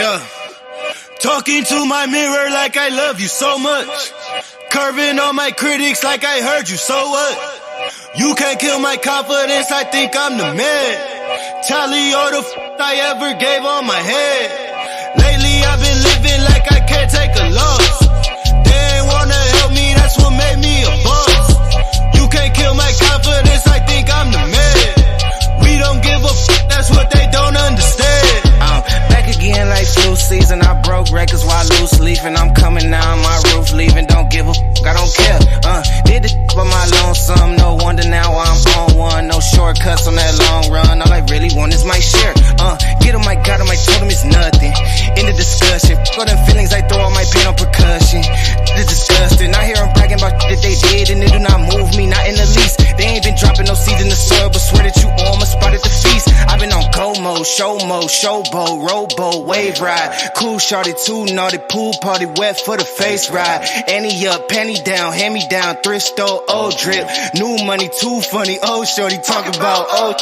Yeah. Talking to my mirror like I love you so much. Curving on my critics like I heard you, so what? You can't kill my confidence, I think I'm the man. Tally all the I ever gave on my head. Lately I've been living like I can't take a loss. They ain't wanna help me, that's what made me a boss. You can't kill my confidence, I think I'm the man. We don't give a that's what they don't understand. I'm back again like flu season. I broke records while loose leafing. I'm coming down my roof, leaving. Don't give a I don't care. Did this for my lonesome. No wonder now I'm on one. No shortcuts on that long run. All I really want is my share. Get him, I got him, I told him it's nothing. In the discussion, for them feelings, I throw all my pain on percussion. It's disgusting. I hear them bragging about that they did, and it do not move me, not in the least. They ain't been dropping no seeds in the soil, but swear that you almost spotted the feast. I've been on go mode, showboat, rowboat, wave ride. Cool shorty, too naughty, pool party, wet for the face ride. Annie up, penny down, hand me down, thrift store, old drip. New money, too funny, old shorty, talk about old.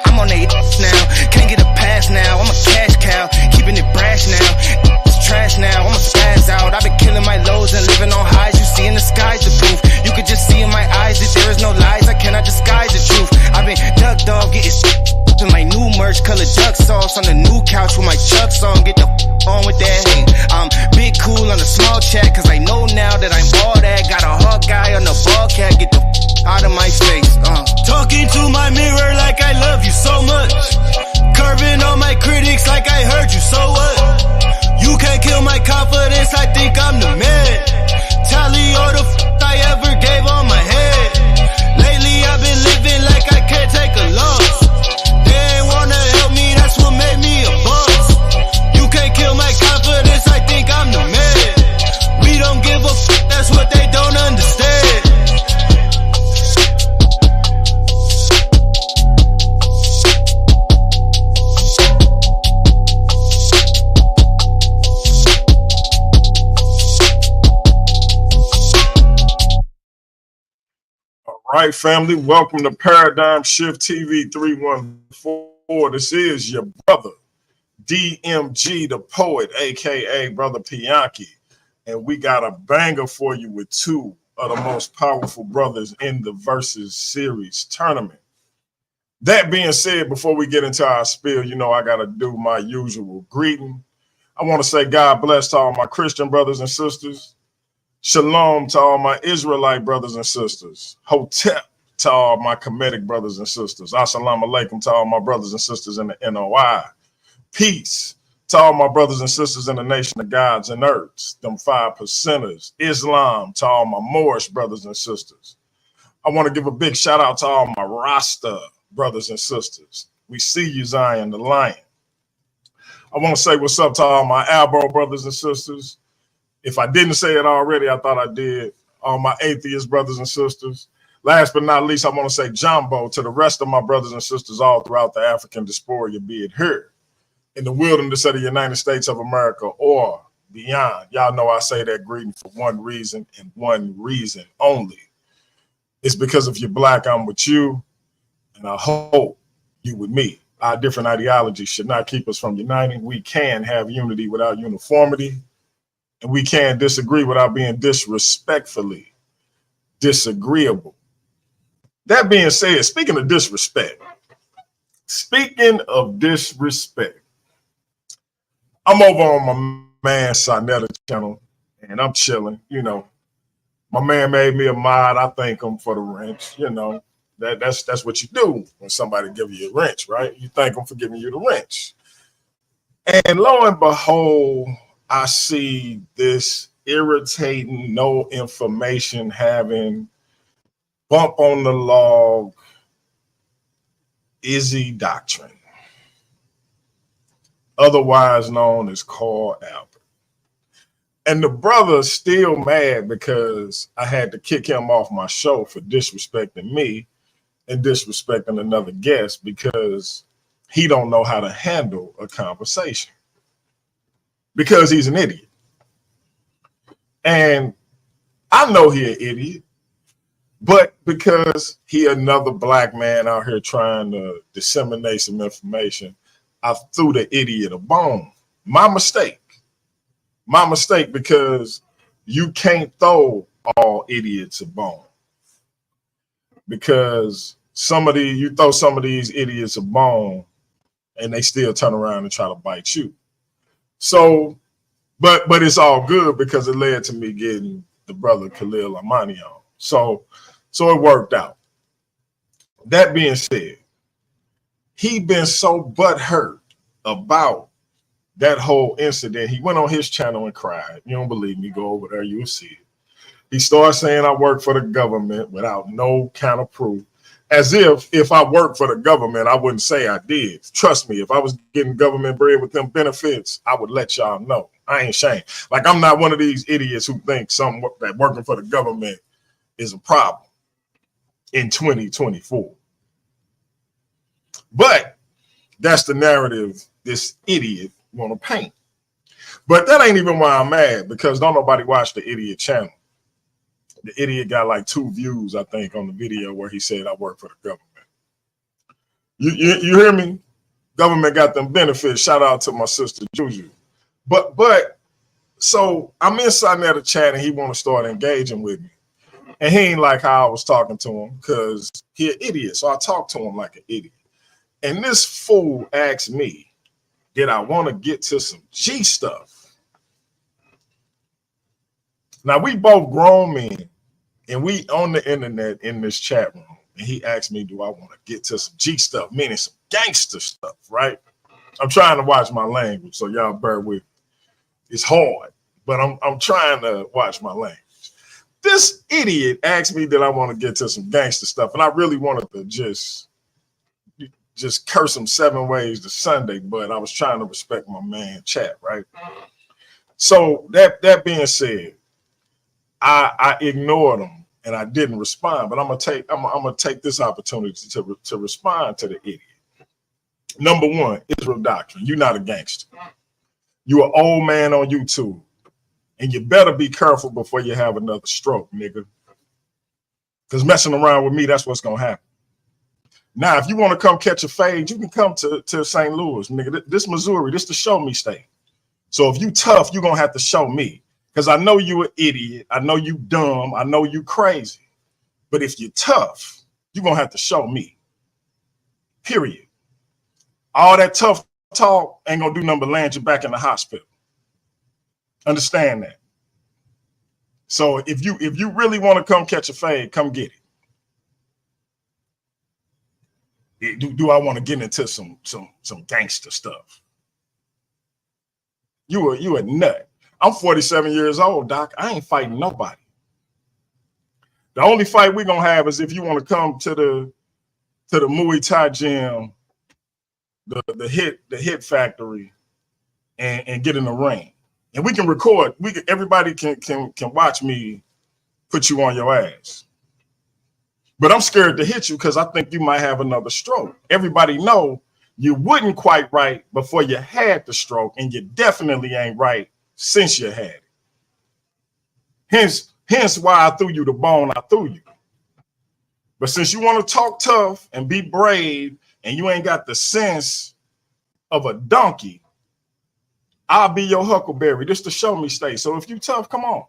I'm on they now, can't get a pass now, I'm a cash cow, keeping it brash now. It's trash now, I'ma spaz out. I've been killing my lows and living on highs. You see in the sky's the proof. You could just see in my eyes that there is no lies. I cannot disguise the truth. I've been duck dog, getting to my new merch, color duck sauce on the new couch with my Chucks on. Get the on with that hate. I'm big cool on the small chat, cause I know now that I'm all that. Got a hawk guy on the ball cat, get the out of my face. Talking to my mirror like I love you so much. Curving on my critics like I heard you, so what? You can't kill my confidence, I think I'm the man. Tally all the I ever gave on my head. Lately I've been living like I can't take a loss. They ain't wanna help me, that's what made me a boss. You can't kill my confidence, I think I'm the man. We don't give a that's what they don't understand. All right, family, welcome to Paradigm Shift TV 314. This is your brother, DMG, the poet, a.k.a. Brother Pianki. And we got a banger for you with two of the most powerful brothers in the Versus Series tournament. That being said, before we get into our spiel, you know I got to do my usual greeting. I want to say God bless to all my Christian brothers and sisters. Shalom to all my Israelite brothers and sisters. Hotep to all my Kemetic brothers and sisters. Assalamu alaikum to all my brothers and sisters in the NOI. Peace to all my brothers and sisters in the nation of gods and earths, them 5%ers. Islam to all my Moorish brothers and sisters. I want to give a big shout out to all my Rasta brothers and sisters. We see you, Zion the Lion. I want to say what's up to all my Albo brothers and sisters. If I didn't say it already, I thought I did. All my atheist brothers and sisters. Last but not least, I want to say jumbo to the rest of my brothers and sisters all throughout the African diaspora, be it here in the wilderness of the United States of America or beyond. Y'all know I say that greeting for one reason and one reason only. It's because if you're black, I'm with you, and I hope you with me. Our different ideologies should not keep us from uniting. We can have unity without uniformity. And we can't disagree without being disrespectfully disagreeable. That being said, speaking of disrespect, I'm over on my man Sonetta channel and I'm chilling. You know, my man made me a mod. I thank him for the wrench. You know, that's what you do when somebody give you a wrench, right? You thank them for giving you the wrench. And lo and behold, I see this irritating, no information having, bump on the log, Izzy doctrine, otherwise known as Carl Albert. And the brother's still mad because I had to kick him off my show for disrespecting me and disrespecting another guest because he don't know how to handle a conversation. Because he's an idiot. And I know he an idiot, but because he another black man out here trying to disseminate some information, I threw the idiot a bone. My mistake. My mistake, because you can't throw all idiots a bone. Because you throw some of these idiots a bone and they still turn around and try to bite you. So, but it's all good because it led to me getting the brother Khalil Amani on. So it worked out. That being said, he been so butthurt about that whole incident. He went on his channel and cried. You don't believe me? Go over there, you'll see it. He started saying I work for the government without no kind of proof. As if I worked for the government, I wouldn't say I did. Trust me, if I was getting government bread with them benefits, I would let y'all know. I ain't ashamed. Like, I'm not one of these idiots who think that working for the government is a problem in 2024. But that's the narrative this idiot want to paint. But that ain't even why I'm mad, because don't nobody watch the idiot channel. The idiot got like 2 views, I think, on the video where he said I work for the government. You hear me? Government got them benefits. Shout out to my sister Juju. But so I'm inside there to chat and he want to start engaging with me. And he ain't like how I was talking to him because he an idiot. So I talked to him like an idiot. And this fool asked me, did I want to get to some G stuff? Now, we both grown men, and we on the internet in this chat room, and he asked me, do I want to get to some G stuff, meaning some gangster stuff, right? I'm trying to watch my language, so y'all bear with me. It's hard, but I'm trying to watch my language. This idiot asked me that I want to get to some gangster stuff, and I really wanted to just curse him 7 ways to Sunday, but I was trying to respect my man chat, right? So that being said, I ignored him and I didn't respond, but I'm gonna take this opportunity to respond to the idiot. Number one, Israel Doctrine. You're not a gangster. You're an old man on YouTube, and you better be careful before you have another stroke, nigga. Because messing around with me, that's what's gonna happen. Now, if you want to come catch a fade, you can come to St. Louis, nigga. This Missouri, this the show me state. So if you tough, you're gonna have to show me. Because I know you an idiot. I know you dumb. I know you crazy. But if you're tough, you're going to have to show me. Period. All that tough talk ain't going to do nothing but land you back in the hospital. Understand that. So if you really want to come catch a fade, come get it. Do I want to get into some gangster stuff? You a nut. I'm 47 years old, Doc. I ain't fighting nobody. The only fight we're gonna have is if you want to come to the Muay Thai gym, the hit factory, and get in the ring. And we can record. Everybody can watch me put you on your ass. But I'm scared to hit you because I think you might have another stroke. Everybody know you wasn't quite right before you had the stroke, and you definitely ain't right since you had it. Hence why I threw you the bone I threw you. But since you want to talk tough and be brave and you ain't got the sense of a donkey, I'll be your huckleberry. This the show me state. So if you tough, come on.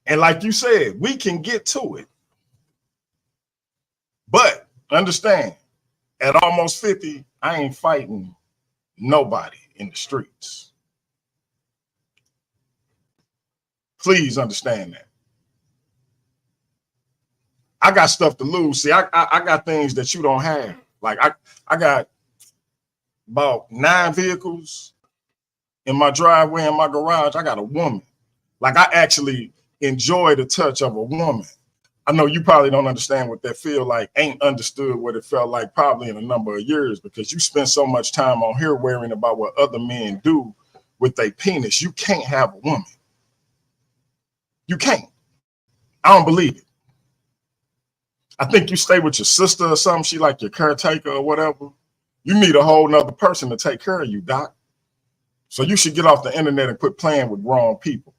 And like you said, we can get to it. But understand, at almost 50, I ain't fighting nobody in the streets. Please understand that. I got stuff to lose. See, I got things that you don't have. Like I got about 9 vehicles in my driveway, in my garage. I got a woman. Like, I actually enjoy the touch of a woman. I know you probably don't understand what that feel like. Ain't understood what it felt like probably in a number of years, because you spend so much time on here worrying about what other men do with their penis. You can't have a woman. You can't. I don't believe it. I think you stay with your sister or something. She like your caretaker or whatever. You need a whole nother person to take care of you, Doc. So you should get off the internet and quit playing with wrong people.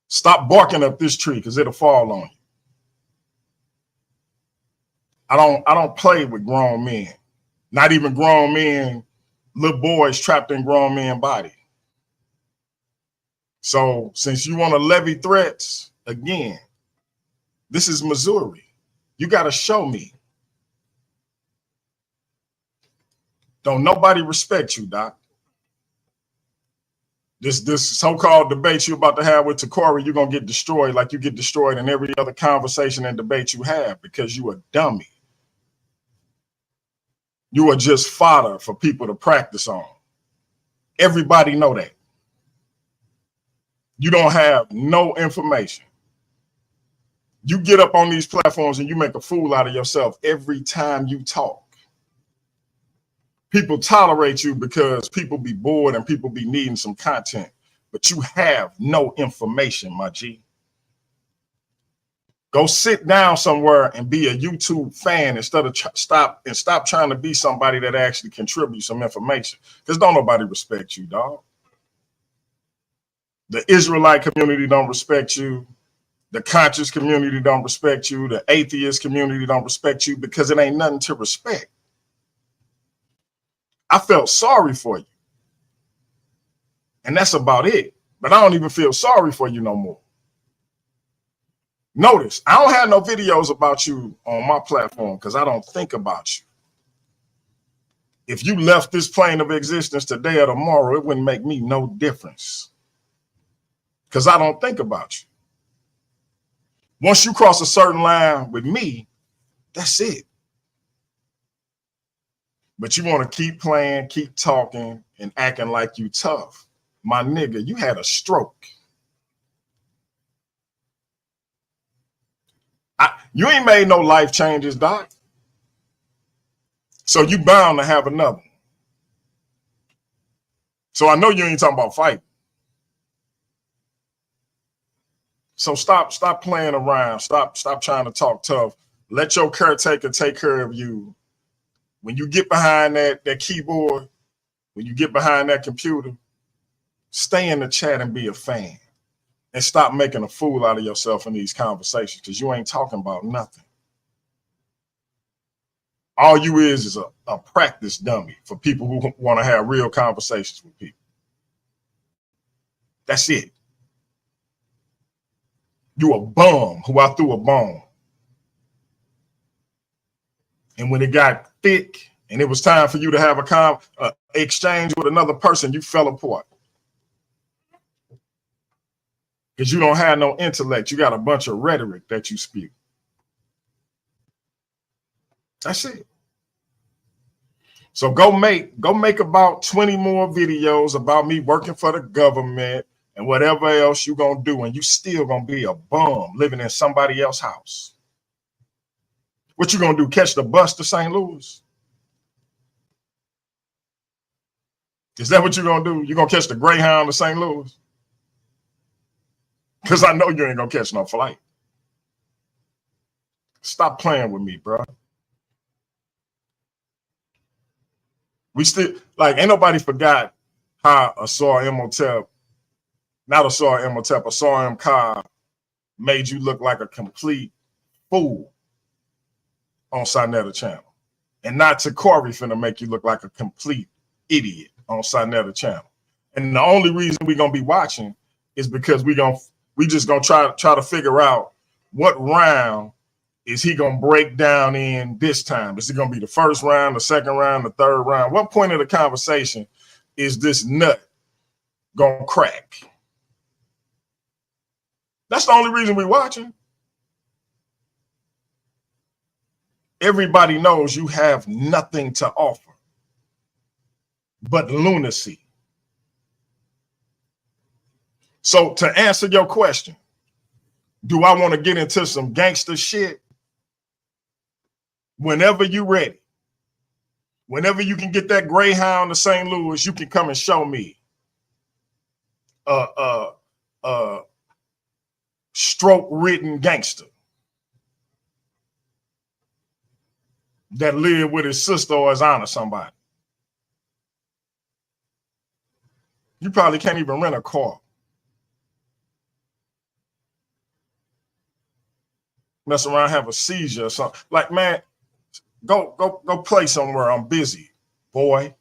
Stop barking up this tree because it'll fall on you. I don't play with grown men. Not even grown men little boys trapped in grown men's body. So since you want to levy threats, again, this is Missouri. You got to show me. Don't nobody respect you, Doc. This so-called debate you about to have with Takori, you're going to get destroyed like you get destroyed in every other conversation and debate you have because you a dummy. You are just fodder for people to practice on. Everybody know that. You don't have no information. You get up on these platforms and you make a fool out of yourself every time you talk. People tolerate you because people be bored and people be needing some content, but you have no information, my G. Go sit down somewhere and be a YouTube fan instead of stop trying to be somebody that actually contributes some information. Because don't nobody respect you, dog. The Israelite community don't respect you. The conscious community don't respect you. The atheist community don't respect you because it ain't nothing to respect. I felt sorry for you. And that's about it. But I don't even feel sorry for you no more. Notice, I don't have no videos about you on my platform because I don't think about you. If you left this plane of existence today or tomorrow, it wouldn't make me no difference because I don't think about you. Once you cross a certain line with me, that's it. But you want to keep playing, keep talking, and acting like you tough. My nigga, you had a stroke. You ain't made no life changes, Doc. So you bound to have another one. So I know you ain't talking about fighting. So stop playing around. Stop trying to talk tough. Let your caretaker take care of you. When you get behind that keyboard, when you get behind that computer, stay in the chat and be a fan. And stop making a fool out of yourself in these conversations because you ain't talking about nothing. All you is a practice dummy for people who want to have real conversations with people. That's it. You a bum who I threw a bone. And when it got thick and it was time for you to have a exchange with another person, you fell apart. Because you don't have no intellect. You got a bunch of rhetoric that you spew. That's it. So go make about 20 more videos about me working for the government and whatever else you're going to do. And you still going to be a bum living in somebody else's house. What you going to do? Catch the bus to St. Louis? Is that what you're going to do? You're going to catch the Greyhound to St. Louis? Because I know you ain't going to catch no flight. Stop playing with me, bro. We still, like, ain't nobody forgot how Asar Imhotep, not Asar Imhotep, Asar Imhotep made you look like a complete fool on Sinetta channel. And not Takori finna make you look like a complete idiot on Sinetta channel. And the only reason we're going to be watching is because we just gonna try to figure out what round is he gonna break down in this time. Is it gonna be the first round, the second round, the third round? What point of the conversation is this nut gonna crack? That's the only reason we're watching. Everybody knows you have nothing to offer but lunacy. So to answer your question, do I want to get into some gangster shit? Whenever you're ready, whenever you can get that Greyhound to St. Louis, you can come and show me stroke-ridden gangster that lived with his sister or his aunt or somebody. You probably can't even rent a car. Mess around, have a seizure or something. Like, man, go play somewhere. I'm busy, boy.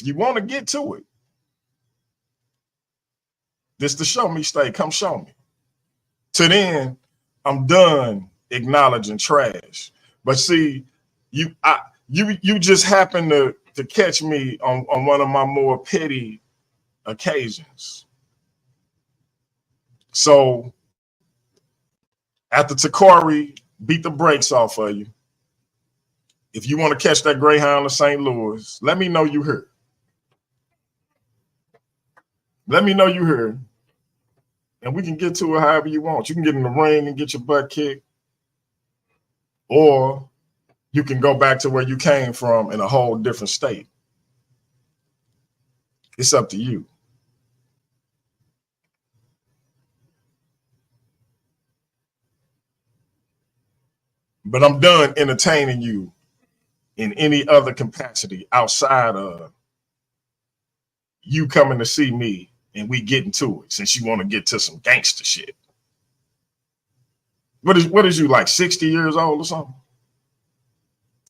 If you want to get to it, this the show me state. Come show me. To then, I'm done acknowledging trash. But see, you just happen to catch me on one of my more petty occasions. So after Takari beat the brakes off of you, if you want to catch that Greyhound of St. Louis, let me know you heard. Let me know you heard. And we can get to it however you want. You can get in the ring and get your butt kicked. Or you can go back to where you came from in a whole different state. It's up to you. But I'm done entertaining you in any other capacity outside of you coming to see me and we getting to it, since you want to get to some gangster shit. What is you, like 60 years old or something?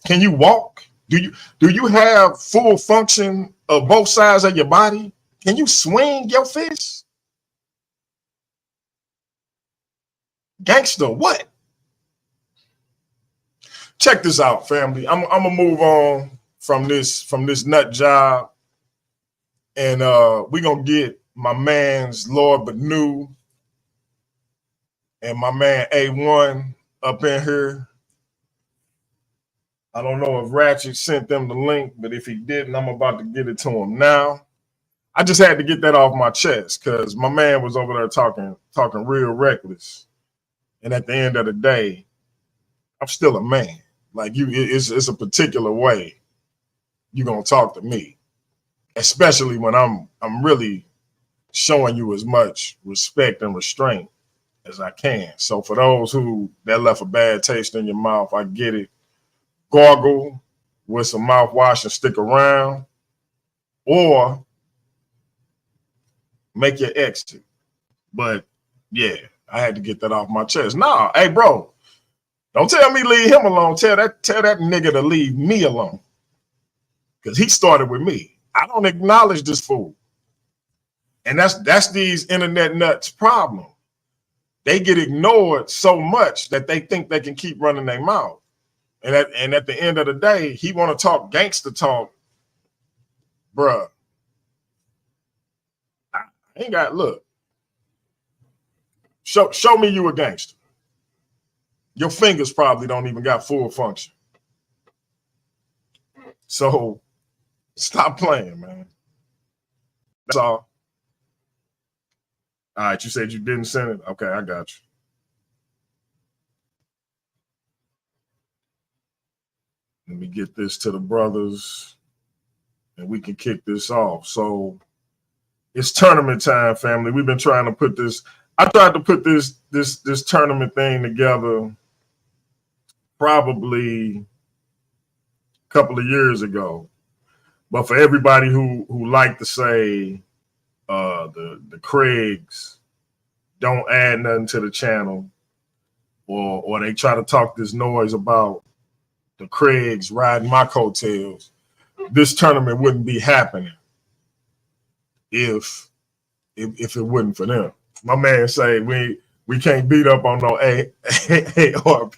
Can you walk? Do you have full function of both sides of your body? Can you swing your fist? Gangster, what? Check this out, family. I'm gonna move on from this nut job, and we're gonna get my man's Lord Bennu and my man AOne up in here. I don't know if Ratchet sent them the link, but if he didn't, I'm about to get it to him now. I just had to get that off my chest because my man was over there talking real reckless. And at the end of the day, I'm still a man. Like it's a particular way you're gonna talk to me, especially when I'm really showing you as much respect and restraint as I can. So for those that left a bad taste in your mouth, I get it. Gargle with some mouthwash and stick around, or make your exit. But yeah, I had to get that off my chest. Nah, hey bro, don't tell me leave him alone. Tell that nigga to leave me alone. Because he started with me. I don't acknowledge this fool. And that's these internet nuts' problem. They get ignored so much that they think they can keep running their mouth. And at the end of the day, he want to talk gangster talk. Bruh. I ain't got, look. Show me you a gangster. Your fingers probably don't even got full function. So stop playing, man. That's all. All right, you said you didn't send it? Okay, I got you. Let me get this to the brothers and we can kick this off. So it's tournament time, family. We've been trying to put this. I tried to put this tournament thing together probably a couple of years ago. But for everybody who like to say the Craigs don't add nothing to the channel, or they try to talk this noise about the Craigs riding my coattails, this tournament wouldn't be happening if it wasn't for them. My man say we can't beat up on no ARP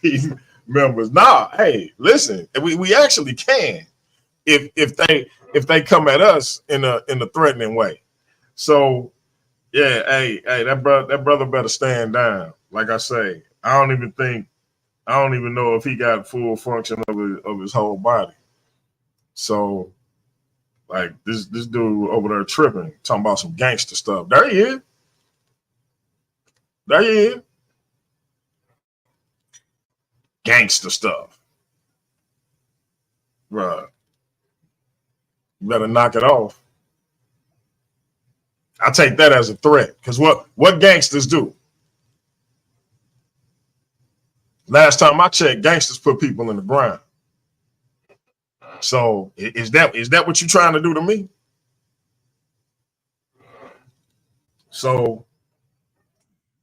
members. Nah, hey, listen, we actually can if they come at us in a threatening way. So yeah, hey, that brother better stand down. Like I say, I don't even know if he got full function of his whole body. So like this dude over there tripping, talking about some gangster stuff. There he is. There he is. Gangster stuff. Bruh. You better knock it off. I take that as a threat. Because what gangsters do? Last time I checked, gangsters put people in the ground. So is that what you're trying to do to me? So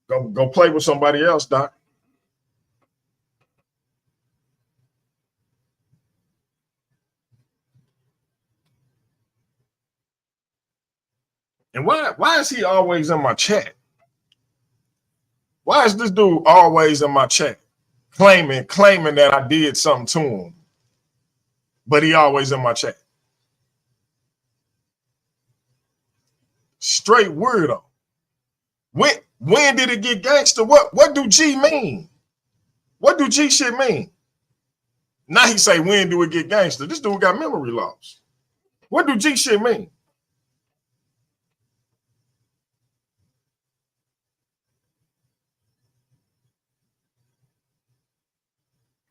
go play with somebody else, Doc. And why is he always in my chat? Why is this dude always in my chat claiming that I did something to him, but he always in my chat? Straight weirdo. When did it get gangster? What do G mean? What do G shit mean? Now he say, when do it get gangster? This dude got memory loss. What do G shit mean?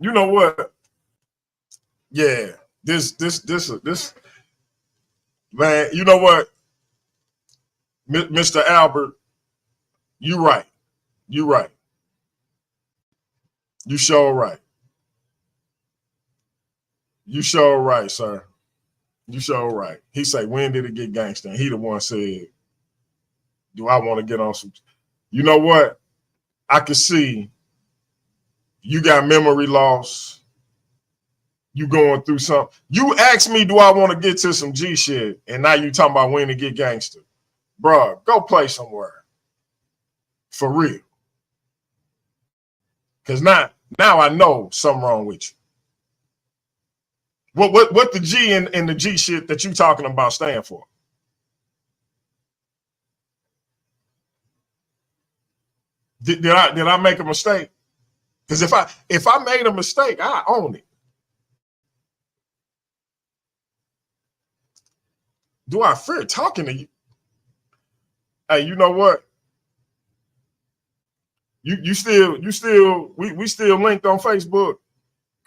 You know what? Yeah, this man. You know what, Mr. Albert, you right. You right. You sure right. You sure right, sir. You sure right. He say, when did it get gangster? And he the one said, do I want to get on some? You know what? I can see you got memory loss. You going through something. You asked me, do I want to get to some G shit? And now you talking about when to get gangster. Bruh, go play somewhere. For real. Because now I know something wrong with you. What the G and the G shit that you talking about stand for? Did I make a mistake? Because if I made a mistake, I own it. Do I fear talking to you? Hey, you know what? We still linked on Facebook.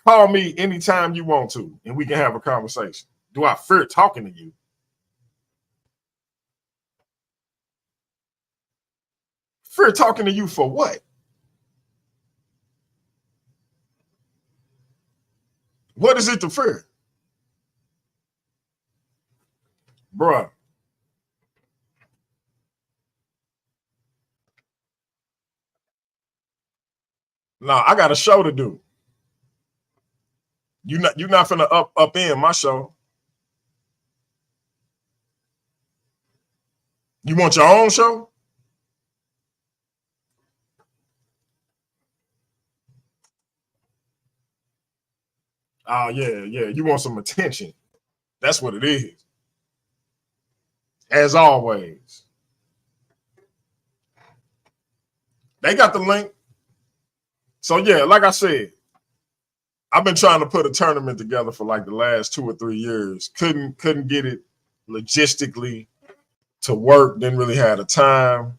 Call me anytime you want to, and we can have a conversation. Do I fear talking to you? Fear talking to you for what? What is it to fear? Bruh. Nah, I got a show to do. You're not finna up in my show. You want your own show? Oh, yeah. You want some attention. That's what it is. As always. They got the link. So, yeah, like I said, I've been trying to put a tournament together for like the last 2 or 3 years. Couldn't get it logistically to work. Didn't really have the time.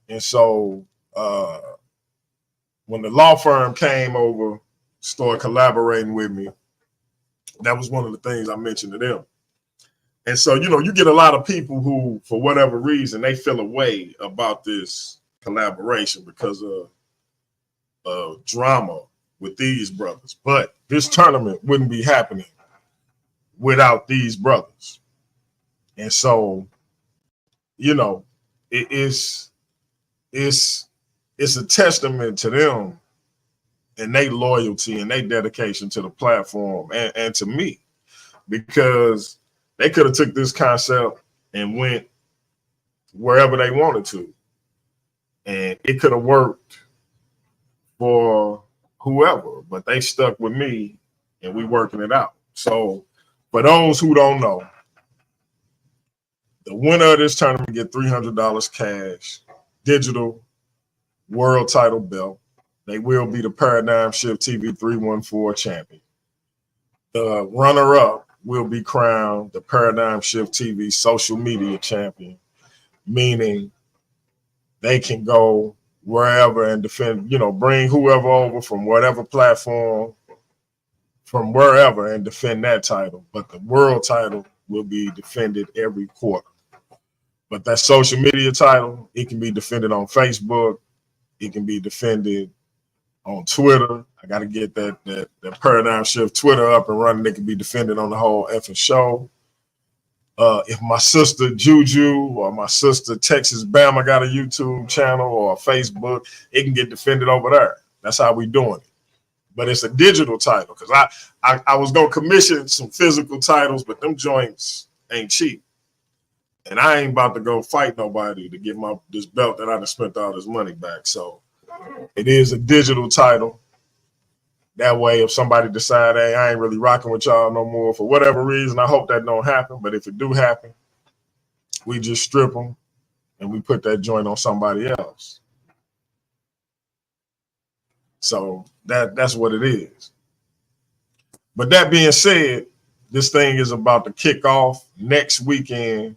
And so when the law firm came over, started collaborating with me, that was one of the things I mentioned to them. And so, you get a lot of people who, for whatever reason, they feel a way about this collaboration because of drama with these brothers. But this tournament wouldn't be happening without these brothers. And so, it's a testament to them and their loyalty and their dedication to the platform and to me, because they could have took this concept and went wherever they wanted to, and it could have worked for whoever, but they stuck with me and we working it out. So for those who don't know, the winner of this tournament get $300 cash, digital world title belt. They will be the Paradigm Shift TV 314 champion. The runner-up will be crowned the Paradigm Shift TV social media champion, meaning they can go wherever and defend, bring whoever over from whatever platform, from wherever, and defend that title. But the world title will be defended every quarter. But that social media title, it can be defended on Facebook. It can be defended on Twitter. I got to get that Paradigm Shift Twitter up and running. It can be defended on the whole effing show. If my sister Juju or my sister Texas Bama got a YouTube channel or a Facebook, it can get defended over there. That's how we doing it. But it's a digital title, because I was going to commission some physical titles, but them joints ain't cheap. And I ain't about to go fight nobody to get this belt that I done spent all this money back. So it is a digital title. That way, if somebody decide, hey, I ain't really rocking with y'all no more for whatever reason, I hope that don't happen. But if it do happen, we just strip them and we put that joint on somebody else. So that's what it is. But that being said, this thing is about to kick off next weekend.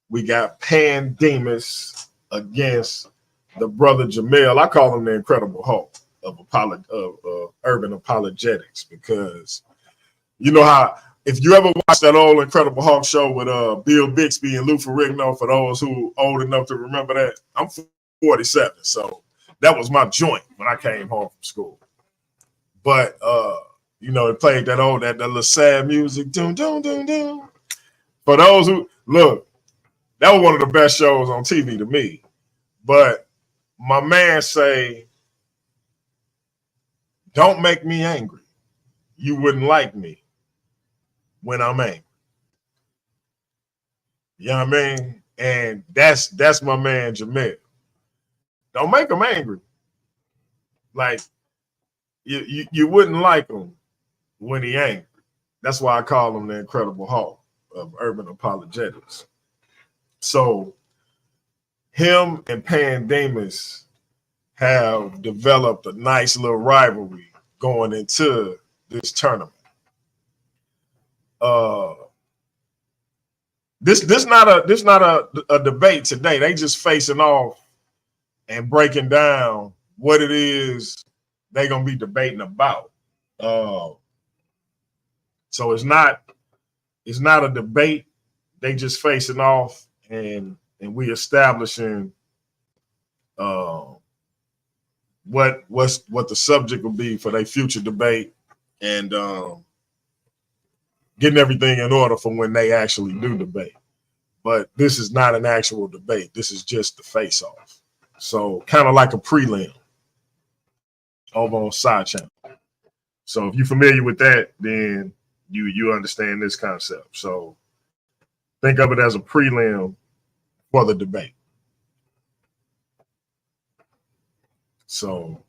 We got Pandemus against the brother Jamel. I call him the Incredible Hulk of urban apologetics, because you know how, if you ever watched that old Incredible Hulk show with Bill Bixby and Lou Ferrigno, for those who old enough to remember that, I'm 47, so that was my joint when I came home from school. But you know, it played that little sad music, doom doom doom doom. For those who look, that was one of the best shows on TV to me. But my man say, don't make me angry. You wouldn't like me when I'm angry. You know what I mean? And that's my man Jamel. Don't make him angry. Like you wouldn't like him when he angry. That's why I call him the Incredible Hulk of urban apologetics. So him and Pandemus have developed a nice little rivalry going into this tournament. This not a debate today. They just facing off and breaking down what it is they're gonna be debating about. So it's not a debate. They just facing off and we establishing what the subject will be for their future debate, and getting everything in order for when they actually do debate. But this is not an actual debate. This is just the face-off. So kind of like a prelim over on Side Channel. So if you're familiar with that, then you understand this concept. So think of it as a prelim for the debate. So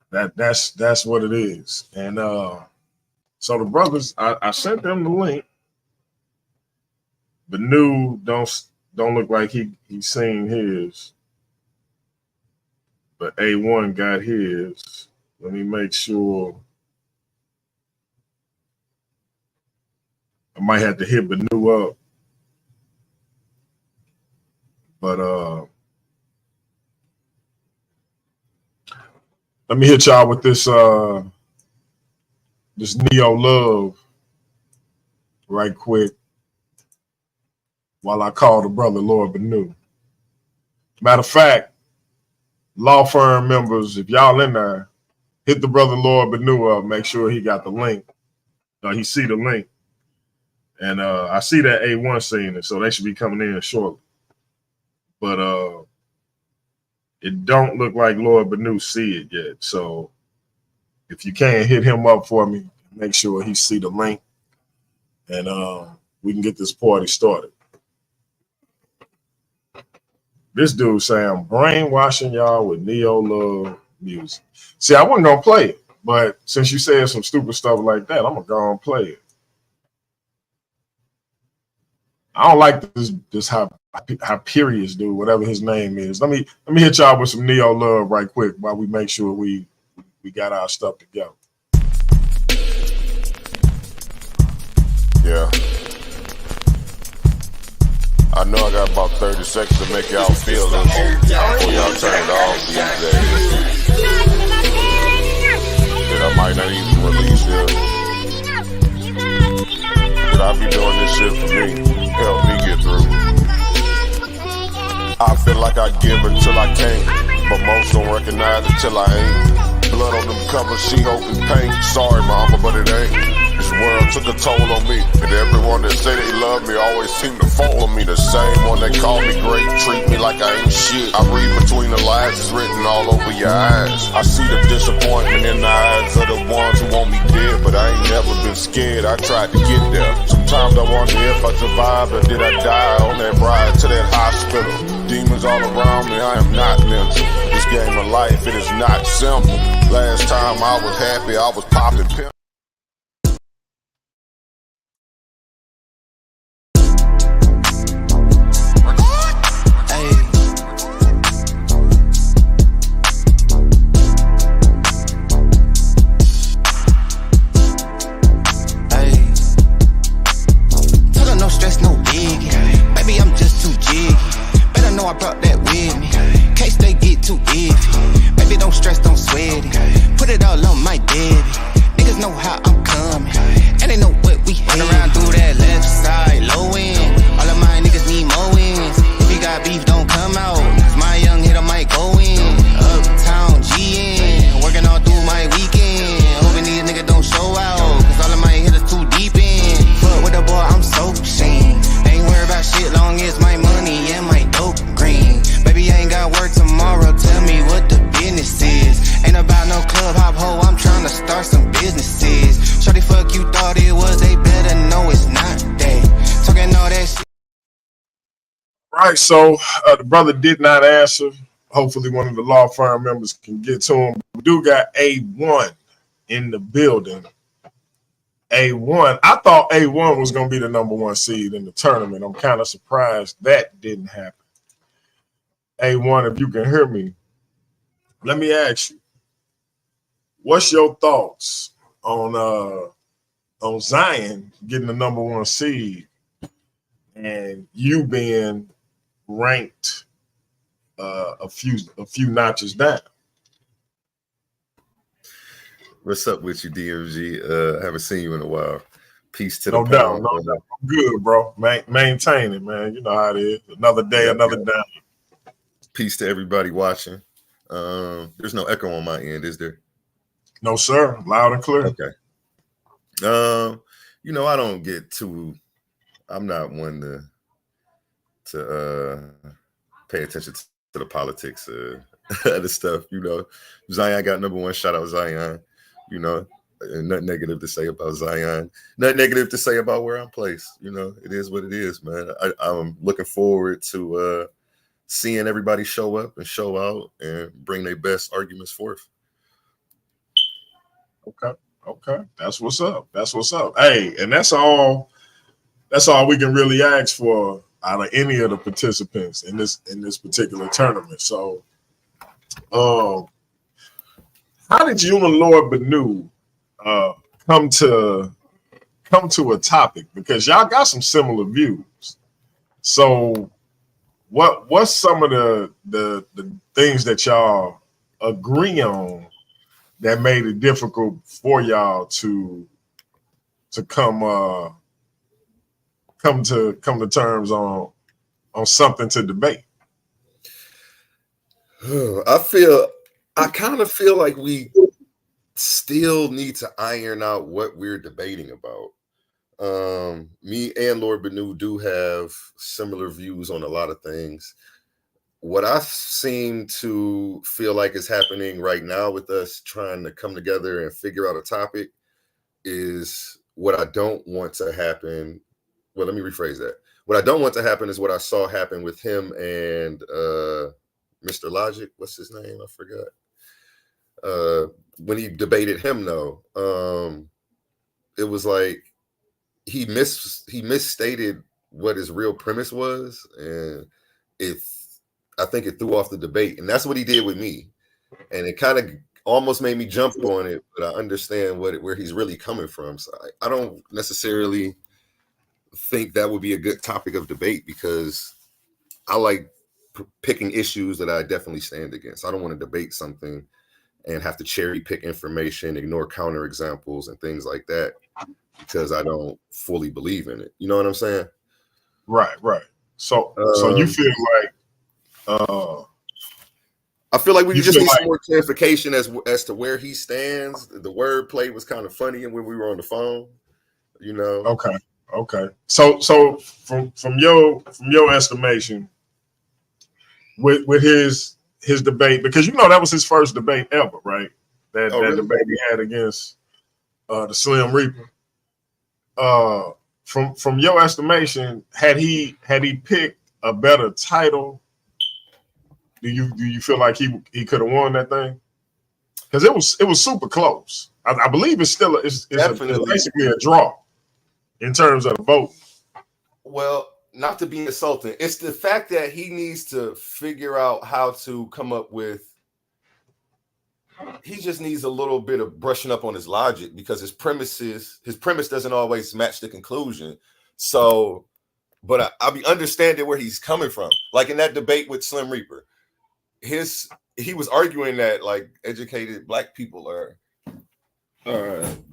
that's what it is. And so the brothers, I sent them the link. Bennu don't look like he's seen his, but AOne got his. Let me make sure. I might have to hit Bennu up, but let me hit y'all with this this Neo Love right quick while I call the brother Lord Bennu. Matter of fact, law firm members, if y'all in there, hit the brother Lord Bennu up, make sure he got the link. He see the link. And I see that AOne seeing it, so they should be coming in shortly. But it don't look like Lord Bennu see it yet. So if you can, hit him up for me, make sure he see the link, and we can get this party started. This dude saying I'm brainwashing y'all with Neo Love music. See, I wasn't gonna play it, but since you said some stupid stuff like that, I'm gonna go and play it. I don't like this Hyperius dude, whatever his name is. Let me hit y'all with some Neo Love right quick while we make sure we got our stuff together. Yeah. I know I got about 30 seconds to make y'all feel this before y'all turn it off these days. That I might not even release it. But I be doing this shit for me. Help me get through. I feel like I give until I can't, but most don't recognize until I ain't. Blood on them covers, she hoping paint. Sorry, mama, but it ain't. This world took a toll on me, and everyone that say they love me always seem to follow me. The same one that call me great, treat me like I ain't shit. I read between the lines, it's written all over your eyes. I see the disappointment in the eyes of the ones who want me dead, but I ain't never been scared. I tried to get there. Some Sometimes I wonder if I survived or did I die on that ride to that hospital. Demons all around me, I am not mental. This game of life, it is not simple. Last time I was happy, I was popping pills. I brought that with me. Case they get too iffy. Baby, don't stress, don't sweat it. Put it all on my baby. Niggas know how I'm coming. And they know what we hate. Run around through that left side, low end. All of my niggas need more wins. If you got beef, don't come out. Cause my young hitter might go in. Uptown GN. Working all through my weekend. Hoping these niggas don't show out. Cause all of my hitters too deep in. Fuck with the boy, I'm so seen. Ain't worried about shit long as my money and my dope green. Baby, I ain't got work tomorrow. Tell me what the business is. Ain't about no club hop hoe. I'm trying to start some businesses. Shorty, fuck you thought it was. They better know it's not that. Talking all that shit. Right. So the brother did not answer. Hopefully, one of the law firm members can get to him. We do got AOne in the building. AOne. I thought AOne was going to be the #1 seed in the tournament. I'm kind of surprised that didn't happen. AOne, if you can hear me, let me ask you, what's your thoughts on Zion getting the #1 seed and you being ranked a few notches down? What's up with you, DMG? I haven't seen you in a while. Peace to the No doubt, pound. no doubt. I'm good, bro. Maintain it, man. You know how it is. Another day, another down. Peace to everybody watching. There's no echo on my end, is there? No, sir. Loud and clear. Okay. You know, I don't get too. I'm not one to pay attention to the politics of the stuff. You know, Zion got #1. Shout out Zion. You know, nothing negative to say about Zion. Nothing negative to say about where I'm placed. You know, it is what it is, man. I'm looking forward to seeing everybody show up and show out and bring their best arguments forth. Okay. That's what's up. Hey, and that's all we can really ask for out of any of the participants in this particular tournament. So how did you and Lord Bennu come to a topic? Because y'all got some similar views. So what's some of the things that y'all agree on that made it difficult for y'all to come to terms on something to debate? I kind of feel like we still need to iron out what we're debating about. Me and Lord Bennu do have similar views on a lot of things. What I seem to feel like is happening right now with us trying to come together and figure out a topic is what I don't want to happen. Well, let me rephrase that. What I don't want to happen is what I saw happen with him and Mr. Logic. What's his name? I forgot. When he debated him, though, it was like he misstated what his real premise was, and I think it threw off the debate, and that's what he did with me, and it kind of almost made me jump on it, but I understand where he's really coming from. So I don't necessarily think that would be a good topic of debate because I like picking issues that I definitely stand against. I don't want to debate something and have to cherry pick information, ignore counter examples and things like that because I don't fully believe in it. You know what I'm saying? Right. So you feel like I feel like we just need some more clarification as to where he stands. The wordplay was kind of funny when we were on the phone, you know. Okay. So from your estimation, with his debate, because you know that was his first debate ever, right? That really? debate he had against the Slim Reaper. from your estimation, had he picked a better title, do you feel like he could have won that thing? Because it was super close. I believe it's still it's basically a draw in terms of the vote. Well, not to be insulting, it's the fact that he needs to figure out how to come up with. He just needs a little bit of brushing up on his logic because his premise doesn't always match the conclusion. So, but I'll be understanding where he's coming from. Like in that debate with Slim Reaper, he was arguing that like educated black people are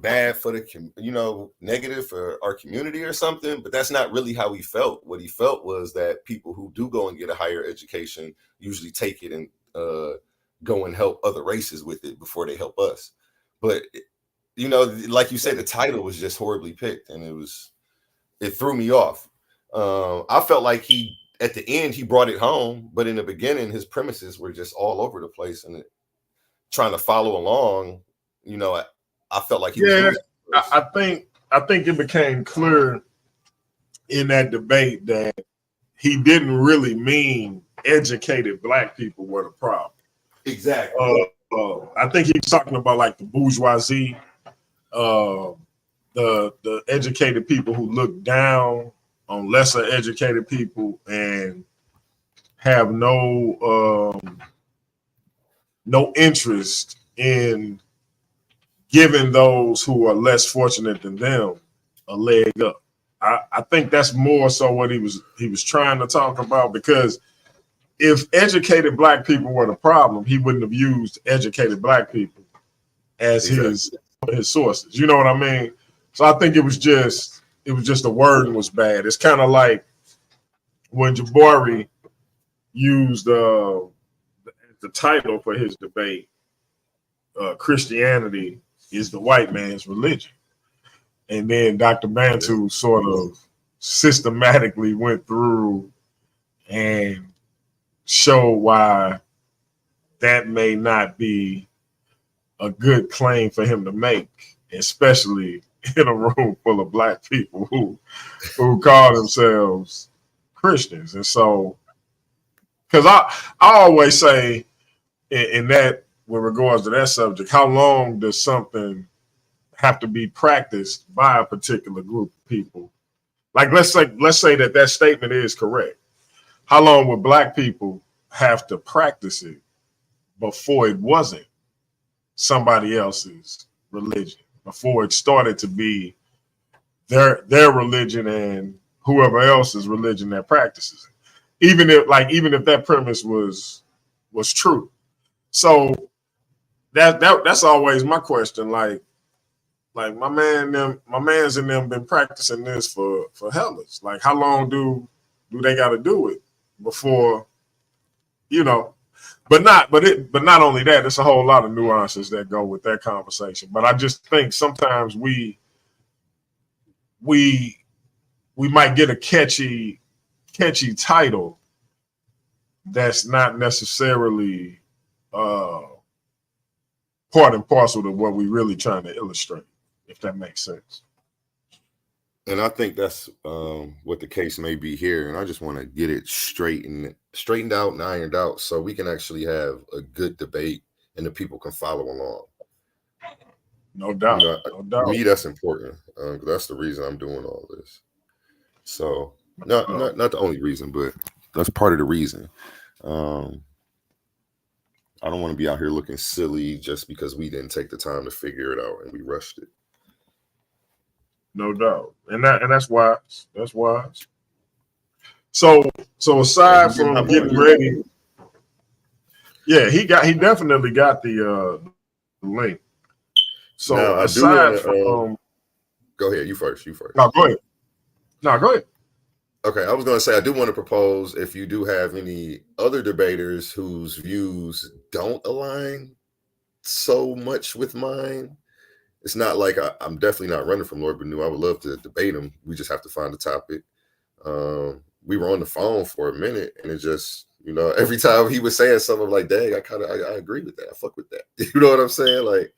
bad for the negative for our community or something, but that's not really how he felt. What he felt was that people who do go and get a higher education usually take it and go and help other races with it before they help us. But like you said, the title was just horribly picked, and it threw me off. I felt like at the end he brought it home, but in the beginning his premises were just all over the place, and trying to follow along, I felt like he was I think it became clear in that debate that he didn't really mean educated black people were the problem. Exactly. I think he was talking about like the bourgeoisie, the educated people who look down on lesser educated people and have no interest in giving those who are less fortunate than them a leg up. I think that's more so what he was trying to talk about, because if educated black people were the problem, he wouldn't have used educated black people as his sources. You know what I mean? So I think it was just the wording was bad. It's kind of like when Jabari used the title for his debate, Christianity is the white man's religion. And then Dr. Bantu sort of systematically went through and show why that may not be a good claim for him to make, especially in a room full of black people who call themselves Christians. And so, because I always say in that, with regards to that subject, how long does something have to be practiced by a particular group of people? Like let's say that statement is correct. How long would black people have to practice it before it wasn't somebody else's religion, before it started to be their religion and whoever else's religion that practices it, even if that premise was true? So that's always my question. Like my man's in them been practicing this for hellas. Like how long do they got to do it before, but not only that, there's a whole lot of nuances that go with that conversation. But I just think sometimes we might get a catchy title that's not necessarily part and parcel to what we're really trying to illustrate, if that makes sense. And I think that's what the case may be here. And I just want to get it straightened out and ironed out so we can actually have a good debate and the people can follow along. No doubt. No doubt. To me, that's important. That's the reason I'm doing all this. So not the only reason, but that's part of the reason. I don't want to be out here looking silly just because we didn't take the time to figure it out and we rushed it. No doubt. And that's wise. That's wise. So aside from getting ready, yeah, he definitely got the link. So now, aside from go ahead, you first. No, go ahead. Okay, I was going to say, I do want to propose, if you do have any other debaters whose views don't align so much with mine, it's not like I'm definitely not running from Lord Bennu. I would love to debate him. We just have to find a topic. We were on the phone for a minute, and it just, every time he was saying something, I'm like, dang, I agree with that. I fuck with that. You know what I'm saying? Like,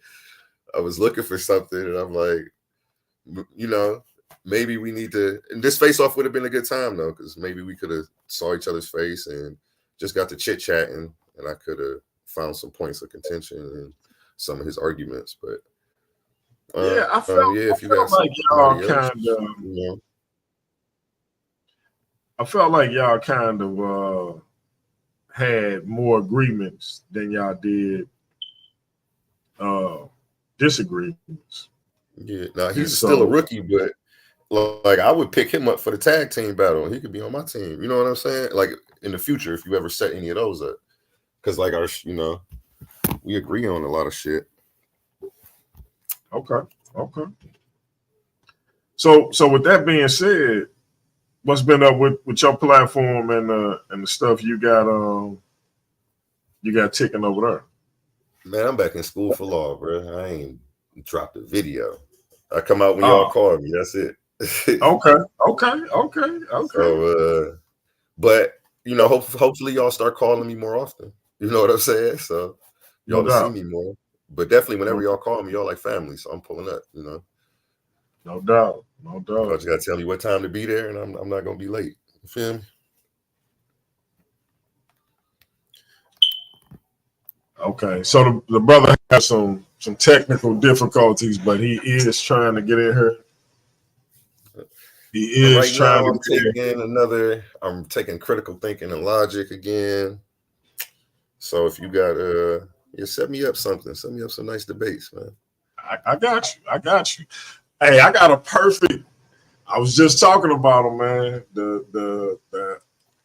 I was looking for something, and I'm like, maybe we need to. And this face off would have been a good time though, because maybe we could have saw each other's face and just got to chit chatting, and I could have found some points of contention in some of his arguments. But yeah, I felt, if you got like y'all kind of, you know. I felt like y'all kind of had more agreements than y'all did disagreements. Yeah, now he's still a rookie, but like I would pick him up for the tag team battle. He could be on my team. You know what I'm saying? Like in the future, if you ever set any of those up, because like we agree on a lot of shit. Okay. So with that being said, what's been up with your platform and the stuff you got ticking over there? Man, I'm back in school for law, bro. I ain't dropped a video. I come out when y'all call me. That's it. Okay. So, but hopefully y'all start calling me more often. You know what I'm saying? So y'all will see me more. But definitely, whenever y'all call me, y'all like family. So I'm pulling up. No doubt. You just gotta tell me what time to be there, and I'm not gonna be late. You feel me? Okay, so the brother has some technical difficulties, but he is trying to get in here. He is right trying now, to I'm taking critical thinking and logic again. So if you got set me up something. Set me up some nice debates, man. I got you. Hey, I got a perfect. I was just talking about him, man. The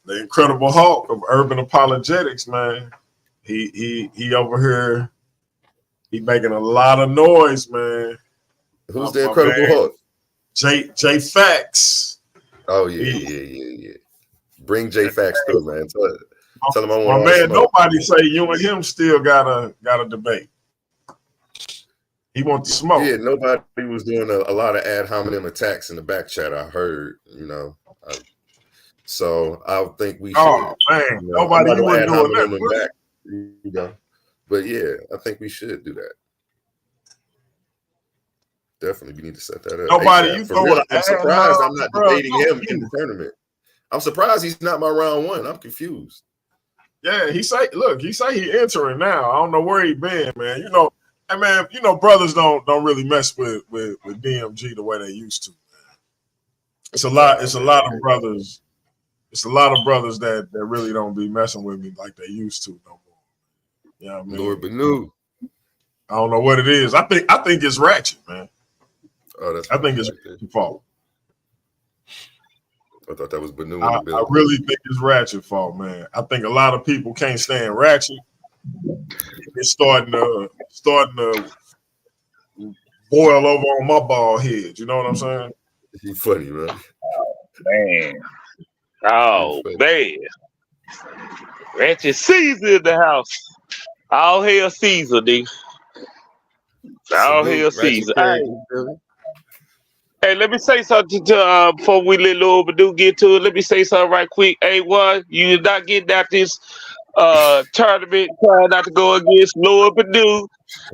Incredible Hulk of urban apologetics, man. He over here. He making a lot of noise, man. Who's the Incredible Hulk? J Fax. Oh yeah. Bring J Fax through, man. Tell him I want. My man, nobody say you and him still got a debate. He wants to smoke. Yeah, nobody was doing a lot of ad hominem attacks in the back chat. I heard, so I think we should. Oh man, nobody was doing that. Back, but yeah, I think we should do that. Definitely, we need to set that up. Nobody, for real. I'm surprised I'm not debating him in the tournament. I'm surprised he's not my round one. I'm confused. Yeah, he say he entering now. I don't know where he been, man. Hey man, brothers don't really mess with DMG the way they used to. Man. It's a lot of brothers. It's a lot of brothers that really don't be messing with me like they used to no more. You know what I mean? Lord Bennu. I don't know what it is. I think it's ratchet, man. Oh, I think it's ratchet fault. I thought that was Bennu. I really think it's ratchet fault, man. I think a lot of people can't stand ratchet. It's starting to boil over on my bald head. You know what I'm saying? He's funny, man. Man. Oh, man. Ratchet Caesar in the house. All hail Caesar, nigga. All hail Caesar. Hey, let me say something before we let Lil Bennu get to it. Let me say something right quick. AOne, you're not getting out this tournament, trying not to go against Lil Bennu.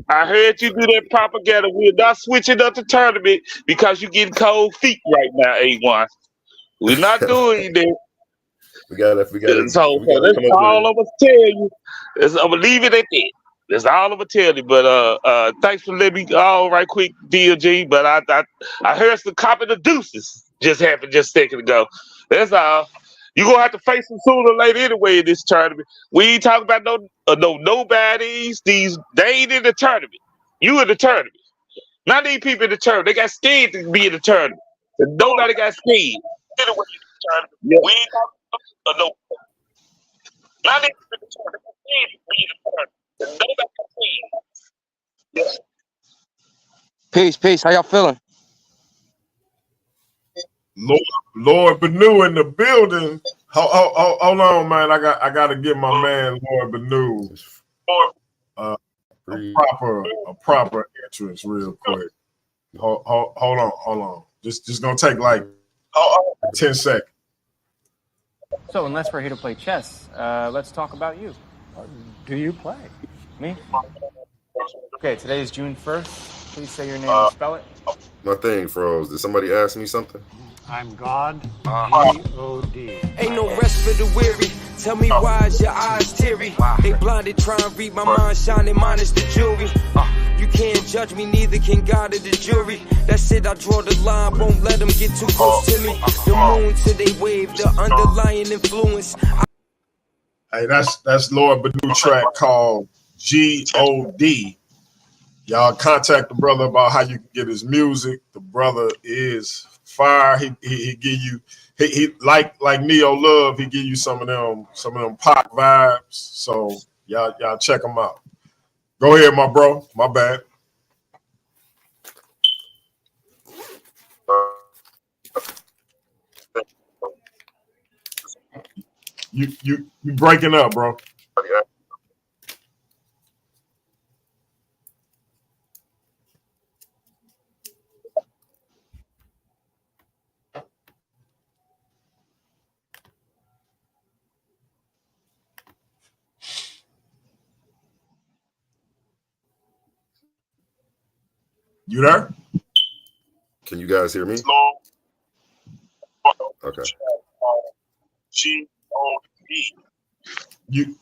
I heard you do that propaganda. We're not switching up the tournament because you're getting cold feet right now, AOne. We're not doing that. We gotta so that's all I'm gonna tell you. I'm gonna leave it at that. That's all I'm gonna tell you. But thanks for letting me all right quick, DLG. But I heard some copy the deuces just happened just a second ago. That's all. You're gonna have to face them sooner or later anyway in this tournament. We ain't talking about no nobodies. They ain't in the tournament. You in the tournament. Not these people in the tournament. They got scared to be in the tournament. Nobody got scared. Yeah. We ain't talking about no. Not these people in the tournament. They got scared to be in the tournament. Nobody got scared. Yeah. Peace. How y'all feeling? Lord Bennu in the building. Hold on, man. I got to get my man Lord Bennu a proper entrance real quick. Hold on. Just gonna take like 10 seconds. So unless we're here to play chess, let's talk about you. Do you play? Me? Okay, today is June 1st. Please say your name and spell it. My thing froze. Did somebody ask me something? I'm God, G-O-D. Ain't no rest for the weary. Tell me why is your eyes teary? They blinded, try and read my mind shining, minus the jewelry. You can't judge me, neither can God or the jury. That's it, I draw the line, won't let them get too close to me. The moon to they wave, the underlying influence. Hey, that's Lord Bennu track called G-O-D. Y'all contact the brother about how you can get his music. The brother is fire. He give you he like Neo Love. He give you some of them Pac vibes. So y'all check him out. Go ahead, my bro. My bad. You breaking up, bro. You there? Can you guys hear me? Okay. You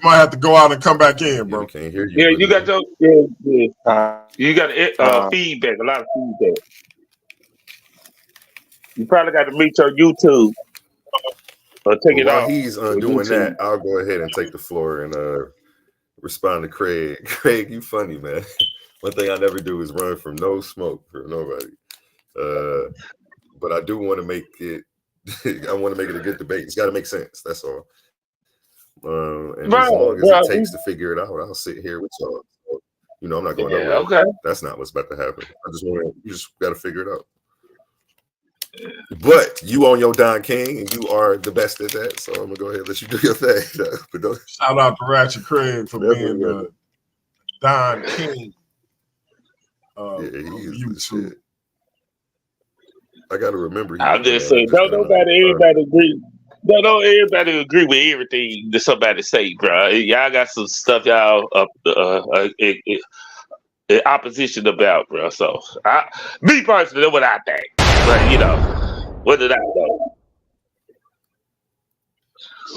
might have to go out and come back in, bro. Yeah, we can't hear you. Yeah, you got your you got feedback, a lot of feedback. You probably got to meet your YouTube or take it off. While he's doing YouTube. that, I'll go ahead and take the floor and respond to Craig. Craig, you funny, man. One thing I never do is run from no smoke for nobody. But I do want to make it. I want to make it a good debate. It's got to make sense. That's all. And as long as it takes to figure it out, I'll sit here with y'all. So, you know, I'm not going nowhere. Okay. That's not what's about to happen. You just got to figure it out. But you on your Don King, and you are the best at that. So I'm gonna go ahead and let you do your thing. Shout out to Ratchet Craig for being the Don King. Yeah, he is the shit. I got to remember. I'm just saying, don't everybody agree. Don't everybody agree with everything that somebody say, bro. Y'all got some stuff y'all in opposition about, bro. So, me personally, that's what I think. But you know, what did I know?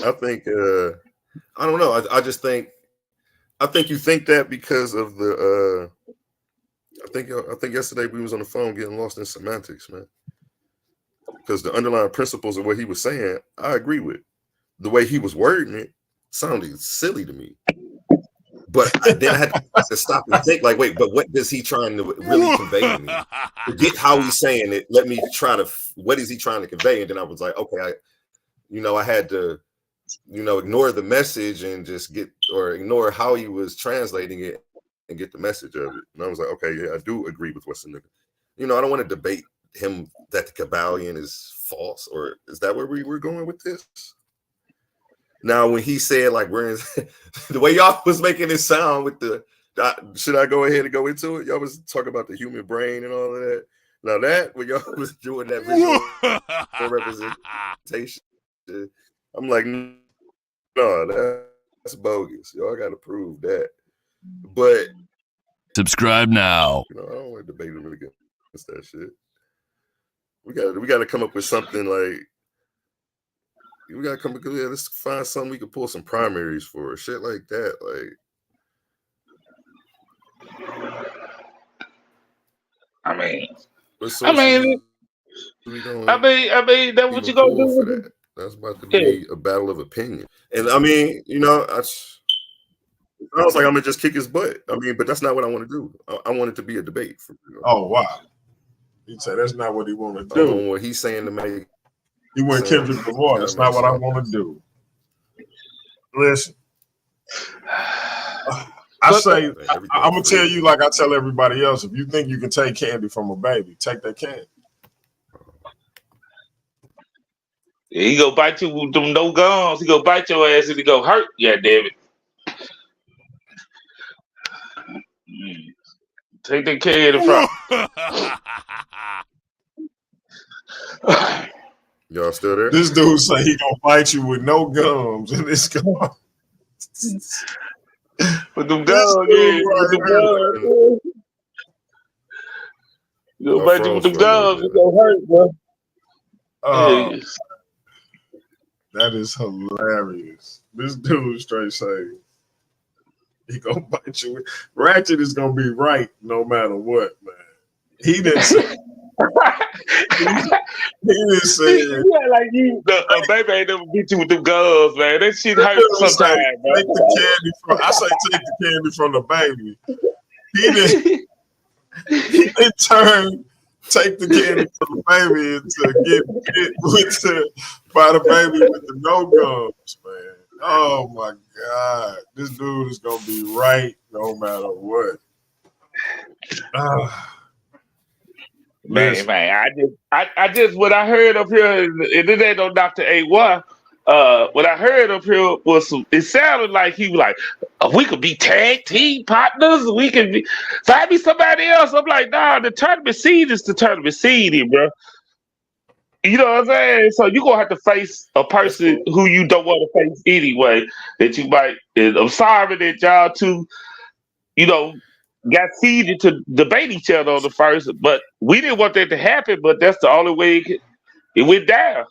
I think I don't know. I just think you think that because of the I think yesterday we was on the phone getting lost in semantics, man. Because the underlying principles of what he was saying, I agree with. The way he was wording it sounded silly to me. But then I had to stop and think, like, wait, but what is he trying to really convey to me? Forget how he's saying it. Let me try to, what is he trying to convey? And then I was like, okay, I had to, ignore the message and just ignore how he was translating it and get the message of it. And I was like, okay, yeah, I do agree with what's in the, I don't want to debate him that the Kabbalion is false, or is that where we were going with this? Now, when he said, like, we're in, the way y'all was making it sound with the, should I go ahead and go into it? Y'all was talking about the human brain and all of that. Now that, when y'all was doing that visual representation, I'm like, no, that's bogus. Y'all got to prove that. But subscribe now. I don't want to debate him against that shit. We got to come up with something like. We gotta come together. Let's find something we can pull some primaries for, shit like that. Like, I mean, that's what you gonna do for that. That's about to be a battle of opinion. And I mean, I was like, I'm gonna just kick his butt. I mean, but that's not what I want to do. I want it to be a debate. Oh wow! He'd say that's not what he want to do. I don't know what he's saying to make. He went Kendrick Lamar. That's not what I want to do. Listen, I'm gonna tell you like I tell everybody else. If you think you can take candy from a baby, take that candy. Yeah, he go bite you with them no gums. He go bite your ass and he go hurt. Yeah, damn it. Take that candy from. Y'all still there? This dude say he gonna bite you with no gums, and it's gone. With them gums, yeah. You baby with the gloves, it's gonna hurt, bro. Yes. That is hilarious. This dude straight say he gonna bite you. Ratchet is gonna be right no matter what, man. He didn't say. He didn't say. Yeah, like you, a baby ain't never beat you with them gloves, man. That shit hurt sometimes. Take the candy from. I say take the candy from the baby. He didn't. He didn't turn. Take the candy from the baby to get hit by the baby with the no gums, man. Oh my God, this dude is gonna be right no matter what. Man, I just what I heard up here, and it ain't no Dr. AOne. What I heard up here was it sounded like he was like, we could be tag team partners. We could be, find me somebody else. I'm like, nah, the tournament seed is the tournament seed, bro. You know what I'm saying? So you're gonna have to face a person who you don't want to face anyway. That you might. And I'm sorry that y'all two, got seeded to debate each other on the first, but we didn't want that to happen. But that's the only way it went down.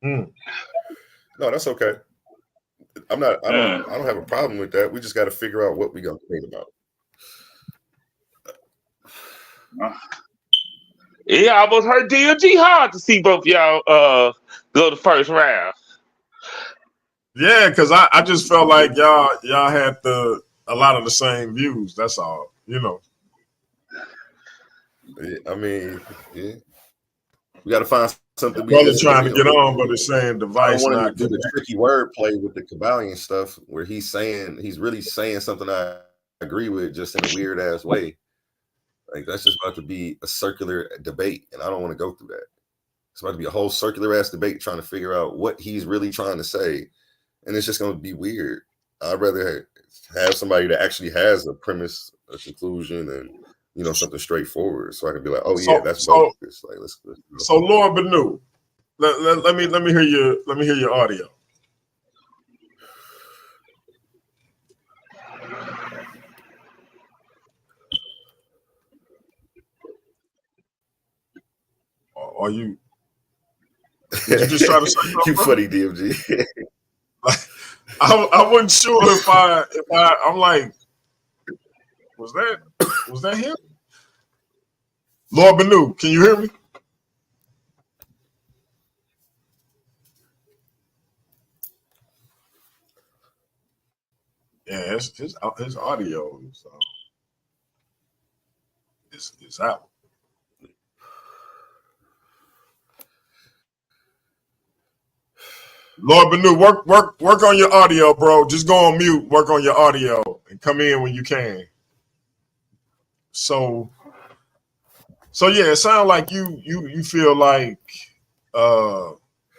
No, that's okay. I don't have a problem with that. We just got to figure out what we gonna think about. Yeah, I almost hurt DMG hard to see both y'all go the first round. Yeah, because I just felt like y'all had a lot of the same views. That's all, I mean, yeah. We got to find something. Brother trying to get on, but it's saying device I don't not do the tricky wordplay with the Kabbalion stuff, where he's really saying something I agree with, just in a weird ass way. Like that's just about to be a circular debate, and I don't want to go through that. It's about to be a whole circular ass debate trying to figure out what he's really trying to say, and it's just going to be weird. I'd rather have somebody that actually has a premise, a conclusion, and something straightforward, so I can be like, oh yeah, that's bogus. Like let's So Lord Bennu, let me hear your audio. Are you? Did you just try to say something? You funny, DMG. I wasn't sure if I'm like, was that him? Lord Bennu, can you hear me? Yeah, his audio is out. Lord Bennu, work on your audio, bro. Just go on mute, work on your audio, and come in when you can. So yeah, it sounds like you feel like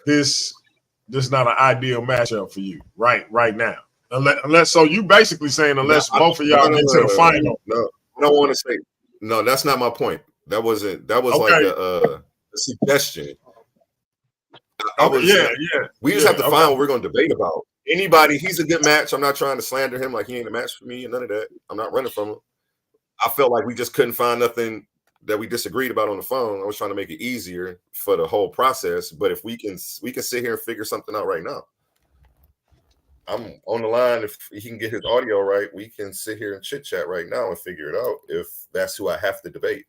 this not an ideal matchup for you right now. Unless so you basically saying both of y'all get to the final. No, I don't want to say no. That's not my point. That was okay. Like a suggestion. We just have to find what we're going to debate about. Anybody, he's a good match. I'm not trying to slander him like he ain't a match for me and none of that. I'm not running from him. I felt like we just couldn't find nothing that we disagreed about on the phone. I was trying to make it easier for the whole process. But if we can sit here and figure something out right now. I'm on the line. If he can get his audio right, we can sit here and chit chat right now and figure it out. If that's who I have to debate,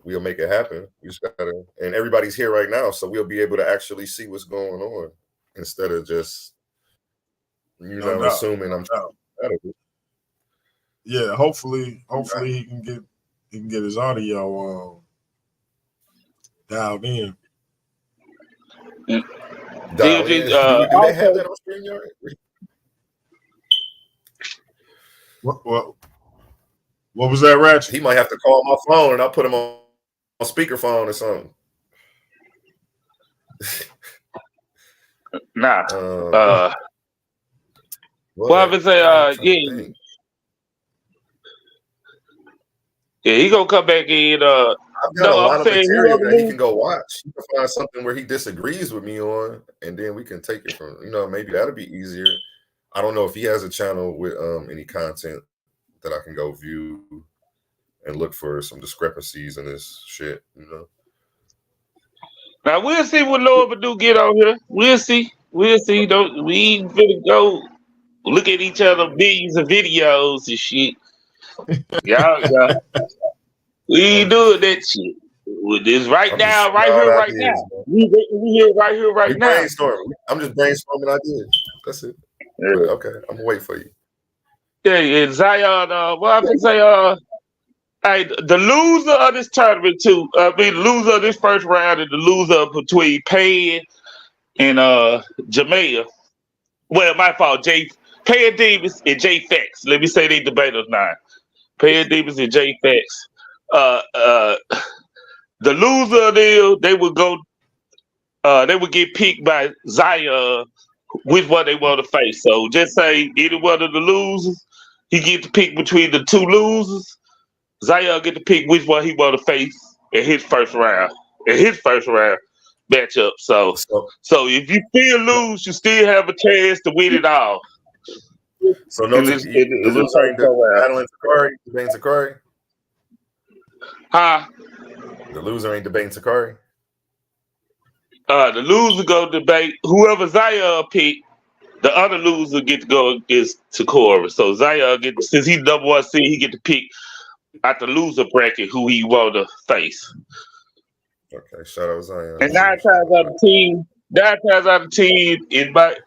we'll make it happen. We just gotta, and everybody's here right now, so we'll be able to actually see what's going on instead of just assuming I'm trying to do. Yeah, hopefully he can get his audio dialed in. Do they have that on StreamYard? What was that, Ratchet? He might have to call my phone and I'll put him on speakerphone or something. Nah. Well, I say, yeah, he gonna come back in. I've got a lot of material that he can go watch. He can find something where he disagrees with me on, and then we can take it from. Maybe that'll be easier. I don't know if he has a channel with any content that I can go view and look for some discrepancies in this shit, you know. Now we'll see what Lord Bennu get on here. We'll see. We'll see. Don't we ain't finna go look at each other millions of videos and shit. Yeah. We ain't doing that shit. With this right I'm just now, right throwing here, right ideas, now. man. We here, right here, right We now. brainstorming. I'm just brainstorming ideas. That's it. Yeah. But okay, I'm gonna wait for you. Yeah, Zion. What I can say? Hey, the loser of this tournament too. I mean, the loser of this first round and the loser between Pan and Jamea. Well, my fault. Pan Davis and Jay Fax. Let me say they debaters now. Pan Davis and Jay Fax. The loser of them, they would go. They would get picked by Zion which one they want to face. So just say any one of the losers, he get to pick between the two losers. Zion get to pick which one he want to face in his first round. In his first round matchup. So if you still lose, you still have a chance to win it all. So no, the loser ain't battling Sakari, debating Sakari. Huh? The loser ain't debating Sakari. The loser go debate whoever Zion pick. The other loser get to go against Sakura. So Zion since he's number one seed, he get to pick at the loser bracket who he want to face. Okay, shout out Zion. And 9 times out of 10, it might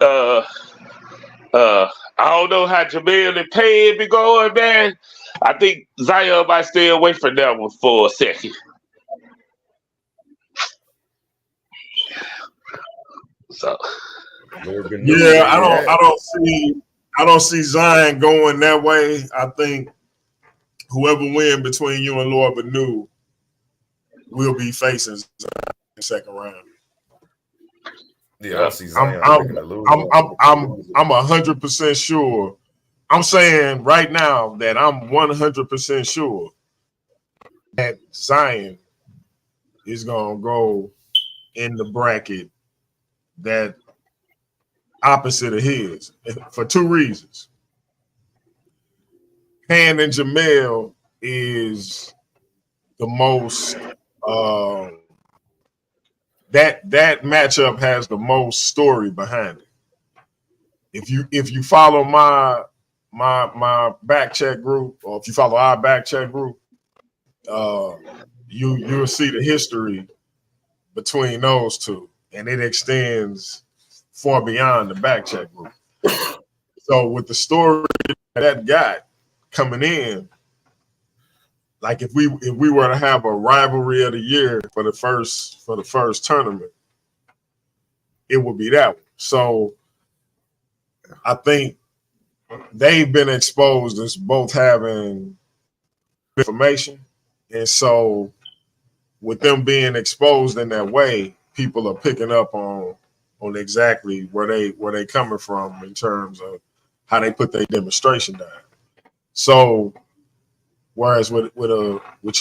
I don't know how Jamel and Pan be going, man. I think Zion might stay away from that one for a second. So yeah, I don't see Zion going that way. I think whoever win between you and Lord Bennu will be facing Zion in the second round. Yeah, I don't see Zion I'm picking the loser. I'm 100% sure. I'm saying right now that I'm 100% sure that Zion is gonna go in the bracket that opposite of his for two reasons. Pan and Jamel is the most that matchup has the most story behind it. If you follow my back check group, or if you follow our back check group, you'll see the history between those two, and it extends far beyond the back check group. So with the story that got coming in, like if we were to have a rivalry of the year for the first tournament, it would be that one. So I think they've been exposed as both having information, and so with them being exposed in that way, people are picking up on exactly where they coming from in terms of how they put their demonstration down. So whereas with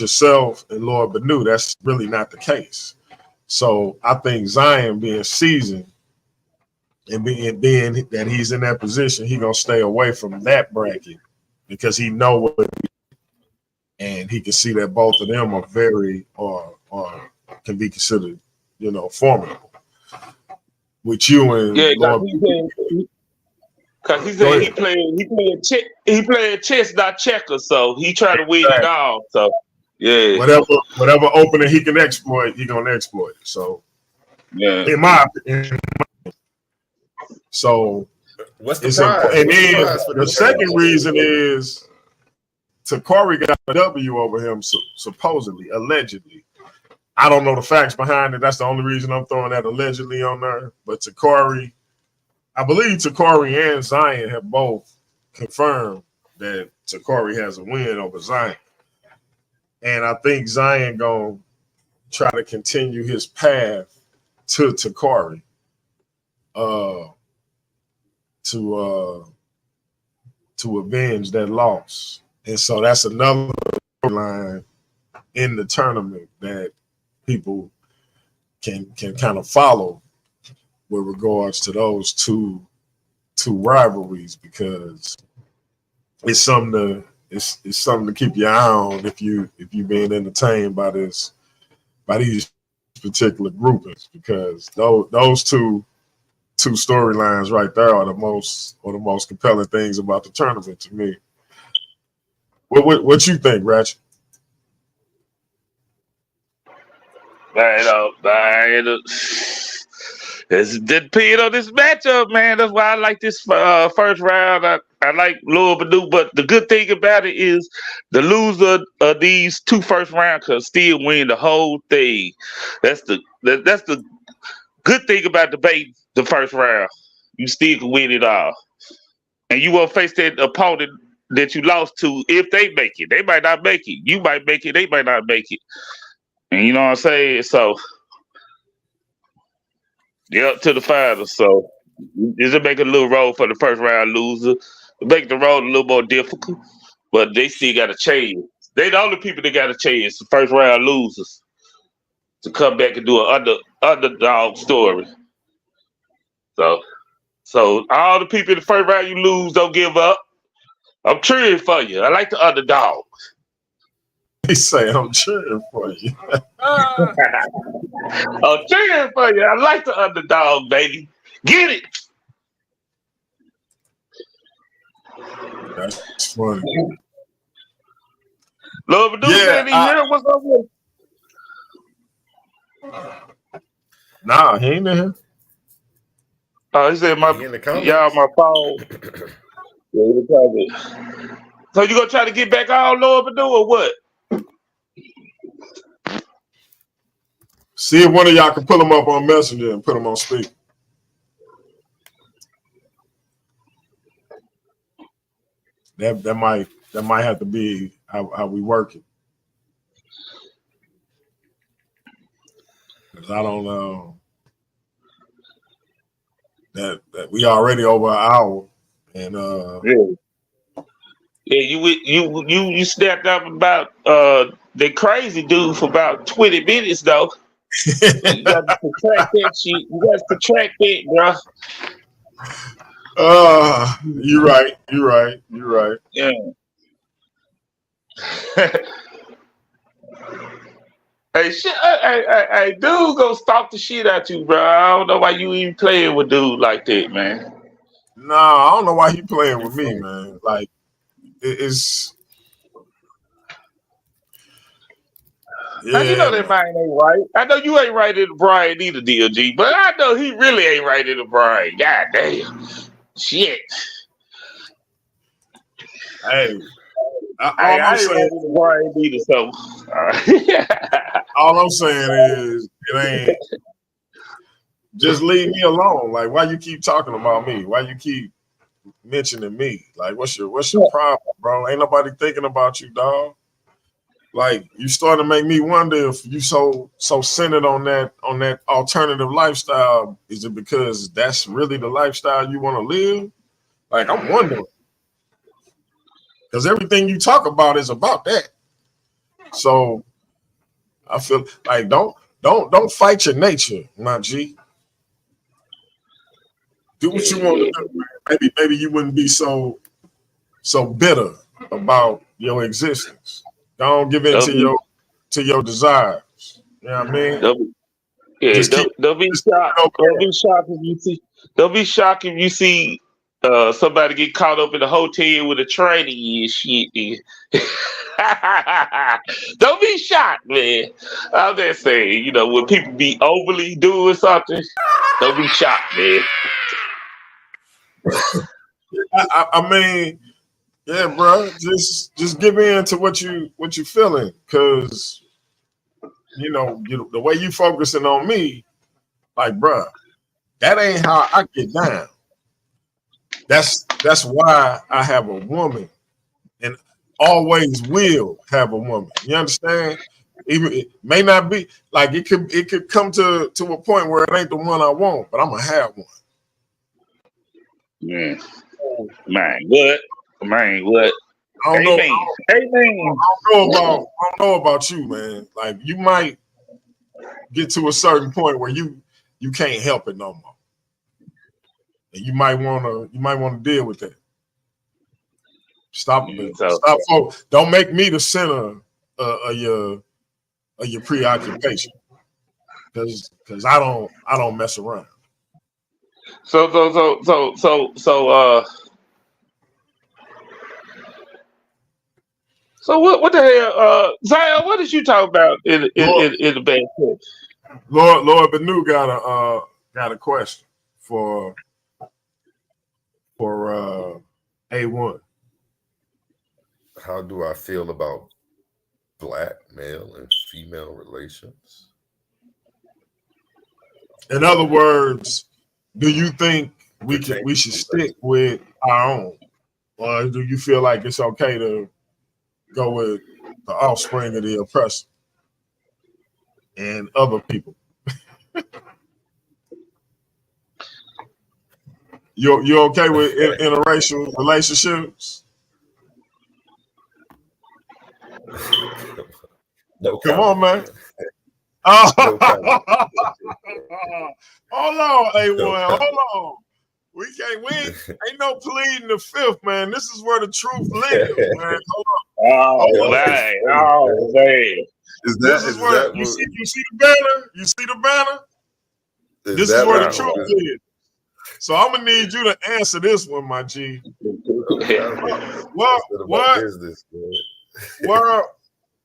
yourself and Lord Bennu, that's really not the case. So I think Zion being seasoned and being that he's in that position, he gonna stay away from that bracket because he know what, and he can see that both of them are very or can be considered, formidable. With you and Lord, because he said he playing chess, not checkers, so he trying to win it all. So yeah, whatever opening he can exploit, he gonna exploit it. So yeah, in my opinion. So what's the prize? And then the second reason is Takari got a W over him, supposedly, allegedly. I don't know the facts behind it. That's the only reason I'm throwing that allegedly on there. But Takari, I believe Takari and Zion have both confirmed that Takari has a win over Zion. And I think Zion gonna try to continue his path to Takari to avenge that loss. And so that's another line in the tournament that people can kind of follow with regards to those two rivalries, because it's something it's something to keep your eye on if you being entertained by these particular groupings, because those two storylines right there are the most compelling things about the tournament to me. What you think, Ratchet? It's depend on this matchup, man. That's why I like this first round. I like Lil Bennu, but the good thing about it is the loser of these two first round can still win the whole thing. That's the good thing about debating the first round. You still can win it all, and you won't face that opponent that you lost to if they make it. They might not make it. You might make it. They might not make it. And you know what I'm saying? So, yeah, up to the finals. So, just make a little roll for the first round loser. Make the road a little more difficult, but they still got a chance. They the only people that got a chance, the first round losers, to come back and do an underdog story. So all the people in the first round you lose, don't give up. I'm cheering for you. I like the underdog. He say I'm cheering for you. I'm cheering for you. I like the underdog, baby. Get it. That's funny. Love Bennu said he here. What's up with him? Nah, he ain't in here. He said y'all my phone. So you gonna try to get back on Lord Bennu or what? See if one of y'all can pull him up on Messenger and put him on speaker. That might have to be how we work it. Because I don't know that we already over an hour, and you snapped up about the crazy dude for about 20 minutes though. You got to subtract that shit. You got to subtract that, bro. You're right. Yeah. Hey, shit. Hey, dude, go stalk the shit out you, bro. I don't know why you even playing with dude like that, man. Nah, I don't know why he playing with me, man. Like, it's. Yeah, you know that mind ain't right. I know you ain't right in the Brian either, DLG, but I know he really ain't right in the Brian. God damn. Shit. Hey. I ain't right in the Brian either, so. All I'm saying is, it ain't. Just leave me alone. Like, why you keep talking about me? Why you keep mentioning me? Like, what's your problem, bro? Ain't nobody thinking about you, dog. Like, you starting to make me wonder if you so centered on that alternative lifestyle. Is it because that's really the lifestyle you want to live? Like, I'm wondering. Because everything you talk about is about that. So I feel like don't fight your nature, my G. Do what you want to do. Maybe you wouldn't be so bitter about your existence. Don't give in to your desires. You know what I mean? Don't be shocked. Don't be shocked if you see somebody get caught up in the hotel with a tranny and shit. Don't be shocked, man. I'm just saying, when people be overly doing something, don't be shocked, man. I mean, yeah, bro. Just give in to what you feeling, because the way you focusing on me, like, bro, that ain't how I get down. That's why I have a woman, and always will have a woman. You understand? Even it may not be like it could come to a point where it ain't the one I want, but I'm gonna have one. Yeah. Man, what? I don't know about you, man. Like, you might get to a certain point where you can't help it no more, and you might want to deal with that. Stop, folks. Don't make me the center of your preoccupation, because I don't mess around. So what the hell, Zion? What did you talk about in the band? Lord Bennu got a question for AOne. How do I feel about black male and female relations? In other words, do you think we should stick with our own, or do you feel like it's okay to go with the offspring of the oppressor and other people? You okay with interracial relationships? No, come on, man. Oh, no hold on, AOne. Hold on. We ain't no pleading the fifth, man. This is where the truth lives, man. Hold on. Oh, man. You see the banner? You see the banner? This is where the truth is. So I'm gonna need you to answer this one, my G.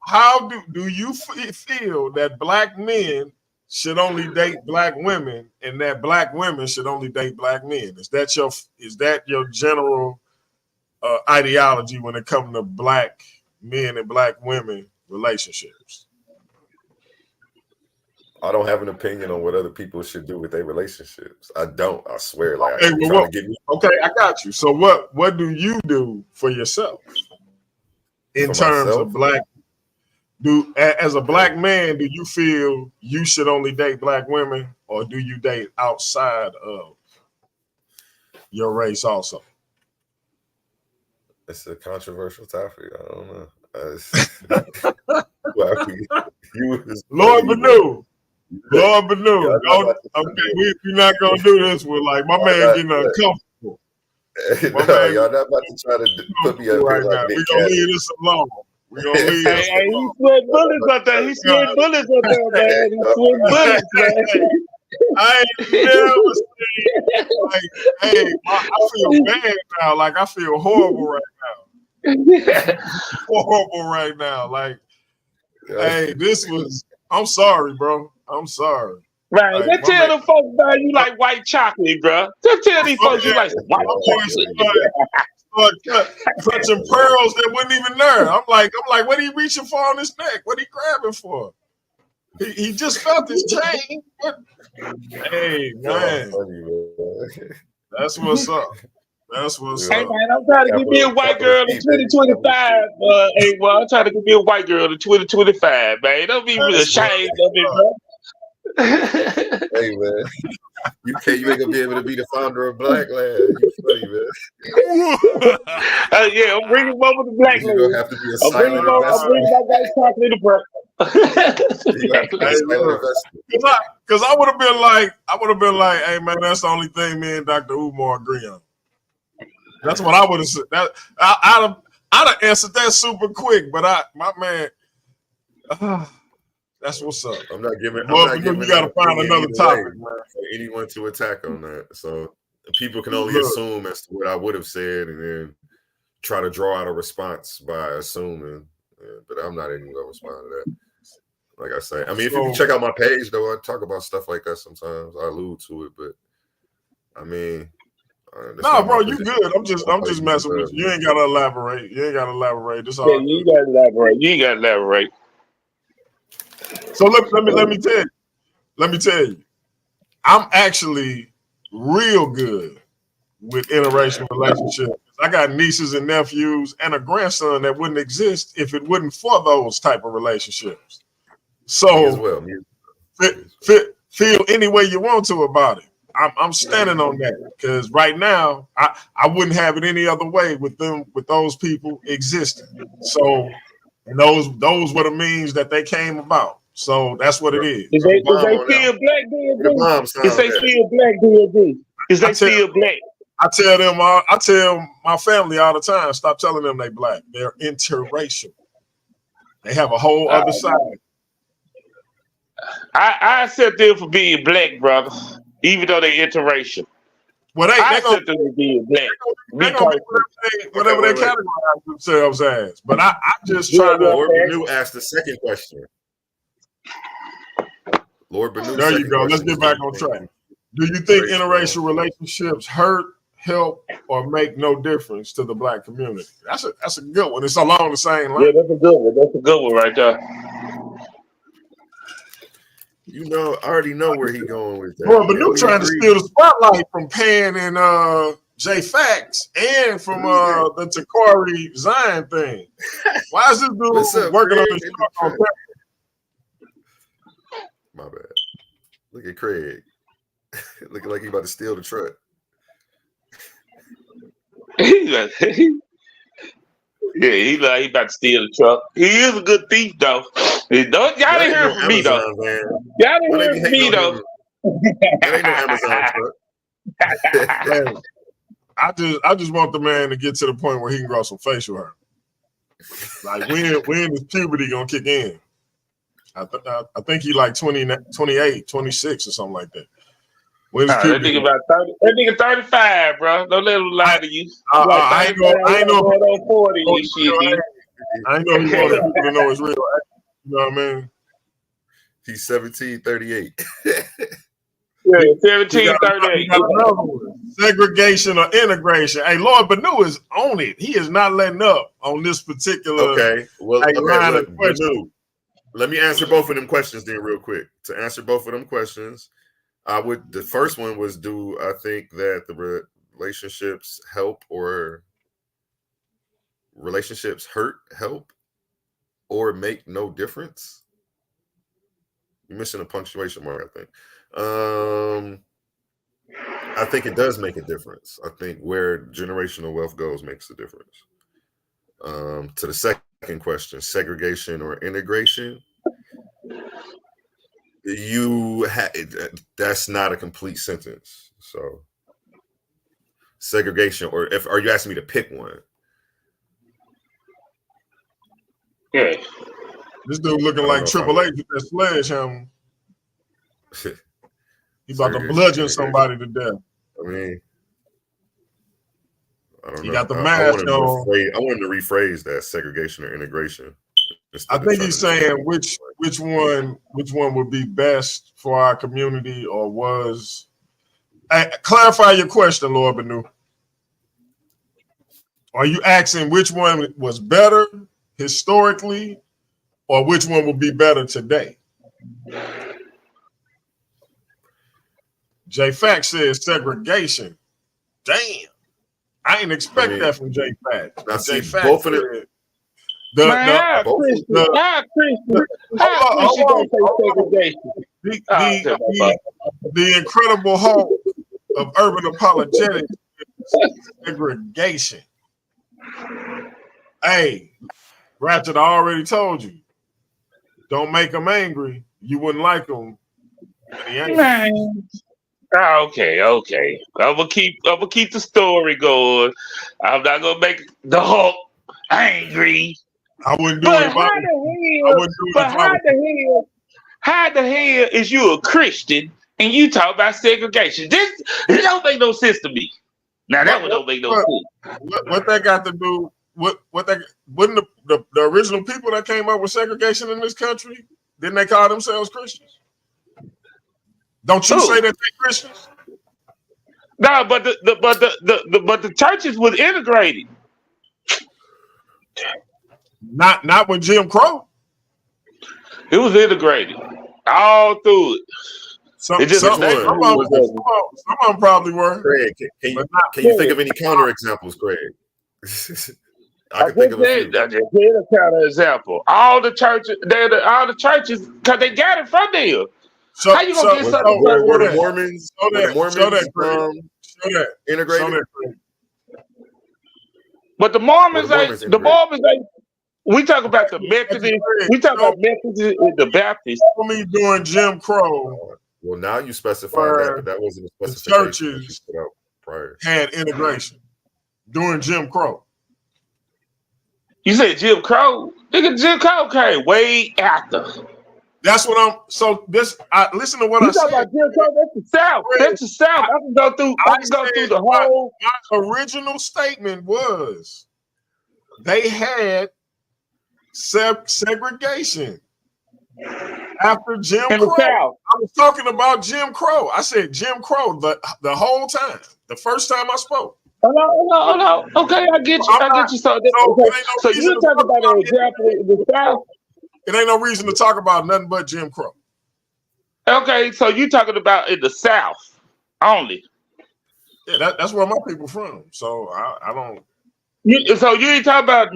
How do you feel that black men should only date black women, and that black women should only date black men? Is that your general ideology when it comes to black men and black women relationships? I don't have an opinion on what other people should do with their relationships. I don't. I swear. Like, okay, I got you. So what do you do for yourself in terms of black? As a black man, do you feel you should only date black women, or do you date outside of your race also? It's a controversial topic. I don't know. Lord Bennu. Okay, we're not gonna do this with like my man getting uncomfortable. Y'all not about to try to put me up right now. We're gonna leave this alone. We're gonna leave this alone. He sweat bullets up there. He sweat bullets up there, man. He sweat bullets, man. I ain't never seen like, I feel bad now. Like I feel horrible right now. Horrible right now. Like, hey, I'm sorry, bro. I'm sorry. Right. Just tell them folks about you like white chocolate, bro. Just tell these folks you like white chocolate. Touching pearls that wasn't even there. I'm like, what are you reaching for on his neck? What are you grabbing for? He just felt his chain. What? Hey, man. That's what's up. That's what's up. Hey, man, I'm trying to get me a white girl in 2025. I'm trying to get me a white girl in 2025, man. Don't be ashamed of it, bro. Hey, man. You ain't gonna be able to be the founder of Black Land. You funny, man. Yeah, I'm bringing over the Black Land. You're gonna have to be a silent investor. I'm bringing my guys chocolate to bro. Because I would have been like, hey man, that's the only thing me and Dr. Umar agree on. That's what I would have said. I'd have answered that super quick, but my man, that's what's up. I'm not giving. You got to find another topic, man, for anyone to attack on that. So people can only assume as to what I would have said, and then try to draw out a response by assuming. But I'm not even gonna respond to that. Like I say, I mean, if you can check out my page, though, I talk about stuff like that sometimes. I allude to it, but I mean, no, bro, you good. I'm just messing with you. You ain't gotta elaborate. This all. Yeah, you ain't gotta elaborate. So let me tell you, I'm actually real good with interracial relationships. I got nieces and nephews and a grandson that wouldn't exist if it wasn't for those type of relationships. So feel any way you want to about it. I'm standing on that because right now I wouldn't have it any other way with those people existing. So and those were the means that they came about. So that's what it is. Is they still black DMV? Is they still black DMV? Is they still black? I tell my family all the time, stop telling them they black. They're interracial. They have a whole other side. I accept them for being black, brother, even though they interracial. Well, I accept them for being black. They're gonna be whatever they categorize themselves as. But I just try to. Lord Bennu asked the second question. Lord Bennu. There you go. Let's get back on track. Do you think interracial relationships hurt, help, or make no difference to the black community? That's a good one. It's along the same line. Yeah, that's a good one. That's a good one right there. You know, I already know where he's going with that. Boy, Bennu trying to steal the spotlight from Pan and J Fax and from the Takari Zion thing. Why is this dude working on this truck? My bad. Look at Craig. Looking like he about to steal the truck. Yeah, he like he about to steal the truck. He is a good thief, though. Y'all didn't hear from me, though. Y'all didn't hear from me, though. That ain't no Amazon truck. I just want the man to get to the point where he can grow some facial hair. Like when is puberty gonna kick in? I think he like 28, 26 or something like that. That nigga about 30. That nigga 35, bro. Don't let him lie to you. I ain't know 40 and shit. I ain't know he wanted people to know his real age. You know what I mean? He's 1738. Yeah, 1738. Segregation or integration. Hey, Lord Bennu is on it. He is not letting up on this particular line of questions. Let me answer both of them questions then real quick. To answer both of them questions, the first one was, do I think that the relationships help or relationships hurt, help, or make no difference? You're missing a punctuation mark, I think. I think it does make a difference. I think where generational wealth goes makes a difference. To the second question, segregation or integration, that's not a complete sentence. So segregation, or are you asking me to pick one? Yeah. This dude looking like Triple H with that sledgehammer. He about to bludgeon somebody to death. I mean, I don't know. He got the mask on. I want him to rephrase that, segregation or integration. I think he's saying which one would be best for our community, or was. Clarify your question, Lord Bennu. Are you asking which one was better historically, or which one would be better today? J Fax says segregation. Damn. I didn't expect that from J Fax. Now, see, both of them. The Incredible Hulk of urban apologetics is segregation. Hey, Ratchet, I already told you. Don't make him angry. You wouldn't like him. Okay. I'm gonna keep the story going. I'm not gonna make the Hulk angry. I wouldn't do it. How the hell is you a Christian and you talk about segregation? It don't make no sense to me. Now that one don't make no sense. What that got to do? Wouldn't the original people that came up with segregation in this country, didn't they call themselves Christians? Don't you say that they're Christians? No, but the churches was integrated. Not with Jim Crow. It was integrated all through it. Some of them probably were. Craig, can you think of any counterexamples, Craig? I can think of a few. I just did a counterexample. All the churches, because they got it from there. How you gonna get something? Were the Mormons? Integrated. But the Mormons ain't. We talk about the Methodists. We talk about Methodists and the Baptists. Me doing Jim Crow. Well, now you specified that, but that wasn't a specification churches put out prior. had integration during Jim Crow. You said Jim Crow? Nigga, Jim Crow came way after. That's what I'm. So this, listen to what I said. About Jim Crow? That's the South. That's the South. I can go through. I can go through the whole. My original statement was they had segregation after Jim In the Crow. South. I was talking about Jim Crow. I said Jim Crow the whole time. The first time I spoke. Oh no. Okay, I get you. I get you. So you're talking about an example in the South. It ain't no reason to talk about nothing but Jim Crow. Okay, so you talking about in the South only? Yeah, that's where my people from. So I don't. So you ain't talking about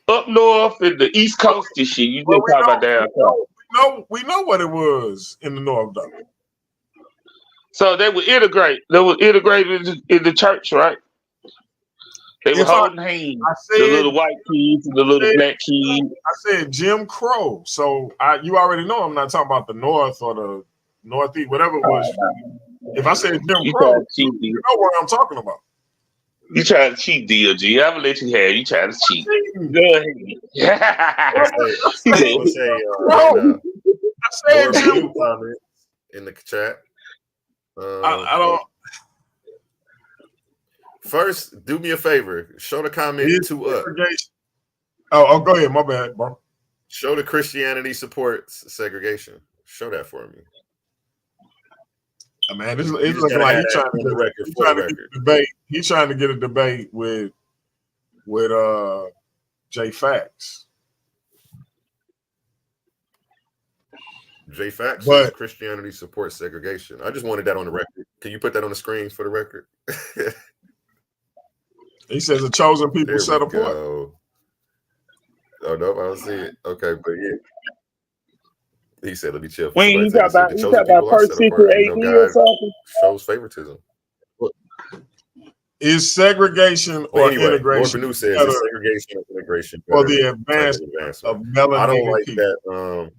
up north in the East Coast and shit. You just talking about down south. We know what it was in the North, though. So they would integrate. They were integrated in the church, right? They were holding hands. The little white kids and the little black kids. I said Jim Crow. So you already know I'm not talking about the North or the Northeast, whatever it was. If I said Jim Crow, you know what I'm talking about. You trying to cheat, DLG. I'm gonna let you have it. You trying to cheat. Go ahead. I said Jim Crow in the chat. I don't. First, do me a favor. Show the comment to up. Oh, go ahead. My bad, bro. Show the Christianity supports segregation. Show that for me. Man, it's looking like he's trying to get a debate. He's trying to get a debate with J Fax. J Fax says Christianity supports segregation. I just wanted that on the record. Can you put that on the screen for the record? He says the chosen people set apart. Oh no, I don't see it. Okay, but yeah. He said, "Let me chill." When you talk about first century AD or something, shows favoritism. Is segregation or integration? Bennu says segregation or integration for the advancement of melanated I don't like people. that.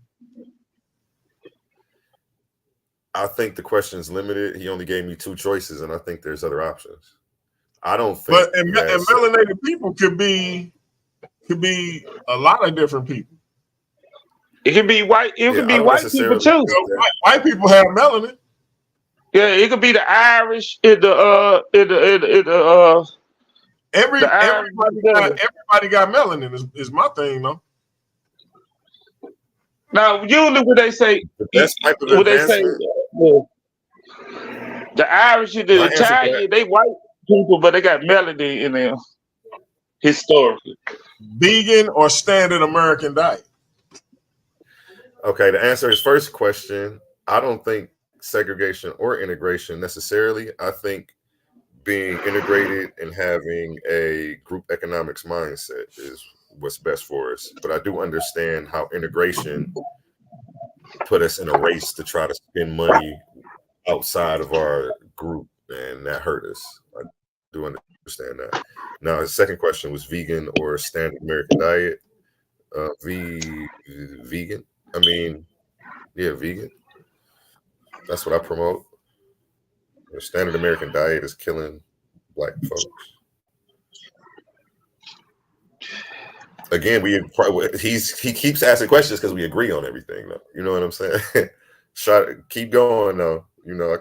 I think the question is limited. He only gave me two choices, and I think there's other options. I don't think. But and melanated people could be a lot of different people. It can be white. It can be white people too. White people have melanin. Yeah, it could be the Irish everybody got melanin is my thing though. Now usually when they say the Irish and the Italian, they white people, but they got melanin in them historically. Vegan or standard American diet? Okay, to answer his first question, I don't think segregation or integration necessarily. I think being integrated and having a group economics mindset is what's best for us. But I do understand how integration put us in a race to try to spend money outside of our group, and that hurt us. I do understand that. Now, his second question was vegan or standard American diet. Vegan. I mean, yeah, vegan. That's what I promote. The standard American diet is killing Black folks. Again, he keeps asking questions because we agree on everything, though. You know what I'm saying? Keep going, though. You know,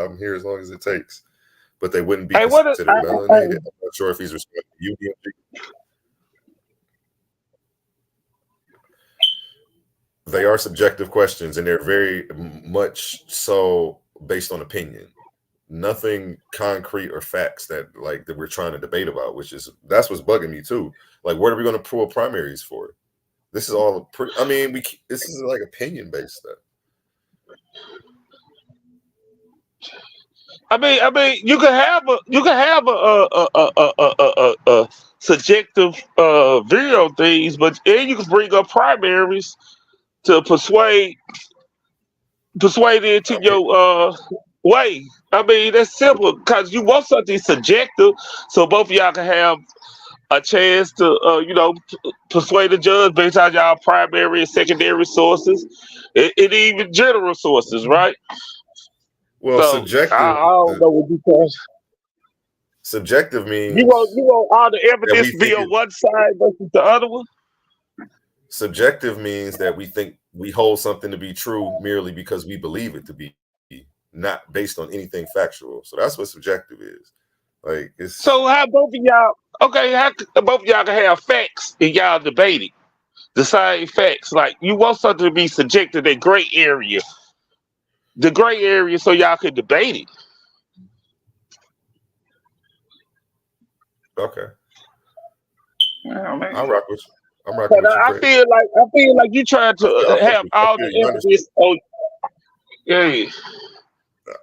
I'm here as long as it takes. But they wouldn't be considered melanated. I'm not sure if he's responding to you. They are subjective questions, and they're very much so based on opinion. Nothing concrete or facts that we're trying to debate about, that's what's bugging me too. Like, what are we going to pull primaries for? This is all this is like opinion based stuff. I mean, you can have a subjective view on things, but then you can bring up primaries to persuade into your way. I mean, that's simple because you want something subjective, so both of y'all can have a chance to, persuade the judge based on y'all primary and secondary sources, and even general sources, right? Well, subjective. I don't know what you call. Subjective means You want all the evidence to be think on one side versus the other one? Subjective means that we think we hold something to be true merely because we believe it to be, not based on anything factual. So that's what subjective is. Like it's So how both of y'all? Okay, how both of y'all can have facts and y'all debating the same facts? Like you want something to be subjective, that gray area, the gray area, so y'all can debate it. okay. Oh, man. I'll rock with you. I'm rocking But with you, I Craig. feel like you trying to have all the evidence. Oh, yeah.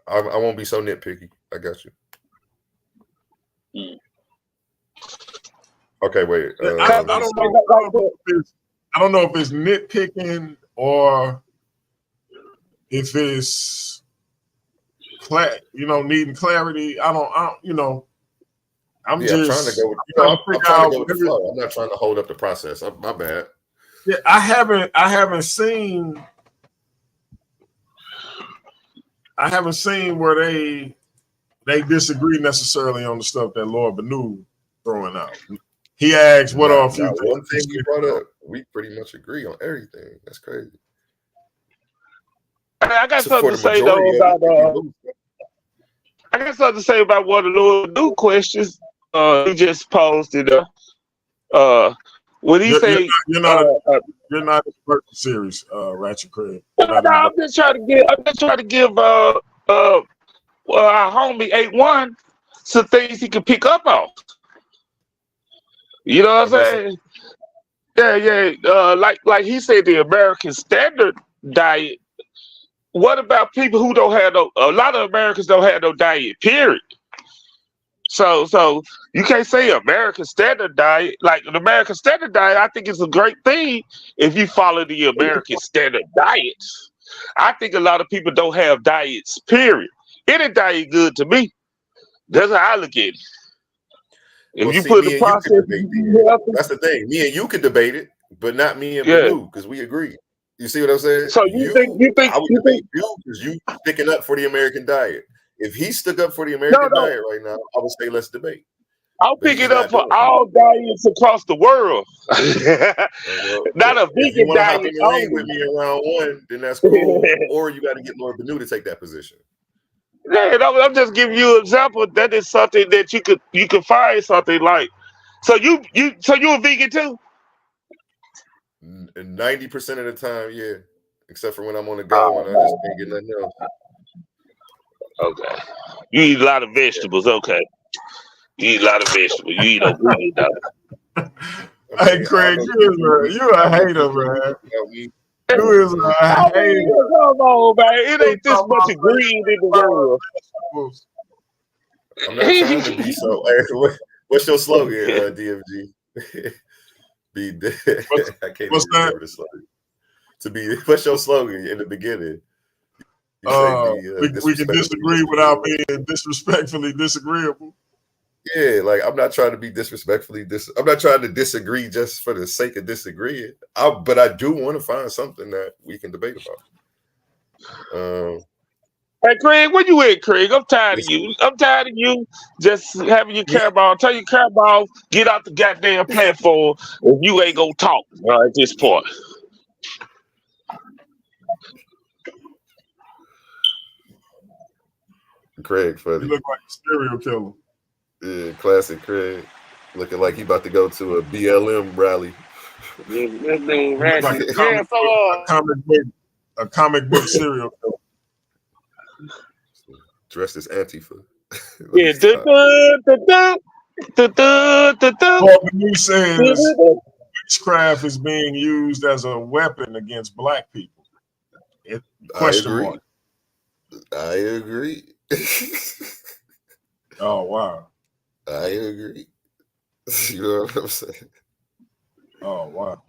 I won't be so nitpicky. I got you. Okay, wait. I don't know if it's nitpicking or if it's needing clarity. I'm trying to go with I'm trying to go with the flow. I'm not trying to hold up the process. My bad. Yeah, I haven't seen where they disagree necessarily on the stuff that Lord Bennu throwing out. He asked, "What are a few things?" One thing you brought up, we pretty much agree on everything. That's crazy. I got something to say though about. I got something to say about one of the Lord Bennu questions. He just posed it. When he say you're not a person series, Ratchet Craig. I'm just trying to give our homie AOne some things he can pick up on. You know what I'm saying? Yeah. Like he said, the American standard diet. What about people who don't have a lot of Americans don't have no diet, period. So you can't say American standard diet. Like an American standard diet, I think it's a great thing if you follow the American standard diet. I think a lot of people don't have diets, period. Any diet good to me. That's how I look at it. If you put the process, that's the thing. Me and you can debate it, but not me and Bennu, because we agree. You see what I'm saying? So you think I would debate you because you sticking up for the American diet. If he stuck up for the American diet right now, I would say let's debate. I'll pick it up for all diets across the world. Not a vegan diet. If you want to hop in the ring with me around one, then that's cool. Or you got to get Lord Bennu to take that position. Yeah, I'm just giving you an example. That is something that you could find something like. So you a vegan too? 90% of the time, yeah. Except for when I'm on the go and I just can't get nothing else. Okay. You eat a lot of vegetables. Okay. You eat a lot of vegetables. You eat a vegan diet. Hey, Craig, you're a hater, man. You is a hater. Come on, man. It ain't this much greed in the world. I'm not trying to be so. What's your slogan, DMG? I can't even remember the slogan. What's your slogan in the beginning? We can disagree without being disrespectfully disagreeable. Yeah, like I'm not trying to be disrespectfully I'm not trying to disagree just for the sake of disagreeing. But I do want to find something that we can debate about. Hey Craig, where you at, Craig? I'm tired of you. I'm tired of you just having your camera on. Tell your camera off, get out the goddamn platform, and you ain't gonna talk at this point. Craig, funny. You look like a serial killer. Yeah, classic Craig. Looking like he about to go to a BLM rally. A comic book serial killer. Dressed as Antifa. Yeah. What you says witchcraft is being used as a weapon against black people. Question mark. I agree. Oh wow. I agree. You know what I'm saying? Oh wow.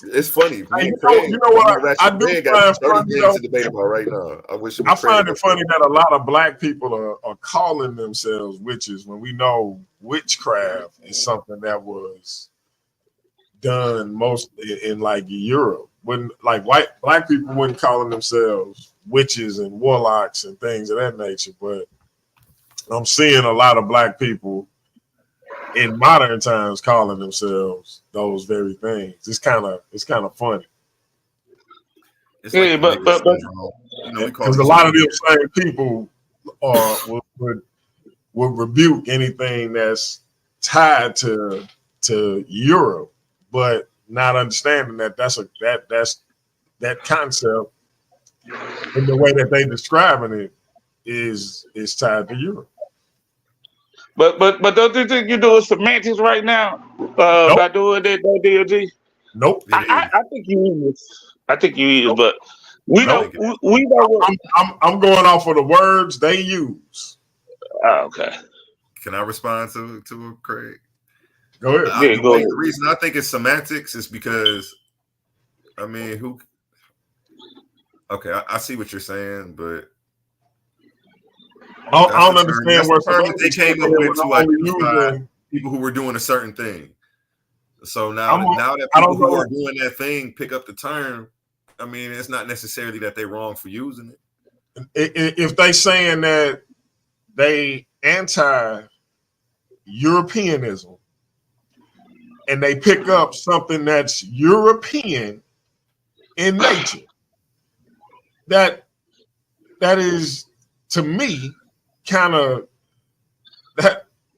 It's funny. You know what? I do find funny to debate about right now. I find it funny that a lot of black people are calling themselves witches when we know witchcraft is something that was done mostly in like Europe. When like black people wouldn't calling themselves witches and warlocks and things of that nature, but I'm seeing a lot of black people in modern times calling themselves those very things. It's kind of funny. It's like but you know, we call Because a these lot of them same people would rebuke anything that's tied to Europe, but not understanding that that concept in the way that they describing it is tied to Europe. But don't you think you're doing semantics right now Nope. by doing that DLG? Nope. I think you is. I think you is, Nope. but we Nope. don't. We don't. I'm going off of the words they use. Oh, okay. Can I respond to Craig? Go ahead. Yeah, go ahead. The reason I think it's semantics is because, I mean, who? Okay, I see what you're saying, but I don't understand where term that they came up with to identify people who were doing a certain thing. So now that people who are doing that thing pick up the term, I mean, it's not necessarily that they're wrong for using it. If they saying that they anti-Europeanism and they pick up something that's European in nature, that is, to me, kind of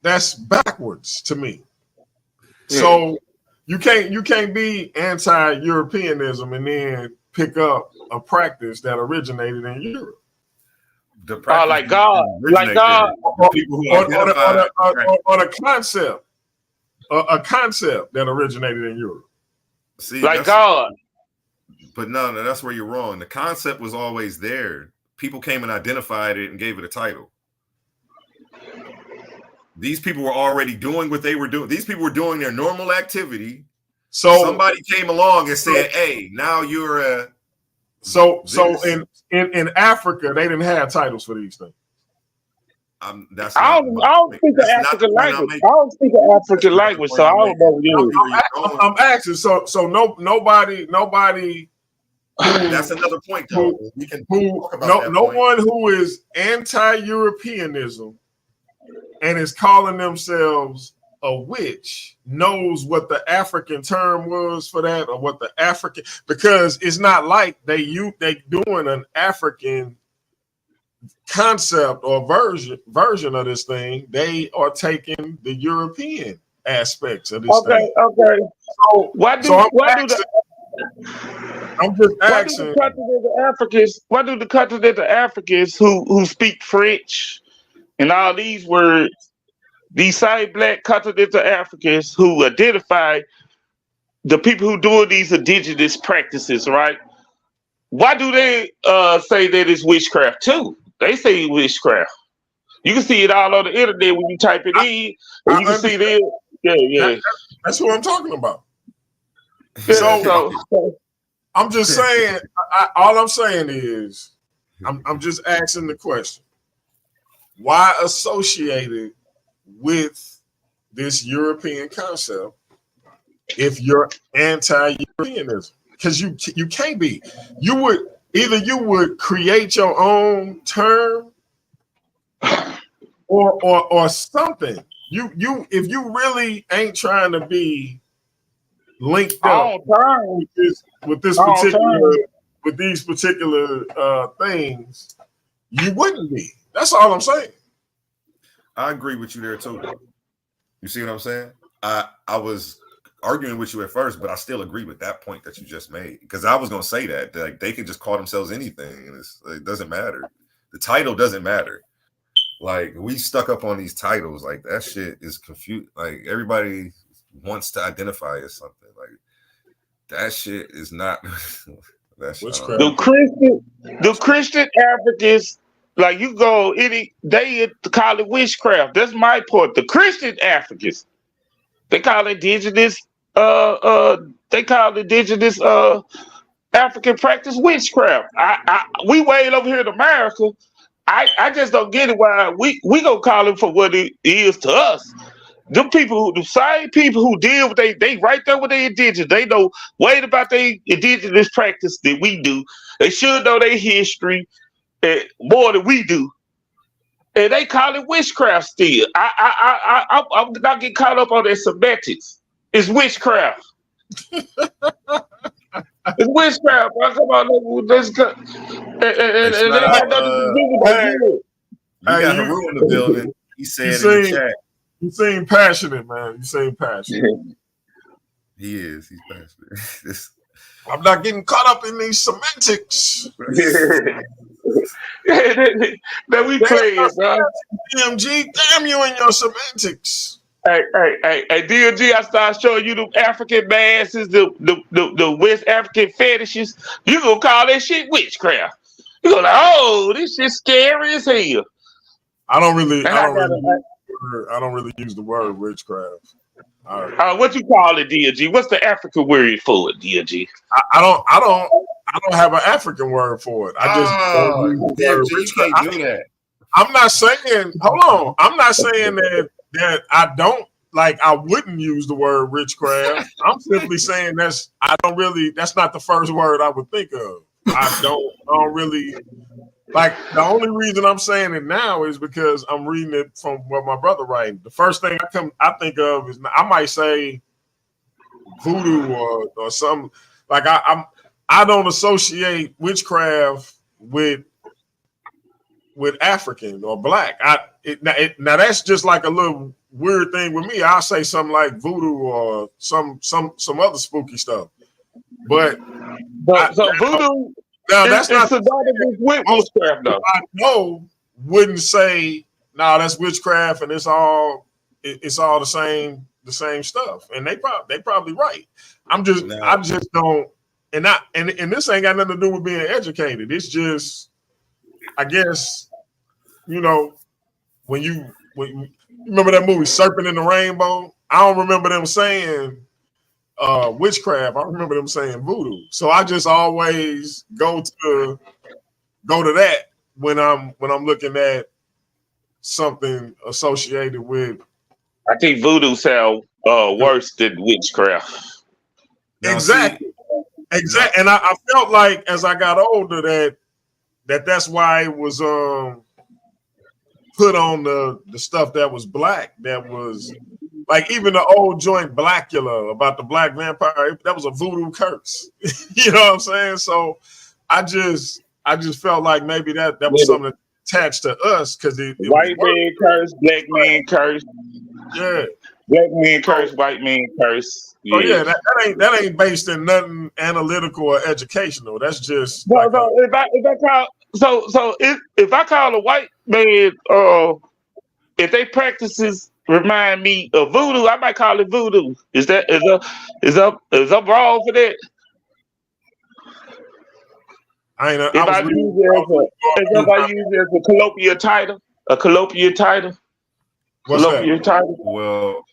that's backwards to me. Yeah. So you can't be anti-Europeanism and then pick up a practice that originated in Europe. Like God, people who on a concept that originated in Europe. See, like God. But no, that's where you're wrong. The concept was always there. People came and identified it and gave it a title. These people were already doing what they were doing. These people were doing their normal activity. So somebody came along and said, "Hey, now you're a." So in Africa, they didn't have titles for these things. I don't speak the African language. I don't speak the African language, so I don't know what you. I'm asking. So nobody. That's another point, though. We can talk about that no point. one who is anti-Europeanism and is calling themselves a witch knows what the African term was for that, or what the African, because it's not like they doing an African concept or version of this thing. They are taking the European aspects of this thing. Okay. So why do the continental Africans who speak French and all these words, these same black continental Africans who identify the people who do these indigenous practices, right? Why do they say that it's witchcraft too? They say witchcraft. You can see it all on the internet when you type it in, and you can see it. Yeah. That's what I'm talking about. Yeah, so I'm just saying. All I'm saying is, I'm just asking the question: why associated with this European concept if you're anti-Europeanism? Because you can't be. You would create your own term or something. You if you really ain't trying to be linked up with these particular things, you wouldn't be. That's all I'm saying. I agree with you there too. You see what I'm saying? I was arguing with you at first, but I still agree with that point that you just made, because I was going to say that like they can just call themselves anything, and it doesn't matter. The title doesn't matter. Like, we stuck up on these titles, like that shit is confused. Like, everybody wants to identify as something. Like, that shit is not. That's the Christian Africans. Like, you go they call it witchcraft. That's my point. The Christian Africans, they call indigenous African practice witchcraft. We way over here in America. I just don't get it why we gonna call it for what it is to us. The same people who deal with they right there with their indigenous. They know way about their indigenous practice that we do. They should know their history more than we do. and they call it witchcraft still. I'm not getting caught up on that semantics. It's witchcraft. It's witchcraft. Bro. Come on, let's go. And they got nothing to do with it. You got Haru in the building. He said in the chat. You seem passionate, man. You seem passionate. He is. He's passionate. I'm not getting caught up in these semantics. That we play it, bro. DMG, damn you and your semantics. Hey, DMG, I start showing you the African masses, the West African fetishes. You gonna call that shit witchcraft. You gonna like, oh, this shit scary as hell. I don't really use the word witchcraft. What you call it, DMG? What's the African word for it, DMG? I don't have an African word for it. I just can't do that. I'm not saying. Hold on. I'm not saying that I don't like. I wouldn't use the word witchcraft. I'm simply saying that's not the first word I would think of. I don't really like. The only reason I'm saying it now is because I'm reading it from what my brother writing. The first thing I think of is I might say voodoo or something. Like I don't associate witchcraft with African or black. Now that's just like a little weird thing with me. I'll say something like voodoo or some other spooky stuff. But voodoo. Now that's not witchcraft though. I know wouldn't say that's witchcraft and it's all the same stuff. And they probably right. I just don't. And this ain't got nothing to do with being educated. It's just, I guess, when you remember that movie Serpent in the Rainbow, I don't remember them saying witchcraft. I remember them saying voodoo. So I just always go to that when I'm looking at something associated with. I think voodoo sound worse than witchcraft. Exactly. Exactly, and I felt like as I got older that's why it was put on the stuff that was black. That was like even the old joint Blackula about the black vampire. That was a voodoo curse. You know what I'm saying? So I just felt like maybe that was something attached to us because white man curse, black man curse. Yeah. Black man curse, white man curse. Yeah. Oh yeah, that ain't based in nothing analytical or educational. That's just if I call a white man, if they practices remind me of voodoo, I might call it voodoo. Is I wrong for that? If I use it as a colloquial title, What's that? title. Well,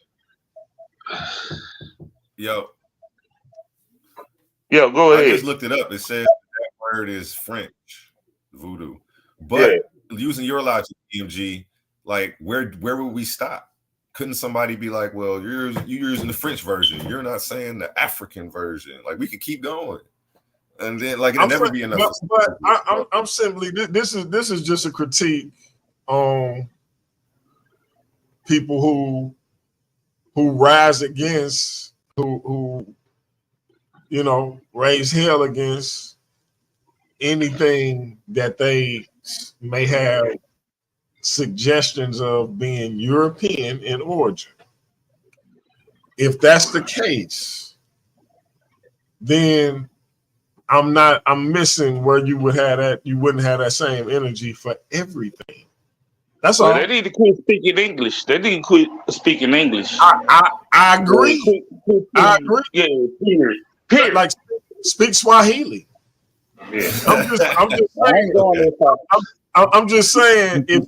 yo, go ahead. I just looked it up. It says that word is French, voodoo. But using your logic, EMG, like where would we stop? Couldn't somebody be like, well, you're using the French version. You're not saying the African version. Like we could keep going. And then like it'll never be enough. But I'm simply this is just a critique on people who rise against who raise hell against anything that they may have suggestions of being European in origin. If that's the case, then I'm missing where you wouldn't have that same energy for everything. That's all. They need to quit speaking English. I agree. I agree. Yeah, period. Like speak Swahili. Yeah. I'm just saying if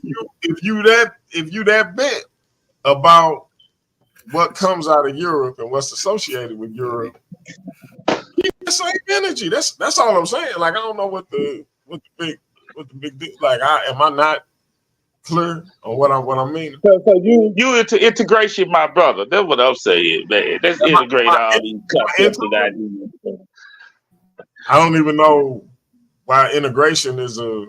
you that bent about what comes out of Europe and what's associated with Europe, keep the same energy. That's all I'm saying. Like I don't know what the big deal. Like am I not clear on what I mean? So you into integration, my brother. That's what I'm saying, man. Let's integrate all these concepts and ideas. I don't even know why integration is I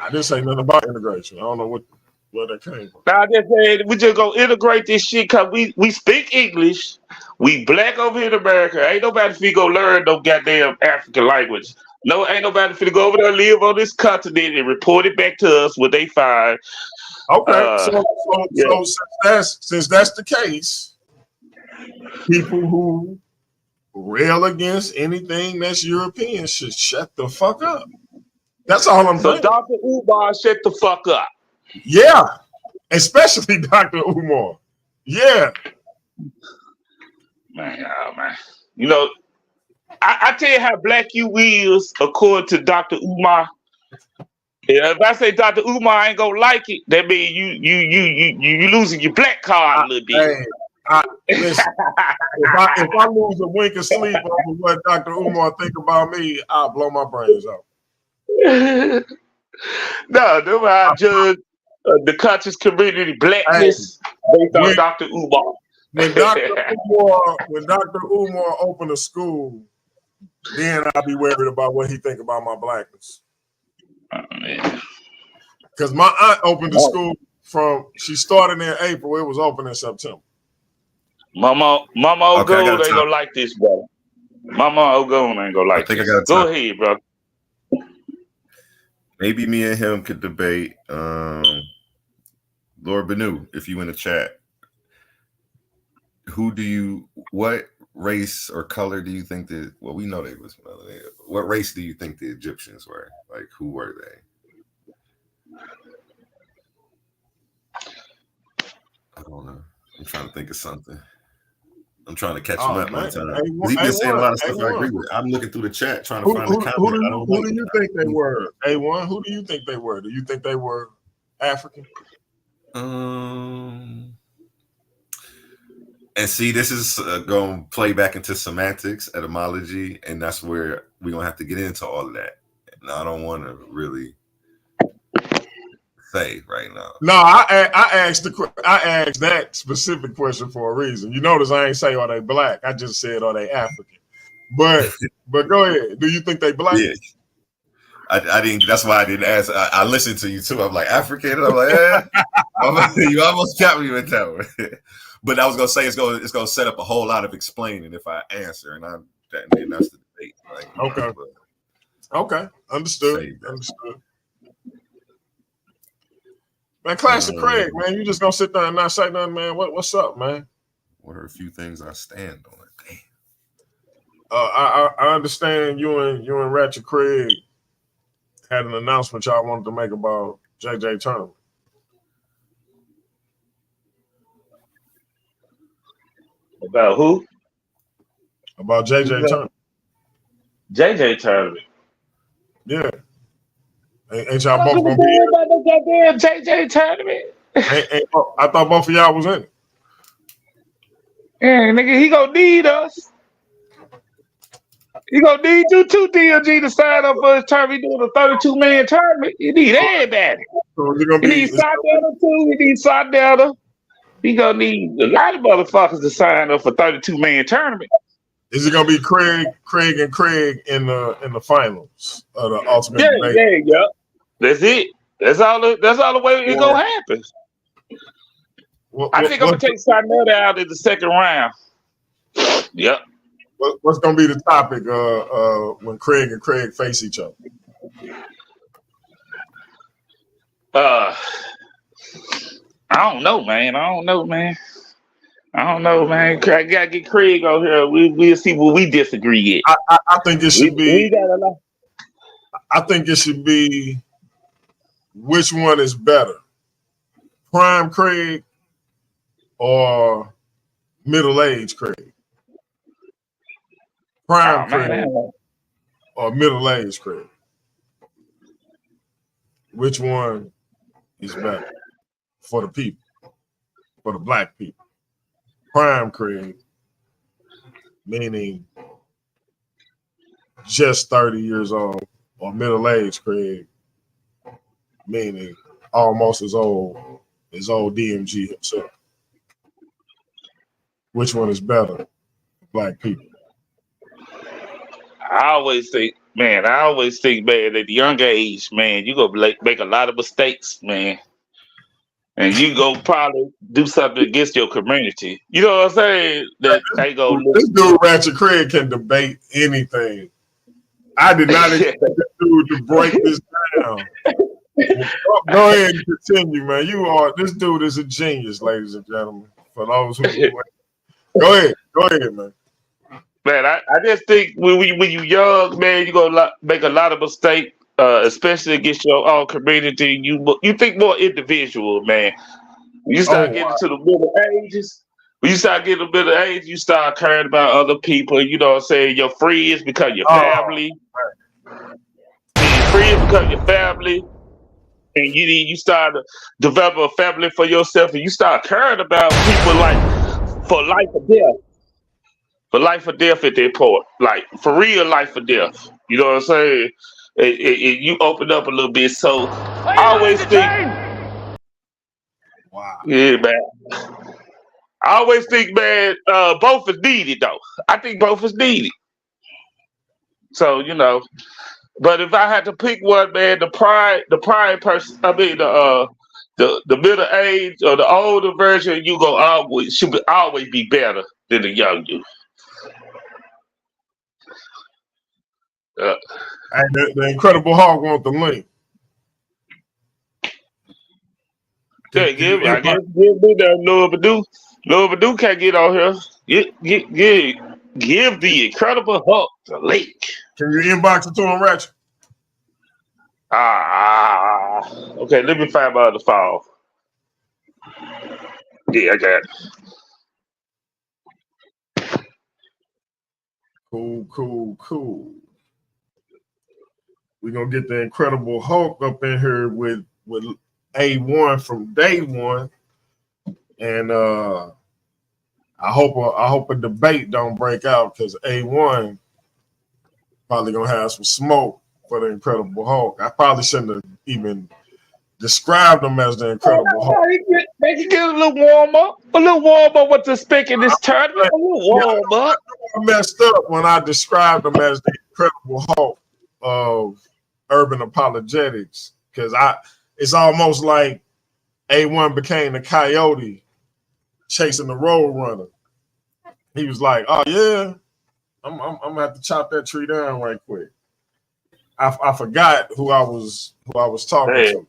didn't say nothing about integration. I don't know what. where that came from. Now I just said we just gonna integrate this shit because we speak English. We black over here in America. Ain't nobody finna go learn no goddamn African language. No, ain't nobody finna go over there, live on this continent, and report it back to us what they find. Okay, Yeah. so since that's the case, people who rail against anything that's European should shut the fuck up. That's all I'm So saying. Dr. Umar, shut the fuck up. Yeah, especially Dr. Umar. Yeah. Man, oh man. You know, I tell you how black you is according to Dr. Umar. Yeah, if I say Dr. Umar ain't gonna like it, that means you losing your black card a little bit. Listen, if I lose a wink of sleep over what Dr. Umar think about me, I'll blow my brains out. No, that's why I judge the conscious community blackness based on Dr. Umar. When Dr. Umar opened a school, then I'll be worried about what he think about my blackness. Because my aunt opened the school she started in April, it was open in September. Mama O'Gold ain't gonna like this, bro. Mama O'Gold ain't gonna like this. Go ahead, bro. Maybe me and him could debate. Lord Bennu, if you in the chat, what race or color do you think that? Well, we know they was. What race do you think the Egyptians were? Like, who were they? I don't know. I'm trying to think of something. I'm trying to catch him up one time. He's been saying a lot of stuff I agree with. I'm looking through the chat trying to find the comment. Who do you think they were? AOne, who do you think they were? Do you think they were African? And see, this is going to play back into semantics, etymology, and that's where we're going to have to get into all of that. And I don't want to really say right now. No, I asked that specific question for a reason. You notice I ain't say are they black. I just said are they African. But go ahead. Do you think they black? Yeah. I didn't. That's why I didn't ask. I listened to you too. I'm like African. And I'm like, you almost got me with that one. But I was gonna say it's gonna set up a whole lot of explaining if I answer, and that's the debate. Like, okay, understood. Man, Classic Craig, man, you just gonna sit there and not say nothing, man. What's up, man? What are a few things I stand on? Damn. I understand you and Ratchet Craig had an announcement y'all wanted to make about JJ Tournament. About who? About JJ Tournament. JJ Tournament. Yeah. Ain't y'all both gonna be about the goddamn JJ Tournament? I thought both of y'all was in it. Yeah, nigga, he gonna need us. He gonna need you too, DLG, to sign up for his tournament. He doing a 32-man tournament. He need everybody. So he needs Sardella too. He needs Sardella. He gonna need a lot of motherfuckers to sign up for 32-man tournament. Is it gonna be Craig and Craig in the finals of the ultimate debate? Yeah. That's it. That's all the way it's gonna happen. I think I'm gonna take Sardella out in the second round. Yep. What's gonna be the topic when Craig and Craig face each other? I don't know, man. I don't know, man. I gotta get Craig on here. We'll see what we disagree at. I think it should be. I think it should be. Which one is better, Prime Craig or middle-aged Craig? Prime Craig or middle-aged Craig? Which one is better for the people, for the black people? Prime Craig, meaning just 30 years old, or middle-aged Craig, meaning almost as old as old DMG himself. Which one is better for black people? I always think, man, at the young age, man, you gonna make a lot of mistakes, man. and you go probably do something against your community. You know what I'm saying? That ain't gonna This dude Ratchet Craig can debate anything. I did not expect this dude to break this down. Go ahead and continue, man. This dude is a genius, ladies and gentlemen. For those who go ahead, man. Man, I just think when you young, man, you gonna make a lot of mistakes, especially against your own community. You think more individual, man. When you start getting to the middle ages, you start caring about other people. You know what I'm saying? Your friends become your family. Your friends become your family. And you start to develop a family for yourself, and you start caring about people like for life or death. For life or death at that point. Like, for real life or death. You know what I'm saying? You open up a little bit. So, I always think... Wow. Yeah, man. I always think, man, both is needed, though. I think both is needed. So, you know... But if I had to pick one, man, the prime person, I mean, the middle age or the older version, should always be better than the young you. And the Incredible Hulk want the link. Yeah, give me that Lil Badoo. Lil Badoo can't get on here. Give the Incredible Hulk the link. Can you inbox it to him, Ratchet? Okay, let me find my other file. Yeah, I got it. Cool. We're gonna get the Incredible Hulk up in here with AOne from day one. And I hope a debate don't break out, because AOne probably gonna have some smoke for the Incredible Hulk. I probably shouldn't have even described him as the Incredible Hulk. They can get a little warm up with the spec in this tournament. A little warm up. I messed up when I described him as the Incredible Hulk of urban apologetics, because it's almost like AOne became the coyote chasing the road runner. He was like, "Oh yeah, I'm gonna have to chop that tree down right quick." I forgot who I was talking to.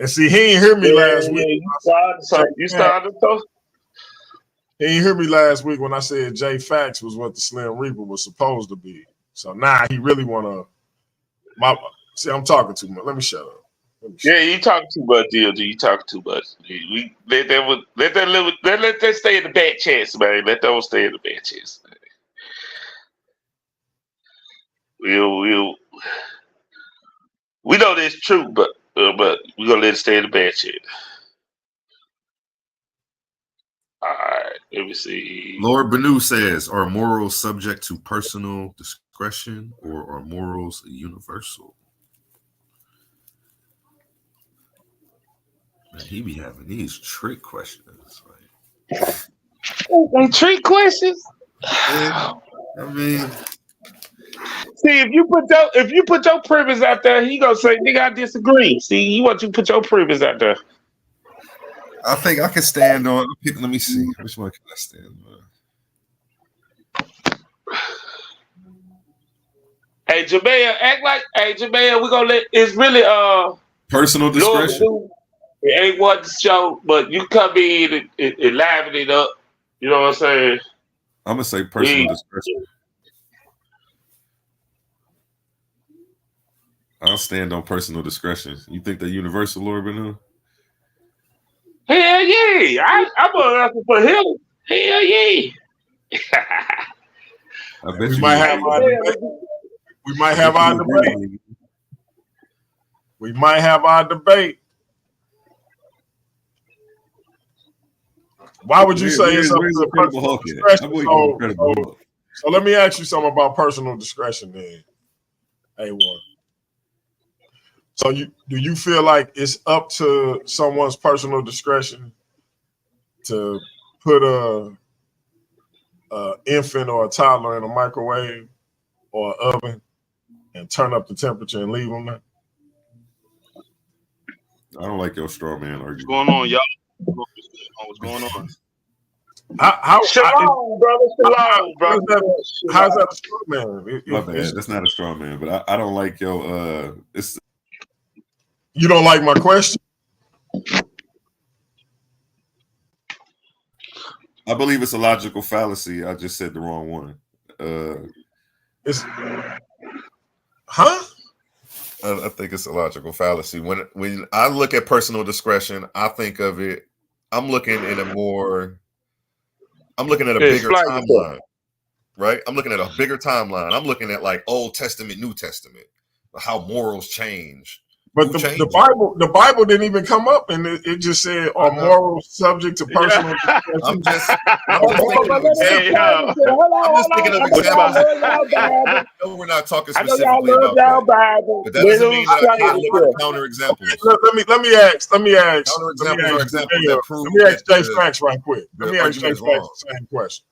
And see, he didn't hear me last week. You started to. He didn't hear me last week when I said J Fax was what the Slim Reaper was supposed to be. So now he really wanna. See, I'm talking too much. Let me shut up. You talking too much, DLG. You talking too much. We let that stay in the back chest, man. Let those stay in the back chest. We know that's true, but we're gonna let it stay in the back chest. All right, let me see. Lord Bennu says, "Are morals subject to personal discretion, or are morals universal?" Man, he be having these trick questions. Trick questions? Yeah, I mean, see, if you put your premise out there, he gonna say, "Nigga, I disagree." See, he wants you to put your premise out there. I think I can stand on. Let me see. Which one can I stand on? Hey, Jamea, we're gonna let it's really personal discretion. It ain't what the show, but you come in and liven it up. You know what I'm saying? I'm gonna say personal discretion. I'll stand on personal discretion. You think they're universal, Lord Bennu? Hell yeah! I'm gonna ask for him. Hell yeah! I bet we might have our debate. We might have our debate. We might have our debate. Why would you say it's up to personal discretion? So let me ask you something about personal discretion then, AOne. So do you feel like it's up to someone's personal discretion to put a infant or a toddler in a microwave or an oven and turn up the temperature and leave them there? I don't like your straw man argument. What's going on, y'all? What's going on? Shalom, brother. Shalom, brother. How's that a straw man? My bad. That's not a straw man, but I don't like your it's. You don't like my question? I believe it's a logical fallacy. I just said the wrong one. It's huh? I think it's a logical fallacy. When I look at personal discretion, I think of it. I'm looking at a bigger timeline, right? I'm looking at a bigger timeline. I'm looking at like Old Testament, New Testament, how morals change. But the Bible didn't even come up, and it just said, "Are morals subject to personal?" Yeah. I'm just thinking of examples. No, we're not talking specifically about that. But that doesn't mean that I can't look at counter examples. Let me ask. Counter examples are examples that prove. Let me ask Jay Facts right quick. Let me ask Jay Facts the same question.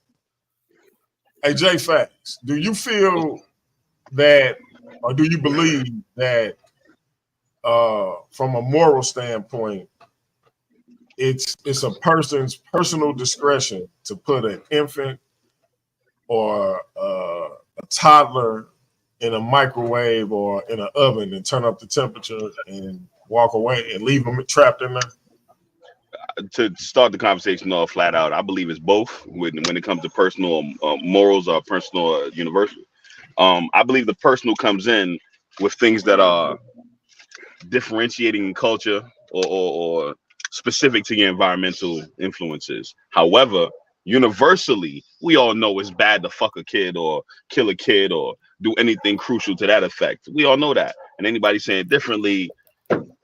Hey, Jay Facts, do you feel that, or do you believe that? From a moral standpoint, it's a person's personal discretion to put an infant or a toddler in a microwave or in an oven and turn up the temperature and walk away and leave them trapped in there? To start the conversation off flat out, I believe it's both when it comes to personal morals or personal universal. I believe the personal comes in with things that are differentiating culture or specific to your environmental influences. However, universally, we all know it's bad to fuck a kid or kill a kid or do anything crucial to that effect. We all know that. And anybody saying differently,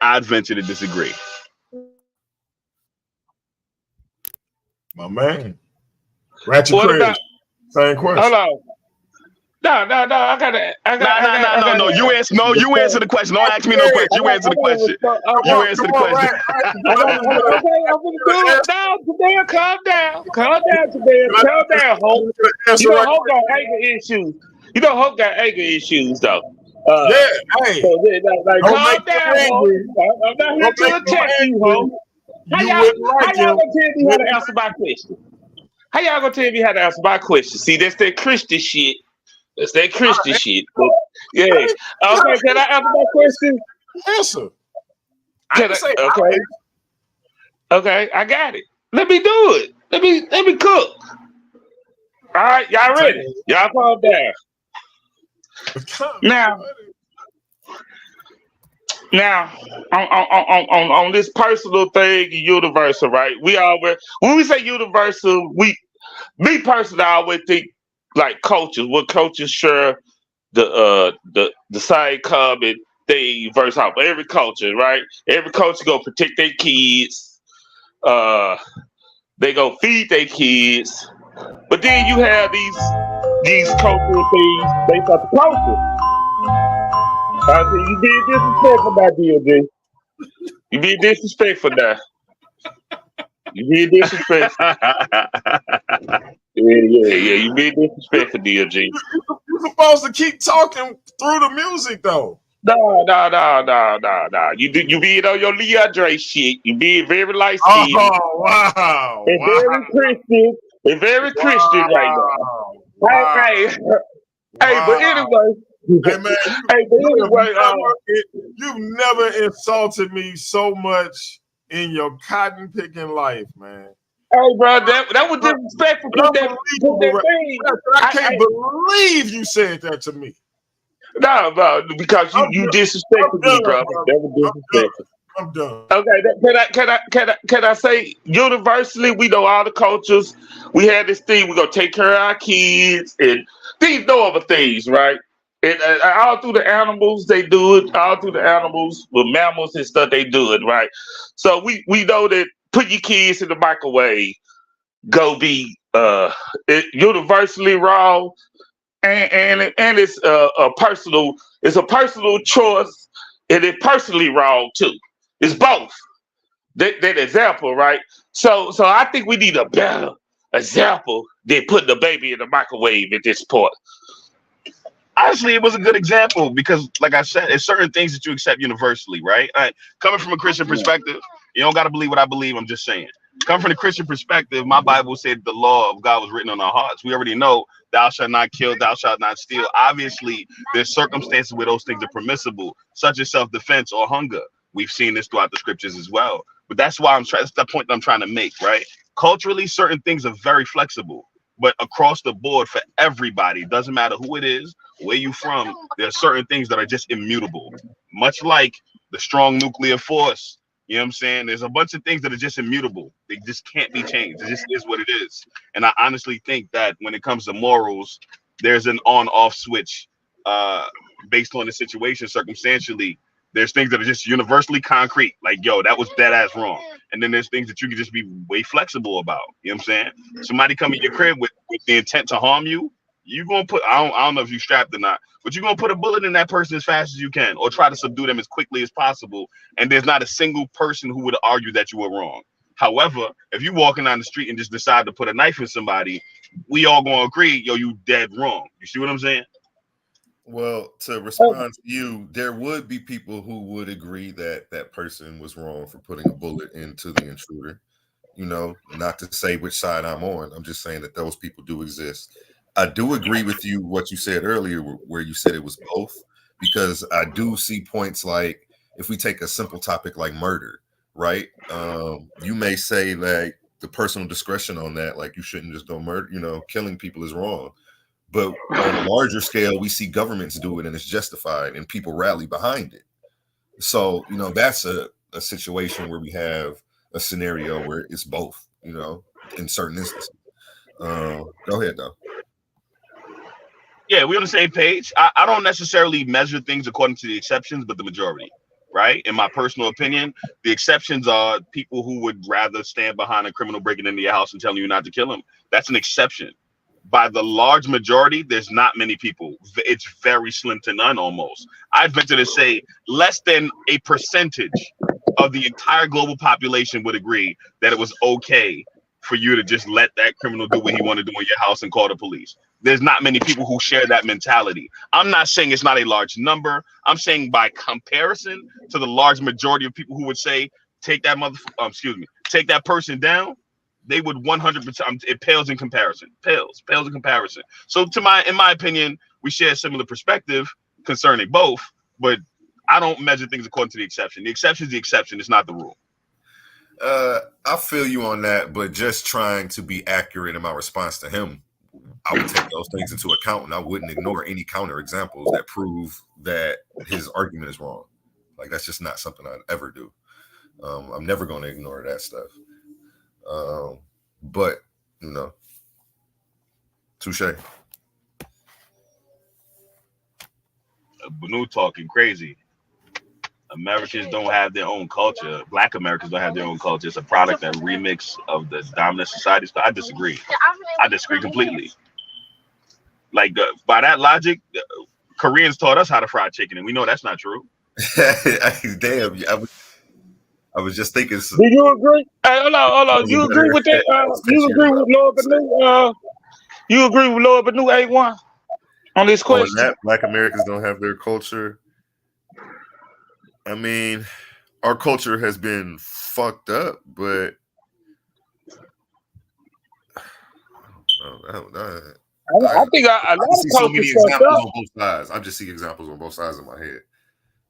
I'd venture to disagree. My man. Ratchet Crazy. Same question. Hold on. No. I got. No. You answer. No, you answer the question. Don't ask me no question. You answer the question. You answer the question. Okay, Jabez, calm down. Jabez, calm down, Hope. You know Hope got anger issues. Though. Hey. Calm down, Hope. I'm not here to attack you, Hope. How y'all gonna tell me how to answer my question? How y'all gonna tell me how to answer my question? See, that's that Christian shit. That's that Christian shit. But, yeah. Okay, can I answer my question? Answer. Okay, I got it. Let me do it. Let me cook. All right, y'all ready? Y'all calm down. Now, on this personal thing, universal, right? When we say universal, me personally, I always think like cultures. What cultures share the same common thing versus how every culture, right? Every culture go protect their kids. They go feed their kids. But then you have these cultural things based off the culture. I said, you being disrespectful now, DOJ. You being disrespectful now. You being disrespectful. Yeah. You being disrespectful, DOJ. You're supposed to keep talking through the music, though. No. You being on your Leandre shit. You being very light skinned. Oh, wow. And very Christian. And very Christian right now. Wow. Hey, but anyway. Hey man, you've never insulted me so much in your cotton picking life, man. Hey, bro, that was disrespectful. I can't believe you said that to me. No, bro, because you disrespected me, bro. That was disrespectful. I'm done. Okay, can I say universally, we know all the cultures. We had this thing. We're gonna take care of our kids and these no other things, right? And all through the animals, they do it. All through the animals, with mammals and stuff, they do it, right? So we know that put your kids in the microwave, go be universally wrong, and it's a personal choice, and it's personally wrong too. It's both. That example, right? So I think we need a better example than putting the baby in the microwave at this point. Honestly, it was a good example because, like I said, it's certain things that you accept universally, right? Coming from a Christian perspective, you don't got to believe what I believe. I'm just saying. Coming from the Christian perspective, my Bible said the law of God was written on our hearts. We already know, thou shalt not kill, thou shalt not steal. Obviously, there's circumstances where those things are permissible, such as self-defense or hunger. We've seen this throughout the scriptures as well. But that's why that's the point that I'm trying to make, right? Culturally, certain things are very flexible, but across the board for everybody, doesn't matter who it is, where you from, there are certain things that are just immutable. Much like the strong nuclear force, you know what I'm saying? There's a bunch of things that are just immutable. They just can't be changed. It just is what it is. And I honestly think that when it comes to morals, there's an on-off switch based on the situation circumstantially. There's things that are just universally concrete, like, yo, that was dead ass wrong. And then there's things that you can just be way flexible about. You know what I'm saying? Somebody come in your crib with the intent to harm you, you're gonna put, I don't know if you strapped or not, but you're gonna put a bullet in that person as fast as you can, or try to subdue them as quickly as possible. And there's not a single person who would argue that you were wrong. However, if you're walking down the street and just decide to put a knife in somebody, we all gonna agree, yo, you dead wrong. You see what I'm saying? Well, to respond to you, there would be people who would agree that that person was wrong for putting a bullet into the intruder. You know, not to say which side I'm on. I'm just saying that those people do exist. I do agree with you what you said earlier, where you said it was both, because I do see points like if we take a simple topic like murder, right? You may say like the personal discretion on that, like you shouldn't just go murder, you know, killing people is wrong. But on a larger scale, we see governments do it and it's justified and people rally behind it. So, you know, that's a situation where we have a scenario where it's both, you know, in certain instances. Go ahead, though. Yeah, we're on the same page. I don't necessarily measure things according to the exceptions, but the majority, right? In my personal opinion, the exceptions are people who would rather stand behind a criminal breaking into your house and telling you not to kill him. That's an exception. By the large majority, there's not many people. It's very slim to none almost. I'd venture to say less than a percentage of the entire global population would agree that it was okay for you to just let that criminal do what he wanted to do in your house and call the police. There's not many people who share that mentality. I'm not saying it's not a large number. I'm saying by comparison to the large majority of people who would say, take that take that person down, they would 100%. It pales in comparison. Pales in comparison. So, in my opinion, we share a similar perspective concerning both, but I don't measure things according to the exception. The exception is the exception. It's not the rule. I feel you on that, but just trying to be accurate in my response to him, I would take those things into account, and I wouldn't ignore any counter examples that prove that his argument is wrong. Like that's just not something I'd ever do. I'm never going to ignore that stuff. But you know, touche. Bennu talking crazy. Americans don't have their own culture. Black Americans don't have their own culture. It's a product and remix of the dominant society. So I disagree. I disagree completely. Like by that logic, Koreans taught us how to fry chicken, and we know that's not true. Damn, I was just thinking. Do you agree? Hey, hold on. You agree with that? You agree with Lord Bennu? You agree with Lord Bennu AOne on this question? That Black Americans don't have their culture. I mean, our culture has been fucked up, but I don't know. I think a lot of so many examples on both sides. I just see examples on both sides of my head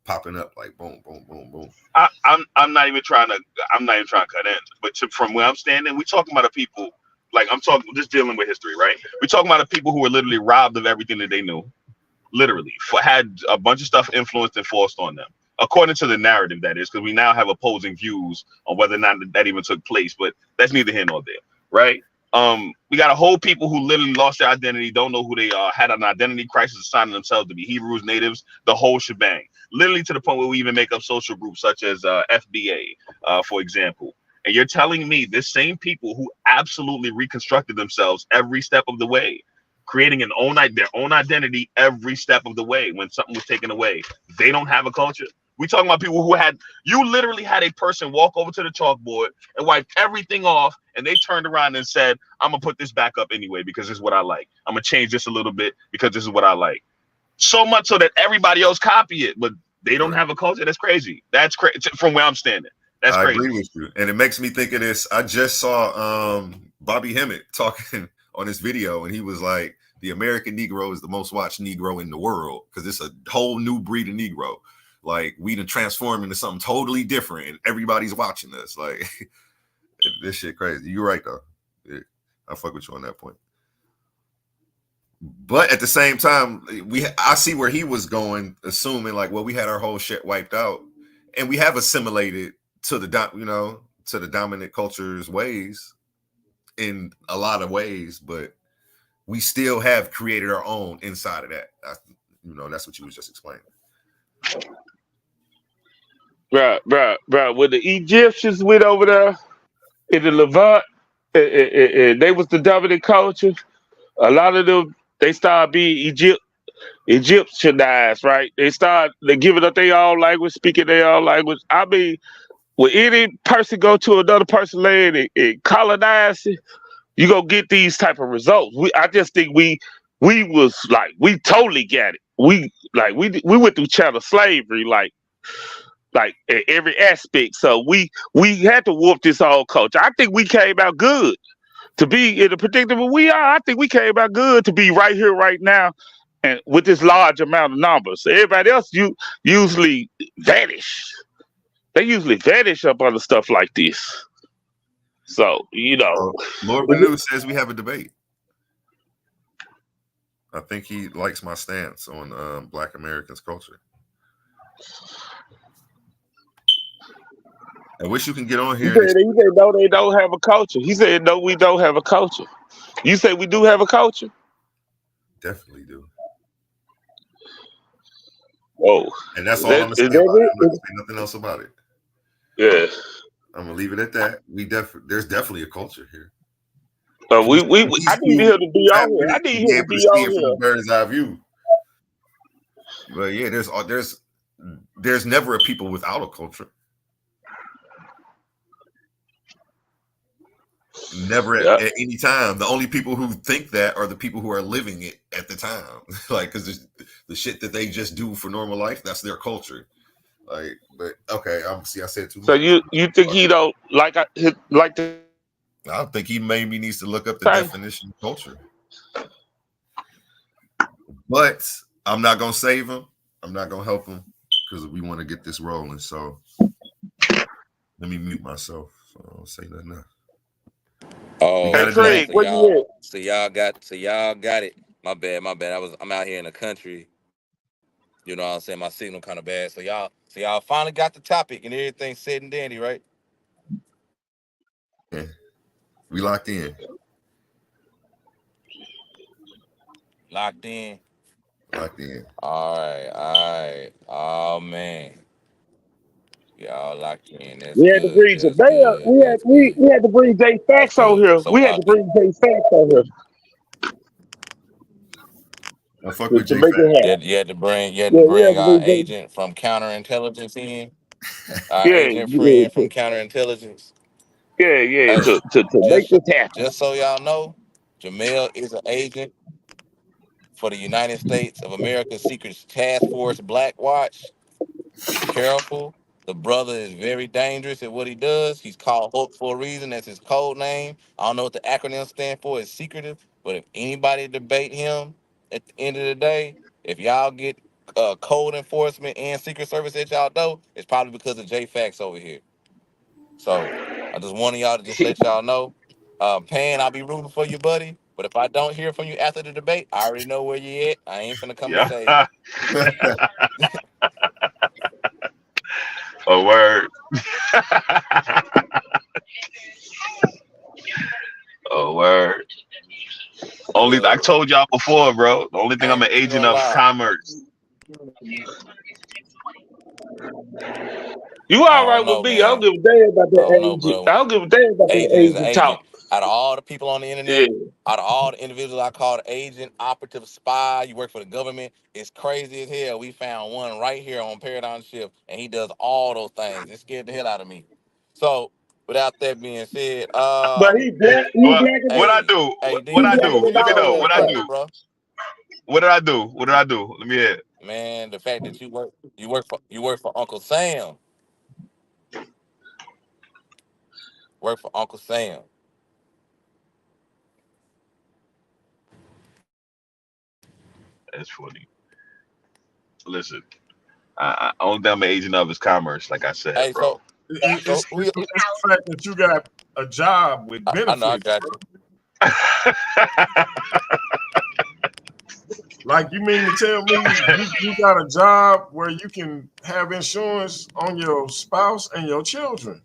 popping up like boom, boom, boom, boom. I'm not even trying to cut in, but from where I'm standing, we talking about the people. Like I'm talking, just dealing with history, right? We're talking about the people who were literally robbed of everything that they knew, literally had a bunch of stuff influenced and forced on them, according to the narrative, that is, because we now have opposing views on whether or not that even took place, but that's neither here nor there, right? We got a whole people who literally lost their identity, don't know who they are, had an identity crisis, assigning themselves to be Hebrews, natives, the whole shebang, literally to the point where we even make up social groups such as FBA, for example. And you're telling me this same people who absolutely reconstructed themselves every step of the way, creating their own identity every step of the way when something was taken away, they don't have a culture? We talking about people who you literally had a person walk over to the chalkboard and wipe everything off, and they turned around and said, I'm gonna put this back up anyway because this is what I like. I'm gonna change this a little bit because this is what I like. so much so that everybody else copy it, but they don't have a culture. That's crazy. That's crazy from where I'm standing. That's I crazy. agree with you, and it makes me think of this. I just saw Bobby Hemmett talking on this video, and he was like, "The American Negro is the most watched Negro in the world because it's a whole new breed of Negro. Like we done transformed into something totally different, and everybody's watching us. Like this shit crazy." You're right though. I fuck with you on that point. But at the same time, I see where he was going, assuming like, well, we had our whole shit wiped out, and we have assimilated to the dominant culture's ways in a lot of ways, but we still have created our own inside of that. That's what you was just explaining. Bro. When the Egyptians went over there in the Levant, they was the dominant culture. A lot of them, they started being Egyptianized, right? They giving up their own language, speaking their own language. I mean, when any person go to another person's land and colonize it, you gonna get these type of results. I just think we was like, we totally got it. We went through chattel slavery, like in every aspect. So we had to whoop this whole culture. I think we came out good to be in the predicament we are. I think we came out good to be right here, right now, and with this large amount of numbers. Everybody else usually vanish. They usually vanish up under stuff like this. So, Lord Bennu says we have a debate. I think he likes my stance on Black Americans' culture. I wish you can get on here. He said no, they don't have a culture. He said no, we don't have a culture. You say we do have a culture? Definitely do. Oh, and that's all I'm gonna say about it. I'm not gonna say nothing else about it. Yeah, I'm gonna leave it at that. There's definitely a culture here. I need him to be on here. I need him to be on here from a bird's eye view. But yeah, there's never a people without a culture. Never at any time. The only people who think that are the people who are living it at the time. Like, because the shit that they just do for normal life, that's their culture. Like, but okay, I said too much. So you think he don't like the? I think he maybe needs to look up the definition of culture. But I'm not gonna save him. I'm not gonna help him because we want to get this rolling. So let me mute myself. So I don't say nothing else. Oh, hey Craig, where you at? So y'all got it. My bad. I'm out here in the country. You know what I'm saying? My signal kind of bad. So y'all finally got the topic and everything said and dandy, right? Yeah. We locked in. Locked in. Locked in. All right. Oh man. Y'all locked in. That's We had to bring we had to bring Jay Fax on here. So, we had to bring Jay Fax on here. I fuck with Jay Fax. You had to bring our agent from counterintelligence in. Our agent friend from counterintelligence. Yeah. Hey, to make this happen. Just so y'all know, Jamel is an agent for the United States of America's Secret Task Force Black Watch. Be careful. The brother is very dangerous at what he does. He's called Hope for a reason. That's his code name. I don't know what the acronym stand for. It's secretive. But if anybody debate him at the end of the day, if y'all get code enforcement and Secret Service at y'all know, it's probably because of J-Fax over here. So I just wanted y'all to just let y'all know. Pan, I'll be rooting for you, buddy. But if I don't hear from you after the debate, I already know where you at. I ain't finna come and say A word. A word. I told y'all before, bro. The only thing I'm an agent of commerce. You all right with me? I don't give a damn about that agent. I don't give a damn about that agent talk. Out of all the people on the internet, out of all the individuals I call the agent, operative, spy, you work for the government, it's crazy as hell. We found one right here on Paradigm Shift, and he does all those things. It scared the hell out of me. So, without that being said, but he black. What I do? Let me know. What I do? Bro. What did I do? What did I do? Let me hear it. Man, the fact that you work for Uncle Sam. Work for Uncle Sam. That's funny. Listen, only thing I'm an agent of is commerce, like I said, Hey, bro. so It's the fact that you got a job with I know I benefits. got you. Like, you mean to tell me you got a job where you can have insurance on your spouse and your children?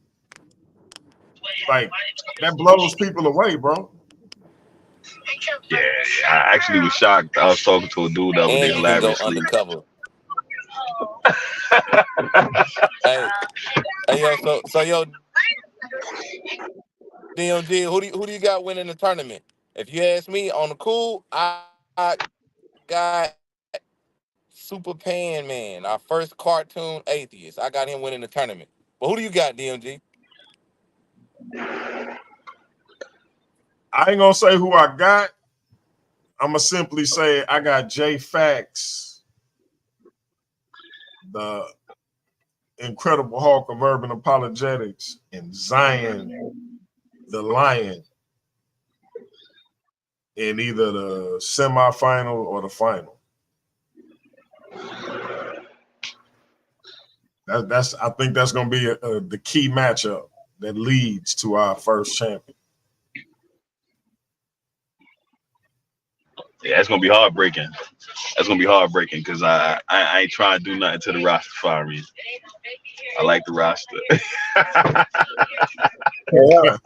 Like, that blows people away, bro. Yeah, I actually was shocked. I was talking to a dude the other day And you can go hilariously. undercover. Hey, yo, so yo, DMG, who do you got winning the tournament? If you ask me on the cool, I got Super Pan Man, our first cartoon atheist. I got him winning the tournament. But who do you got, DMG? I ain't gonna say who I got. I'm gonna simply say I got J Fax, the Incredible Hulk of urban apologetics, and Zion, the Lion, in either the semifinal or the final. I think that's gonna be the key matchup that leads to our first champion. Yeah, it's gonna be heartbreaking. That's gonna be heartbreaking because I ain't trying to do nothing to the Rastafari. I like the roster.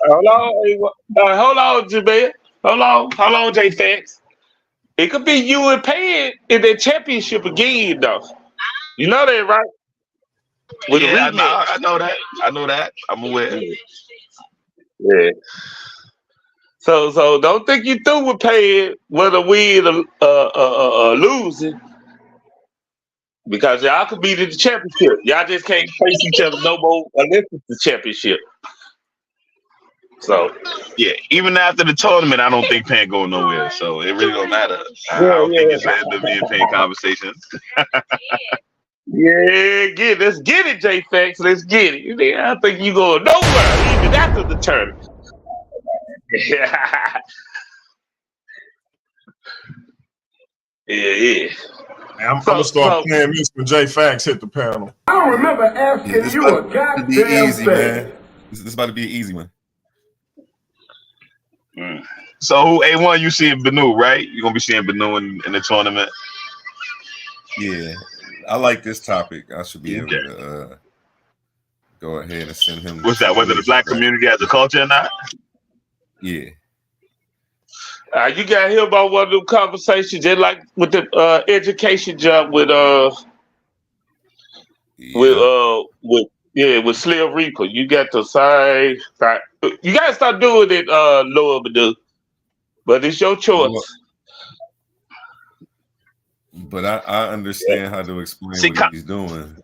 Hold on, Jabez. Hold on, J Fax. It could be you and Pan in the championship again, though. You know that, right? With Yeah, a rematch. I know that. I'm aware. Yeah. So don't think you through with Pan whether win or losing. Because y'all could be in the championship. Y'all just can't face each other no more unless it's the championship. So Yeah, even after the tournament, I don't think Pan going nowhere. So it really don't matter. I don't think it's end up being Pan conversation. yeah, let's get it, J Fax. Let's get it. I think you going nowhere even after the tournament. yeah. I'm gonna start playing this when J Fax hit the panel. I don't remember asking you a goddamn be easy, thing. man. This is about to be an easy one. So who AOne you seeing Bennu, right? You're gonna be seeing Bennu in the tournament. Yeah, I like this topic. I should be able to go ahead and send him. What's that? Whether the black community has a culture or not? Yeah. You got to hear about one of them conversations, just like with the education job with Slim Reaper. You got to say, you got to start doing it, Lord Bennu. But it's your choice. But I understand how to explain what he's doing.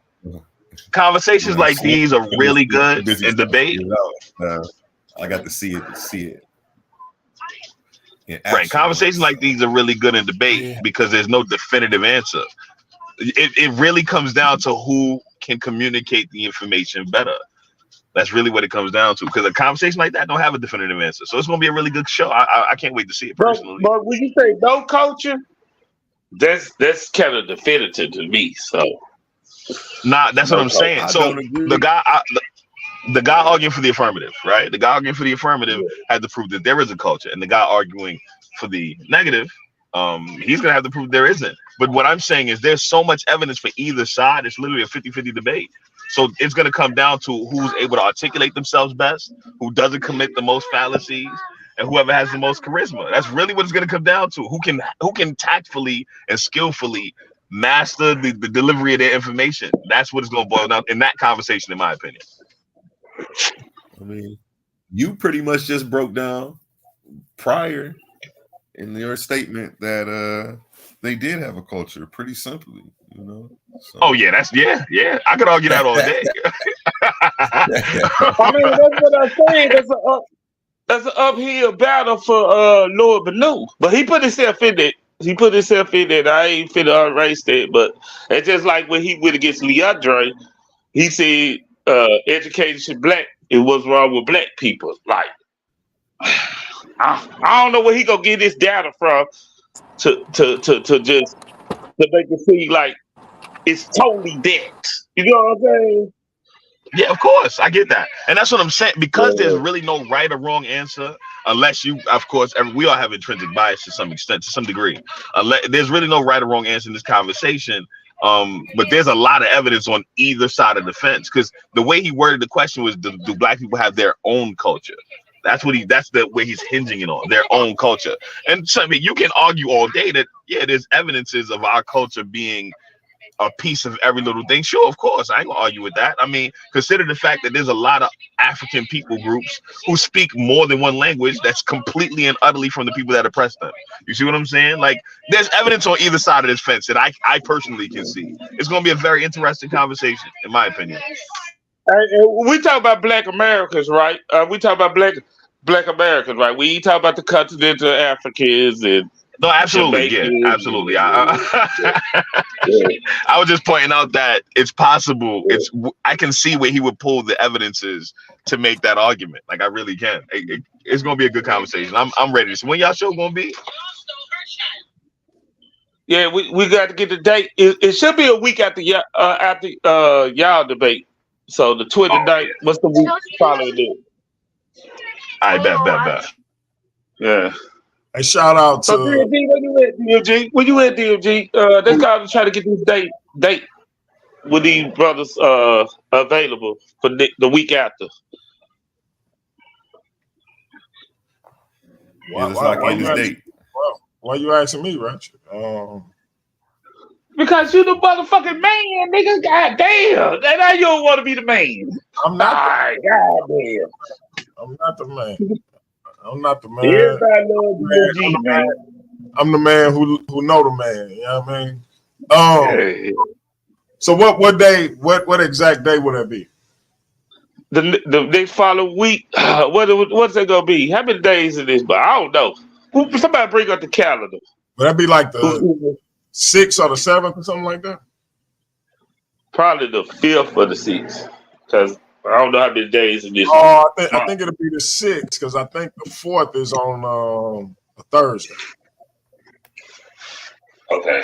Conversations like these are really good in debate. I got to see it. Right, conversations like these are really good in debate because there's no definitive answer. It really comes down to who can communicate the information better. That's really what it comes down to. Because a conversation like that don't have a definitive answer. So it's going to be a really good show. I can't wait to see it personally. But when you say no culture, that's kind of definitive to me. So, that's what I'm saying. So the guy arguing for the affirmative, right? The guy arguing for the affirmative had to prove that there is a culture, and the guy arguing for the negative, he's gonna have to prove there isn't. But what I'm saying is there's so much evidence for either side. It's literally a 50-50 debate. So it's gonna come down to who's able to articulate themselves best, who doesn't commit the most fallacies, and whoever has the most charisma. That's really what it's gonna come down to. Who can tactfully and skillfully master the delivery of their information. That's what it's gonna boil down in that conversation, in my opinion. I mean, you pretty much just broke down prior in your statement that they did have a culture, pretty simply, you know. So. Oh yeah, I could argue that all day. I mean, that's what I'm saying. That's an uphill battle for Lord Bennu, but he put himself in it He put himself in there. I ain't finna erase that, but it's just like when he went against Leandre. He said, "Education black. It was wrong with black people." Like, I don't know where he gonna get this data from to just to make it seem like it's totally that. You know what I'm saying? Yeah, of course, I get that, and that's what I'm saying. Because there's Yeah. really no right or wrong answer, unless you, of course, we all have intrinsic bias to some extent, to some degree. There's really no right or wrong answer in this conversation. But there's a lot of evidence on either side of the fence. Because the way he worded the question was, do black people have their own culture? That's the way he's hinging it on, their own culture. And so, I mean, you can argue all day that there's evidences of our culture being a piece of every little thing. Sure, of course, I ain't gonna argue with that. I mean, consider the fact that there's a lot of African people groups who speak more than one language that's completely and utterly from the people that oppress them. You see what I'm saying? Like, there's evidence on either side of this fence that I personally can see. It's gonna be a very interesting conversation, in my opinion. We talk about Black Americans, right? We talk about Black Americans, right? We talk about the continental Africans and no, absolutely, Jamaicans. Yeah, absolutely. I was just pointing out that it's possible. I can see where he would pull the evidences to make that argument. Like, I really can. It's gonna be a good conversation. I'm ready. So when y'all show gonna be? Yeah, we got to get the date. It should be a week after y'all debate. So the 29th. What's the week following it? I bet. Yeah. Hey, shout out to DMG, where you at, DMG? Where you at, DMG? Let's go and try to get this date with these brothers available for the week after. Why you asking me, Rich? Because you the motherfucking man, nigga. Goddamn. Now you don't want to be the man. I'm not. Goddamn. I'm not the man. I'm not the man. Everybody loves DMG, man. I'm the man who know the man. You know what I mean? So what exact day would that be? The next following week. What's that gonna be? How many days is this? But I don't know. Somebody bring up the calendar. Would that be like the 6th or the 7th or something like that? Probably the 5th or the 6th. Because I don't know how many days in this. I think it'll be the 6th because I think the 4th is on a Thursday. Okay.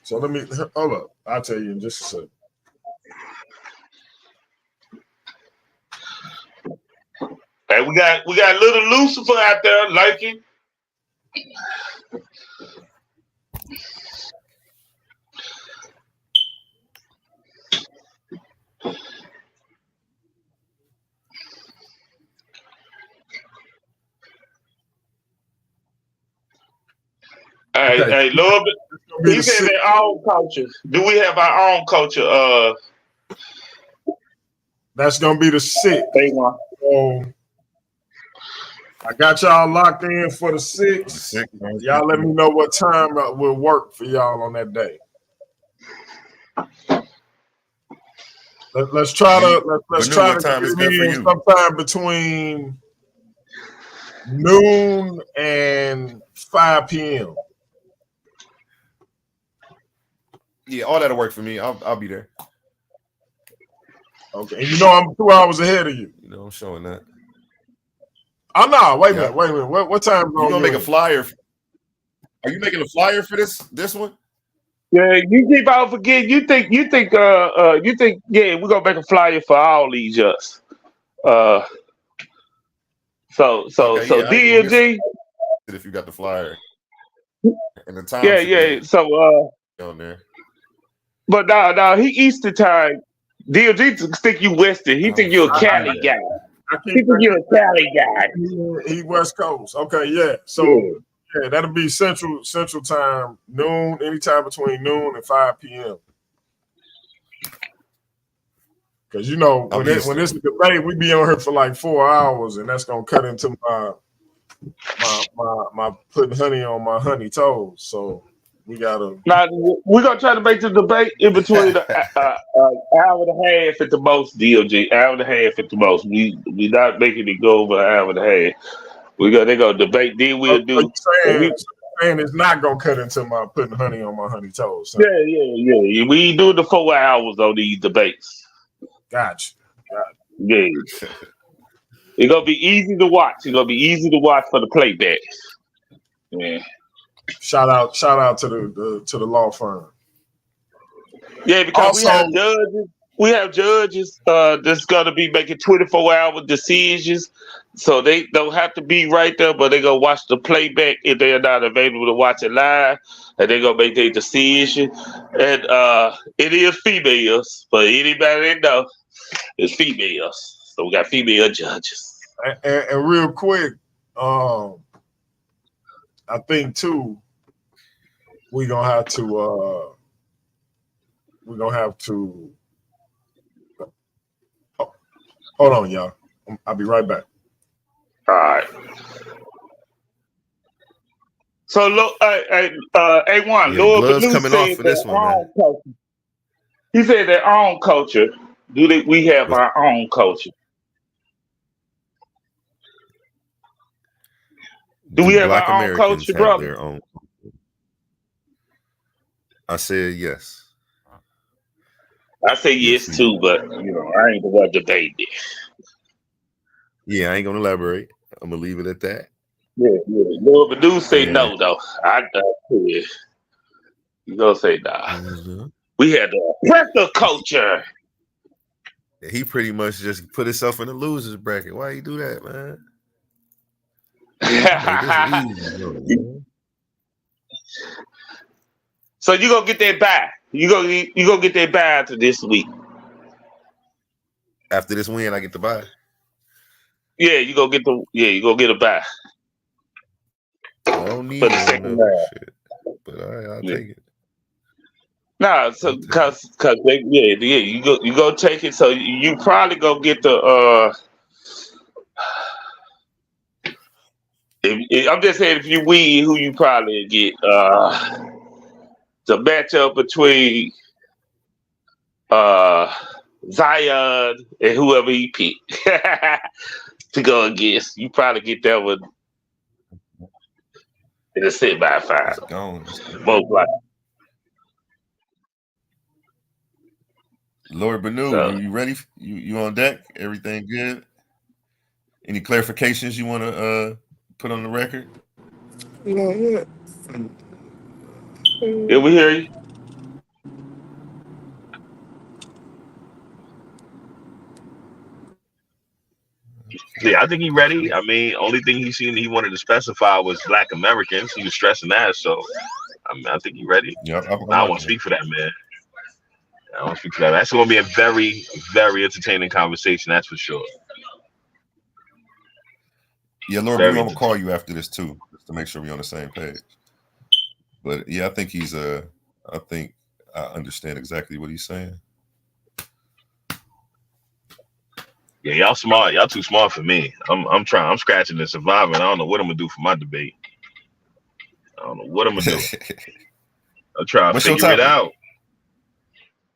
So let me hold up. I'll tell you in just a second. Hey, we got little Lucifer out there liking. Hey, Lord, he said their own culture. Do we have our own culture? That's gonna be the 6th. So I got y'all locked in for the 6th. Y'all let me know what time will work for y'all on that day. Let's try to get in sometime between noon and 5 p.m. Yeah, all that'll work for me. I'll be there. Okay, and I'm 2 hours ahead of you. I'm showing that. Oh no! Wait a minute. What time? You gonna make a flyer? Are you making a flyer for this one? Yeah, you keep on forgetting. You think. Yeah, we're gonna make a flyer for all these us. So DMG. If you got the flyer and the time. Yeah. So on there. But no, he Eastern time. DMG think you Western. He think you're a Cali guy. He think you're a Cali guy. He West Coast. Okay, yeah. So yeah, that'll be Central time, noon, anytime between noon and 5 p.m. Because when it's a debate, we be on here for like 4 hours, and that's gonna cut into my putting honey on my honey toes. So we gotta. Now we're gonna try to make the debate in between the hour and a half at the most. DOG, hour and a half at the most. We not making it go over an hour and a half. They gonna debate. Then we'll do. saying it's not gonna cut into my putting honey on my honey toast. So. Yeah. We ain't doing the 4 hours on these debates. Gotcha. Yeah. It's gonna be easy to watch. It's gonna be easy to watch for the playback. Yeah. Shout out to the law firm. Yeah, because Also, we have judges that's gonna be making 24-hour decisions. So they don't have to be right there, but they're gonna watch the playback if they're not available to watch it live, and they're gonna make their decision. And it is females, but anybody that know it's females. So we got female judges. And real quick, I think too, we're gonna have to hold on, y'all. I'll be right back. All right. So look, AOne, Lord gloves Bennu coming off for this one, man. culture. He said their own culture. We have our own culture? Do we have Black our own Americans culture, have brother? their own? I said yes. I say yes too, but I ain't the one debating it. Yeah, I ain't gonna elaborate. I'm gonna leave it at that. Yeah. Lord Bennu say no though. You gonna say nah. Mm-hmm. We had the oppressor culture. He pretty much just put himself in the losers bracket. Why you do that, man? So you gonna get that bye. You gonna get that bye after this week. After this win, I get the bye. Yeah, you gonna get a bye. I don't need for the second round. Shit, but I'll take it. Nah, so you go take it. So you probably go get the I'm just saying, if you win, who you probably get the matchup between Zion and whoever he picked to go against. You probably get that one in a sit by 5. Most likely. Lord Bennu, you ready? You on deck? Everything good? Any clarifications you want to put on the record? Yeah, we hear you. Yeah, I think he's ready. I mean, only thing he wanted to specify was Black Americans. He was stressing that, so I think he's ready. Yeah, I don't want to speak for that, man. I don't speak for that. That's going to be a very, very entertaining conversation. That's for sure. Yeah, Lord, I'm gonna call you after this too, just to make sure we're on the same page. But yeah, I think I think I understand exactly what he's saying. Yeah, y'all smart. Y'all too smart for me. I'm scratching and surviving. I don't know what I'm gonna do for my debate. I don't know what I'm gonna do. I'm trying to figure it out.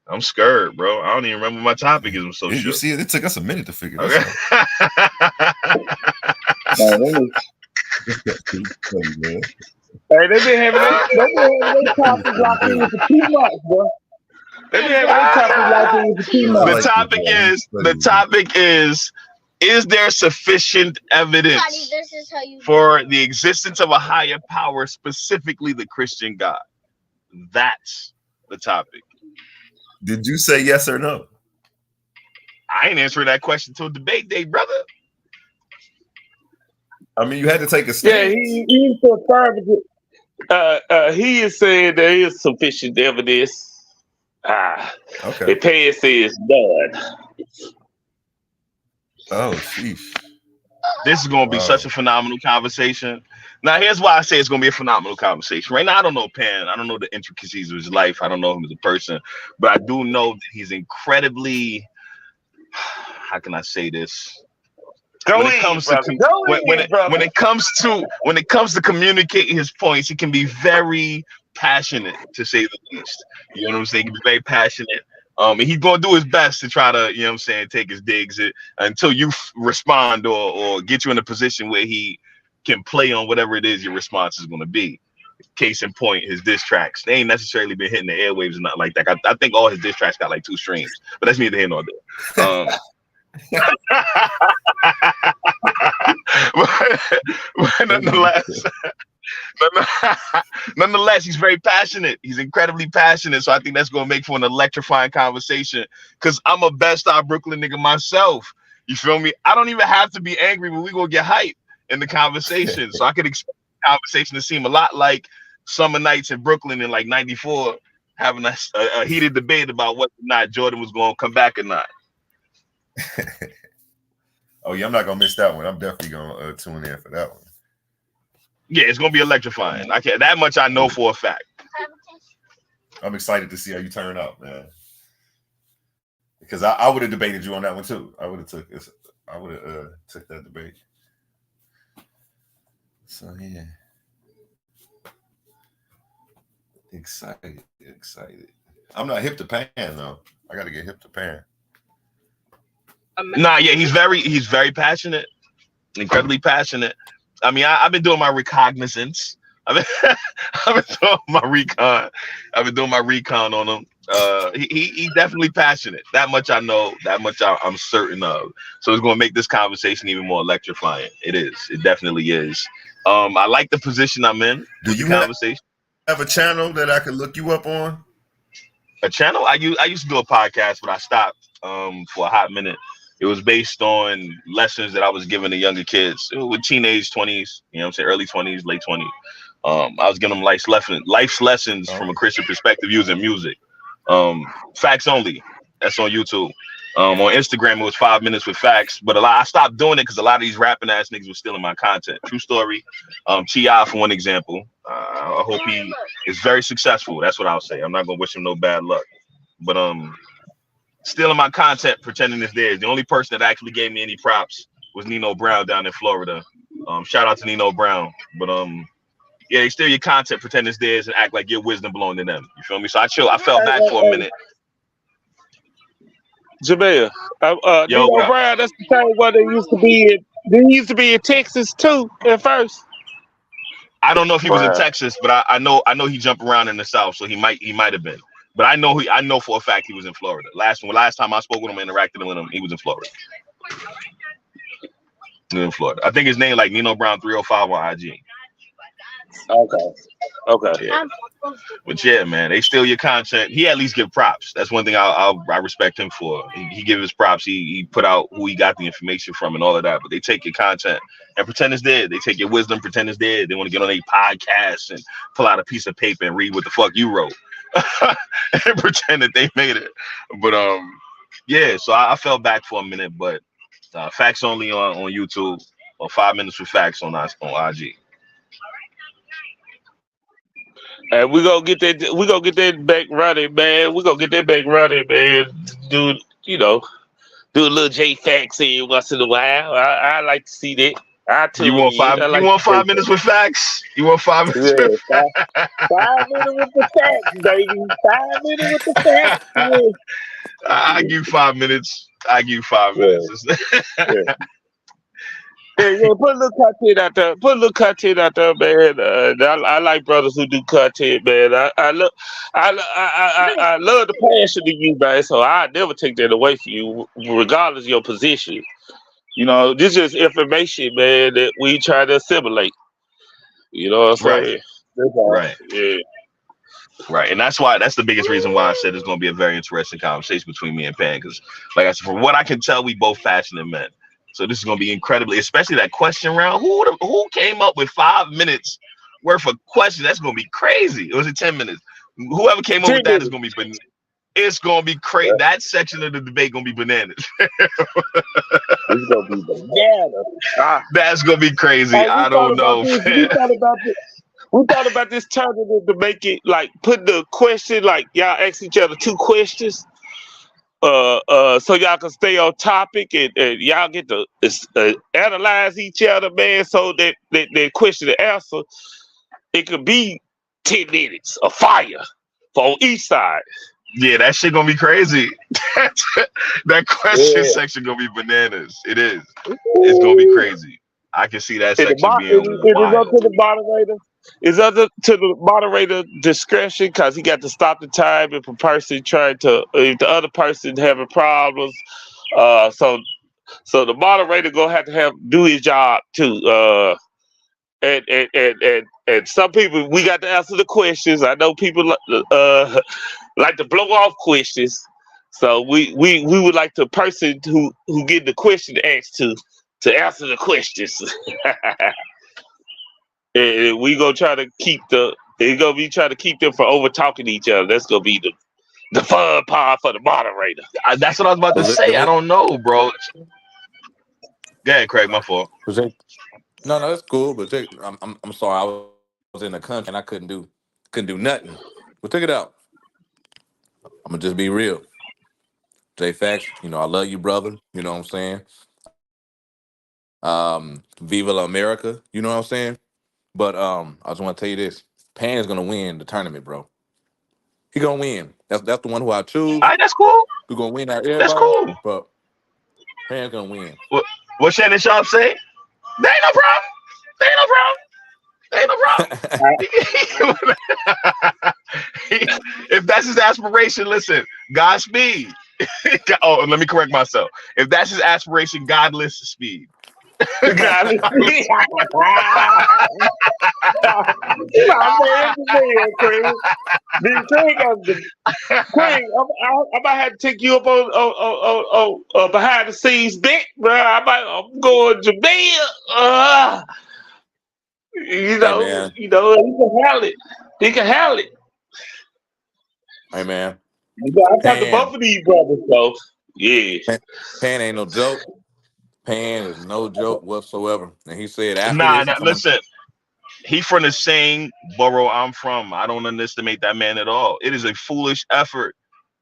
I'm scared, bro. I don't even remember what my topic is. I'm so You sure. see, it took us a minute to figure this out. Hey, they've been having their topics locked in for 2 months, bro. They've been having their topics locked in for 2 months. The topic is there sufficient evidence for the existence of a higher power, specifically the Christian God? That's the topic. Did you say yes or no? I ain't answering that question till debate day, brother. I mean, you had to take a stance. Yeah, he's affirmative. He is saying there is sufficient evidence. Okay. The pass says none. Oh, sheesh. This is going to be such a phenomenal conversation. Now, here's why I say it's going to be a phenomenal conversation. Right now, I don't know Pan. I don't know the intricacies of his life. I don't know him as a person. But I do know that he's incredibly, how can I say this? When it comes to communicating his points, he can be very passionate, to say the least. You know what I'm saying? He can be very passionate. And he's gonna do his best to try to, you know what I'm saying, take his digs until you respond or get you in a position where he can play on whatever it is your response is gonna be. Case in point, his diss tracks. They ain't necessarily been hitting the airwaves and nothing like that. I think all his diss tracks got like 2 streams, but that's neither here nor there. But nonetheless, he's very passionate. He's incredibly passionate. So I think that's going to make for an electrifying conversation. Because I'm a best star Brooklyn nigga myself. You feel me? I don't even have to be angry, but we going to get hype in the conversation. So I could expect the conversation to seem a lot like summer nights in Brooklyn in like '94, having a heated debate about whether or not Jordan was going to come back or not. Oh yeah, I'm not gonna miss that one. I'm definitely gonna tune in for that one. Yeah, it's gonna be electrifying. I can't. That much I know for a fact. I'm excited to see how you turn out, man. Because I would have debated you on that one too. I would have took that debate. So yeah, excited. I'm not hip to pan though. I got to get hip to pan. Nah, yeah, he's very passionate, incredibly passionate. I mean, I've been doing my recognizance. I've been doing my recon. I've been doing my recon on him. He's definitely passionate. That much I know. That much I'm certain of. So it's going to make this conversation even more electrifying. It is. It definitely is. I like the position I'm in. Do you have a channel that I could look you up on? A channel? I used to do a podcast, but I stopped for a hot minute. It was based on lessons that I was giving to younger kids with teenage 20s, you know what I'm saying, early 20s, late 20s. I was giving them life's lessons from a Christian perspective using music. Facts only. That's on YouTube. On Instagram, it was 5 minutes with facts, but I stopped doing it because a lot of these rapping ass niggas were stealing my content. True story. T.I. for one example. I hope he is very successful. That's what I'll say. I'm not gonna wish him no bad luck. But stealing my content, pretending it's theirs. The only person that actually gave me any props was Nino Brown down in Florida. Shout out to Nino Brown. But yeah, they steal your content, pretend it's theirs, and act like your wisdom belonged to them. You feel me? So I fell back for a minute. Jamel, Yo, Nino Brown, that's the same one that used to be in Texas too at first. I don't know if he was in Texas, but I know he jumped around in the South, so he might have been. But I know for a fact he was in Florida. Last time I spoke with him, interacted with him, he was in Florida. In Florida. I think his name like Nino Brown 305 on IG. Okay. Yeah. But yeah, man, they steal your content. He at least give props. That's one thing I respect him for. He give his props. He put out who he got the information from and all of that. But they take your content and pretend it's dead. They take your wisdom, pretend it's dead. They want to get on a podcast and pull out a piece of paper and read what the fuck you wrote and pretend that they made it. But yeah. So I fell back for a minute. But facts only on YouTube or 5 minutes with facts on IG. And we gonna get that back running, man. We gonna get that back running, man. Do a little J facts in once in a while. I like to see that. You want 5 minutes with facts? You want 5 minutes? Yeah, with 5 minutes with the facts, baby. 5 minutes with the facts. Yeah. I give 5 minutes. Yeah. Yeah, put a little content out there. Man. I like brothers who do content, man. I love the passion in you, man. So I never take that away from you, regardless of your position. You know, this is information, man, that we try to assimilate. You know what I'm saying? Right. Yeah. Right. And that's the biggest reason why I said it's going to be a very interesting conversation between me and Pan. Because, like I said, from what I can tell, we both passionate men. So this is going to be incredibly, especially that question round. Who came up with 5 minutes worth of questions? That's going to be crazy. Or was it 10 minutes? Whoever came up with that is going to be, it's going to be crazy. That section of the debate going to be bananas. It's going to be bananas. That's going to be crazy. I don't know. We thought about this tournament to make it like put the question, like y'all ask each other 2 questions. So y'all can stay on topic and y'all get to analyze each other, man. So that question and answer, it could be 10 minutes of fire for each side. Yeah, that shit gonna be crazy. That question section gonna be bananas. It is. It's gonna be crazy. I can see that section being wild. It is up to the moderator. It's up to the moderator discretion because he got to stop the time if a person trying to if the other person having problems. So the moderator gonna have to do his job too. And some people we got to answer the questions. I know people like to blow off questions. So we would like the person who get the question asked to answer the questions. And we gonna try to keep trying to keep them from over talking to each other. That's gonna be the fun part for the moderator. That's what I was about to say. I don't know, bro. Go ahead, Craig. My fault. No, that's cool. But I'm sorry. I was in the country and I couldn't do nothing. But check it out. I'm gonna just be real. J Fax, I love you, brother. You know what I'm saying? Viva la America. You know what I'm saying? But I just want to tell you this: Pan is gonna win the tournament, bro. He gonna win. That's the one who I choose. All right, that's cool. Who gonna win out That's everybody? cool. But Pan's gonna win. What Shannon Sharp say? There ain't no problem. There ain't no problem. There ain't no problem. If that's his aspiration, listen, Godspeed. Oh, let me correct myself. If that's his aspiration, godless speed. Craig, I might have to take you up on behind the scenes bit, bro. I'm going to Jamaica. Hey, man. He can handle it. He can handle it. Hey, man. I talked to both of these brothers, so yeah. Pan ain't no joke. Pan is no joke whatsoever. And he said after Nah, this, listen. He from the same borough I'm from. I don't underestimate that man at all. It is a foolish effort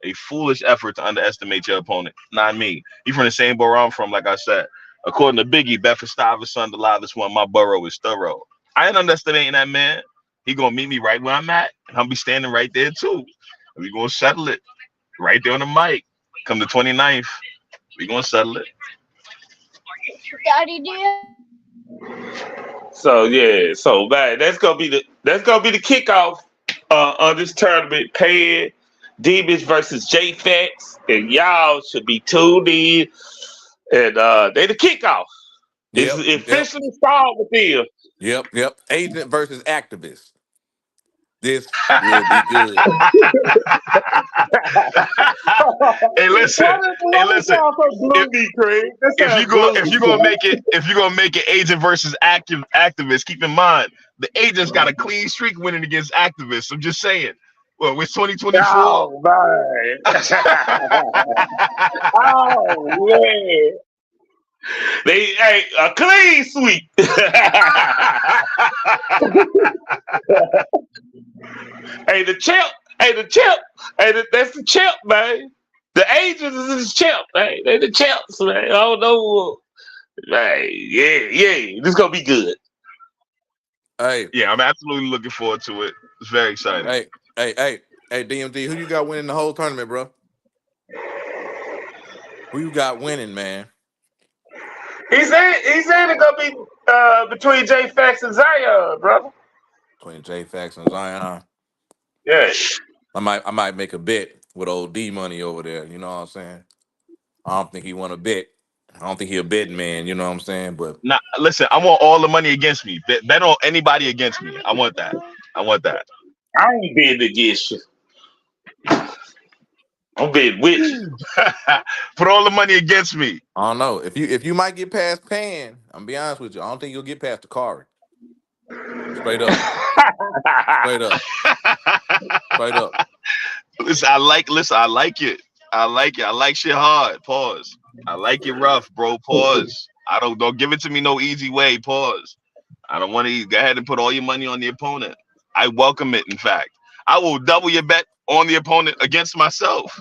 to underestimate your opponent. Not me. He from the same borough I'm from. Like I said, according to Biggie, Bedford-Stuyvesant, the loudest one. My borough is thorough. I ain't underestimating that man. He gonna meet me right where I'm at. I'll be standing right there too. We gonna settle it right there on the mic. Come the 29th, we gonna settle it. Daddy, dear. So yeah, man, that's gonna be the kickoff of this tournament. Pan Demons versus J Fax, and y'all should be tuned in. And they the kickoff. It's officially started with them. Yep. Agent versus activist. This will be good. Hey, listen. If you gonna make it agent versus activist, keep in mind the agent's got a clean streak winning against activists. I'm just saying. Well, with 2024. Oh man. Oh man. They a clean sweep. Hey, the chimp. That's the chimp, man. The agents is the chimp, man. They the chimps, man. I don't know. Man, yeah. This gonna be good. Hey. Yeah, I'm absolutely looking forward to it. It's very exciting. Hey, DMD, who you got winning the whole tournament, bro? Who you got winning, man? He said it's gonna be between J Fax and Zion, brother. Between J Fax and Zion. Yeah. I might make a bet with old D Money over there. You know what I'm saying? I don't think he want to bet. I don't think he a betting man. You know what I'm saying? But nah, listen, I want all the money against me. Bet on anybody against me. I want that. I ain't betting against you. I'm betting with you. Put all the money against me. I don't know. If you might get past Pan, I'm be honest with you. I don't think you'll get past the Kari. Straight up. Straight up. Listen, I like it. I like shit hard. Pause. I like it rough, bro. Pause. I don't give it to me no easy way. Pause. I don't want to go ahead and put all your money on the opponent. I welcome it. In fact, I will double your bet on the opponent against myself.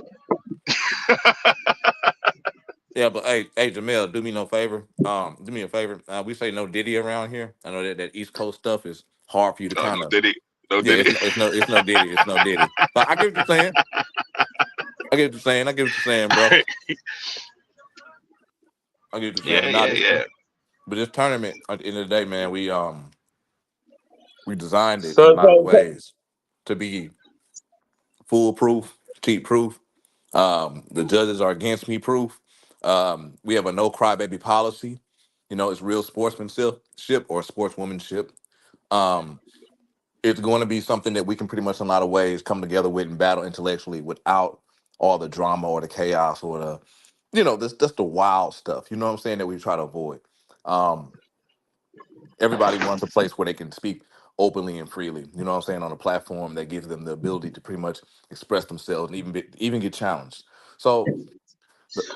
Yeah, but hey, Jamel, do me no favor. Do me a favor. We say no Diddy around here. I know that East Coast stuff is hard for you to kind of. No Diddy. It's no Diddy. It's no Diddy. But I get what you're saying. I get what you're saying, bro. I get what you're saying. Yeah. But this tournament, at the end of the day, man, we We designed it in a So, lot of so ways to be foolproof, cheat proof. The judges are against me proof. We have a no crybaby policy. You know, it's real sportsmanship or sportswomanship. Um, it's going to be something that we can pretty much in a lot of ways come together with and battle intellectually without all the drama or the chaos or the, you know, this just the wild stuff. You know what I'm saying, that we try to avoid. Um, Everybody wants a place where they can speak openly and freely. You know what I'm saying, on a platform that gives them the ability to pretty much express themselves and even get challenged. So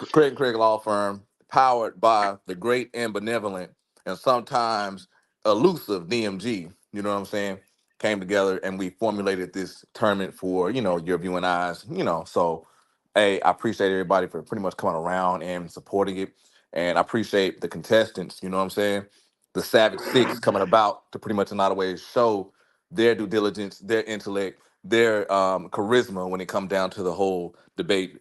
the Craig and Craig Law Firm, powered by the great and benevolent and sometimes elusive DMG, you know what I'm saying, came together and we formulated this tournament for, you know, your viewing eyes, you know. So, hey, I appreciate everybody for pretty much coming around and supporting it. And I appreciate the contestants, you know what I'm saying? The Savage Six coming about to pretty much in a lot of ways show their due diligence, their intellect, their charisma when it comes down to the whole debate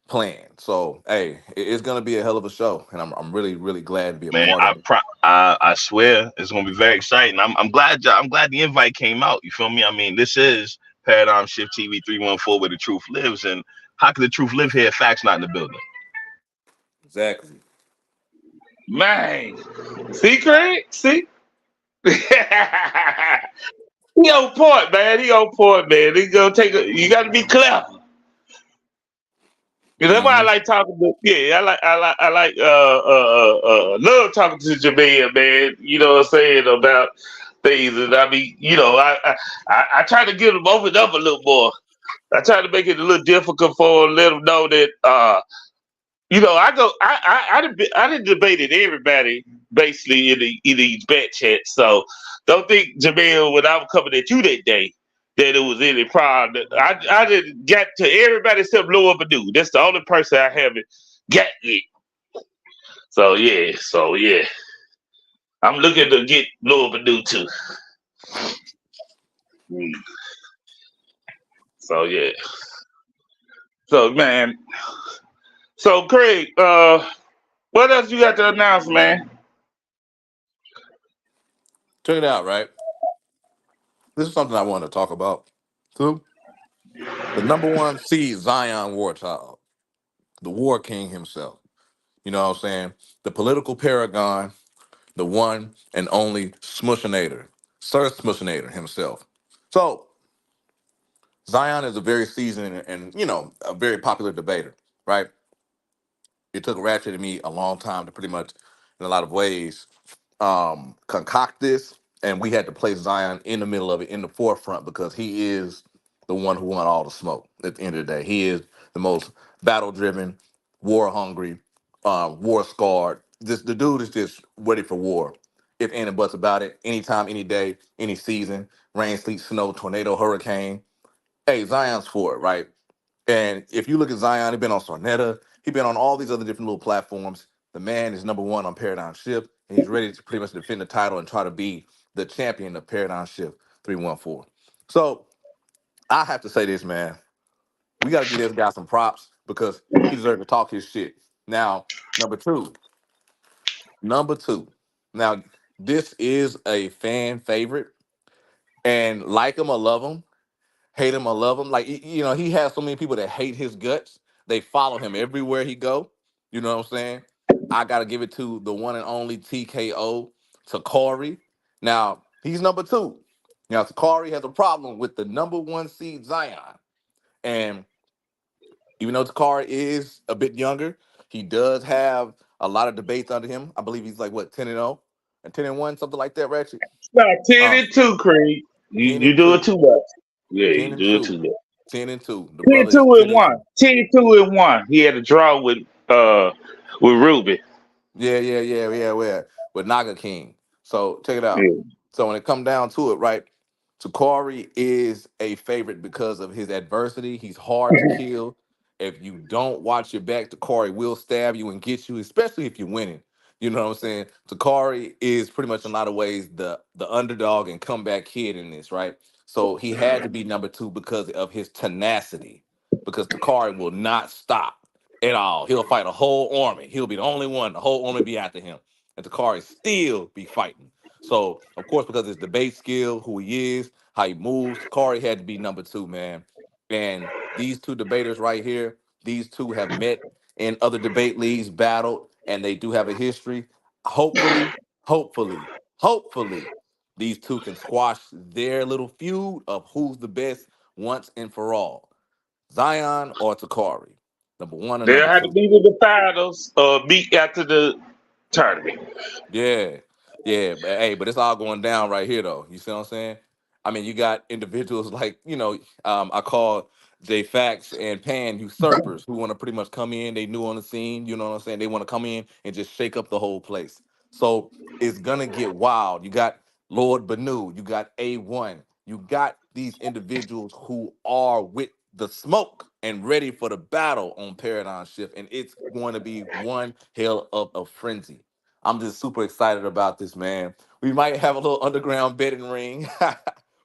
plan. So, hey, it's gonna be a hell of a show, and I'm really really glad to be a Man, part of it. I swear it's gonna be very exciting. I'm glad the invite came out. You feel me? I mean, this is Paradigm Shift TV 314 where the truth lives, and how can the truth live here if facts not in the building? Exactly. man, see, Craig, see. He on point, man. He on point, man. He gonna take a. You got to be clever. That's why I Hmm. like talking to. Yeah, love talking to Jamaica, man. You know what I'm saying about things, and I mean, you know, I try to get him opened up a little more. I try to make it a little difficult for him, let him know that you know, I done debated everybody basically in these bet chats. So don't think, Jamil, when I was coming at you that day, that it was any problem. I didn't get to everybody except Lower Badu. That's the only person I haven't got with. So yeah. I'm looking to get Lower Badu too. Mm. So yeah. So man. So Craig, what else you got to announce, man? Check it out, right? This is something I wanted to talk about. So, the number one seed, Zion Warchild, the War King himself. You know what I'm saying? The political paragon, the one and only Smushinator, Sir Smushinator himself. So, Zion is a very seasoned and you know, a very popular debater, right? It took Ratchet and me a long time to pretty much, in a lot of ways, concoct this, and we had to place Zion in the middle of it, in the forefront, because he is the one who want all the smoke. At the end of the day, he is the most battle-driven, war-hungry, war-scarred. This the dude is just ready for war. If any buts about it, anytime, any day, any season, rain, sleet, snow, tornado, hurricane. Hey, Zion's for it, right? And if you look at Zion, he's been on Sornetta, he's been on all these other different little platforms. The man is number one on Paradigm Shift, and he's ready to pretty much defend the title and try to be the champion of Paradigm Shift 314. So I have to say this, man. We got to give this guy some props because he deserves to talk his shit. Now, number two, number two. Now, this is a fan favorite, and like him or love him, hate him or love him. Like you know, he has so many people that hate his guts. They follow him everywhere he go. You know what I'm saying? I gotta give it to the one and only TKO Takari. Now he's number two. Now Takari has a problem with the number one seed Zion, and even though Takari is a bit younger, he does have a lot of debates under him. I believe he's like what 10-0 and 10-1, something like that, Ratchet. Nah, 10 Um, and 2, Craig. You 10 you and do it 2, too much. Yeah, 10 you and do it 2, too much. 10 and 2. The 10 brother is 2 10 and and 1. 2. 10 2 and 1. He had a draw with Ruby. Yeah. With Naga King. So check it out. Yeah. So when it come down to it, right? Takari is a favorite because of his adversity. He's hard to kill. If you don't watch your back, Takari will stab you and get you, especially if you're winning. You know what I'm saying? Takari is pretty much in a lot of ways the underdog and comeback kid in this, right? So he had to be number two because of his tenacity. Because Takari will not stop at all. He'll fight a whole army. He'll be the only one. The whole army be after him. And Takari still be fighting. So, of course, because his debate skill, who he is, how he moves, Corey had to be number two, man. And these two debaters right here, these two have met in other debate leagues, battled, and they do have a history. Hopefully, hopefully, hopefully, these two can squash their little feud of who's the best once and for all. Zion or Takari, number one or They'll number have to two. be in the finals or meet after the tournament. Yeah, yeah, but hey, but it's all going down right here, though. You see what I'm saying? I mean, you got individuals like I call J Fax and Pan usurpers who want to pretty much come in. They new on the scene. You know what I'm saying? They want to come in and just shake up the whole place. So it's gonna get wild. You got Lord Bennu. You got AOne. You got these individuals who are with the smoke and ready for the battle on Paradigm Shift, and it's going to be one hell of a frenzy. I'm just super excited about this, man. We might have a little underground betting ring.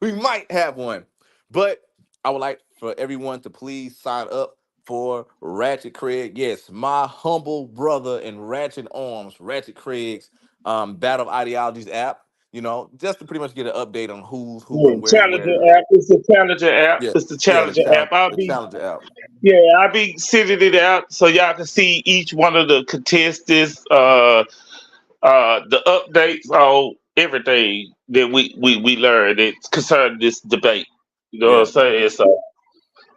We might have one. But I would like for everyone to please sign up for Ratchet Craig. Yes, my humble brother in Ratchet Arms, Ratchet Craig's Battle of Ideologies app. Just to pretty much get an update on who's who Yeah, and where's where. Challenger app. It's the Challenger app. Yeah, It's the yeah, Challenger app. the Challenger app. I'll be sending it out so y'all can see each one of the contestants, the updates on everything that we learned that's concerning this debate. You know what I'm Yeah, saying? So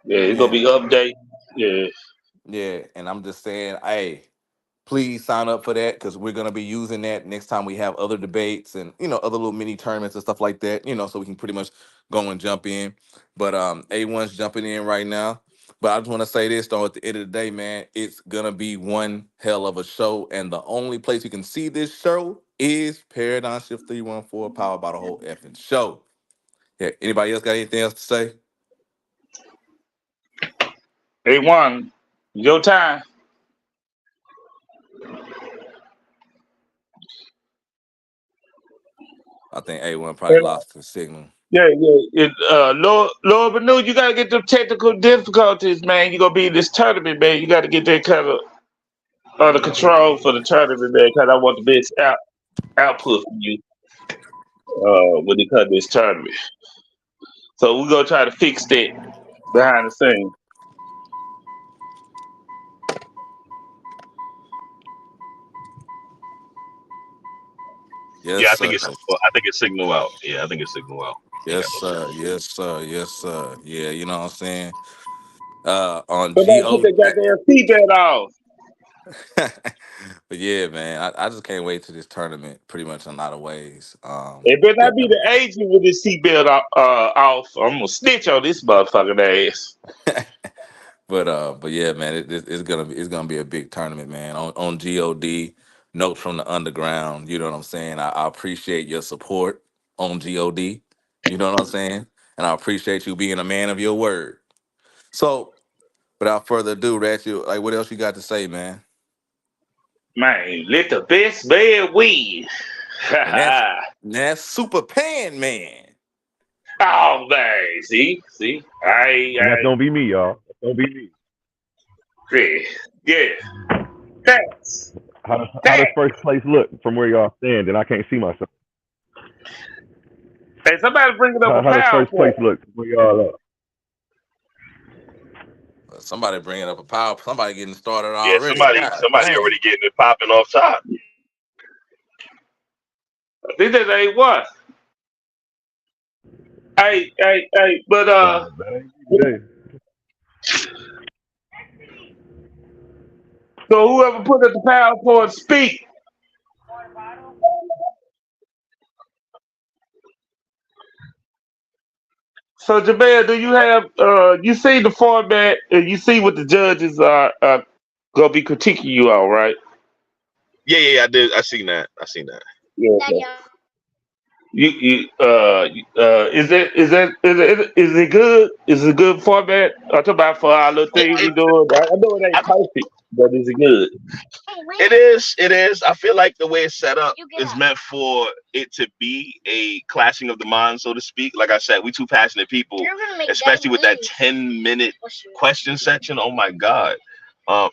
yeah, it's gonna yeah, be update. Yeah. yeah. And I'm just saying, hey, please sign up for that because we're gonna be using that next time we have other debates and other little mini tournaments and stuff like that. So we can pretty much go and jump in. But A1's jumping in right now. But I just want to say this though, at the end of the day, man, it's gonna be one hell of a show, and the only place you can see this show is Paradigm Shift 314, powered by the whole effing show. Yeah. Anybody else got anything else to say? A1, your time. I think A1 probably lost the signal. Yeah, yeah. Lord Benu, you gotta get the technical difficulties, man. You gonna be in this tournament, man. You gotta get that kind of under control for the tournament, man. Because I want the best output from you when it comes to this tournament. So we're gonna try to fix that behind the scenes. Yes, Yeah, sir. I think it's signal out. Yeah, I think it's signal out. Ain't Yes, got no sir. signal. Yes, sir. Yes, sir. Yeah, you know what I'm saying? On Somebody put GO. that goddamn seatbelt off. But yeah, man, I just can't wait to this tournament pretty much in a lot of ways. It better Yeah. not be the agent with his seatbelt off. I'm gonna snitch on this motherfucking ass. But yeah, man, it's gonna be a big tournament, man. On God, notes from the underground. You know what I'm saying? I appreciate your support on God. You know what I'm saying? And I appreciate you being a man of your word. So, without further ado, Ratchet, like, what else you got to say, man? Man, let the best man win. And that's Super Pan Man. Oh man, see, And that's gonna be me, y'all. That's gonna be me. yeah. Thanks. How does first place look from where y'all stand? And I can't see myself. Hey, somebody bring it up a How does first place PowerPoint. look from where y'all are? Somebody bringing up a power. Somebody getting started Yeah, already. somebody God dang. already getting it popping off top. I think that's A1. Hey, but That ain't me today. so whoever put up the PowerPoint speak. So Jabal, do you have you see the format and you see what the judges are gonna be critiquing you on, right? Yeah, I did. I seen that. Yeah. Okay. Is it good? Is it a good format? I'm talking about for our little It, thing we it, doing. I know it ain't I, perfect, but is it good? it is. It is. I feel like the way it's set up is meant for it to be a clashing of the minds, so to speak. Like I said, we two passionate people, especially with that 10-minute question section. Oh my God. Um,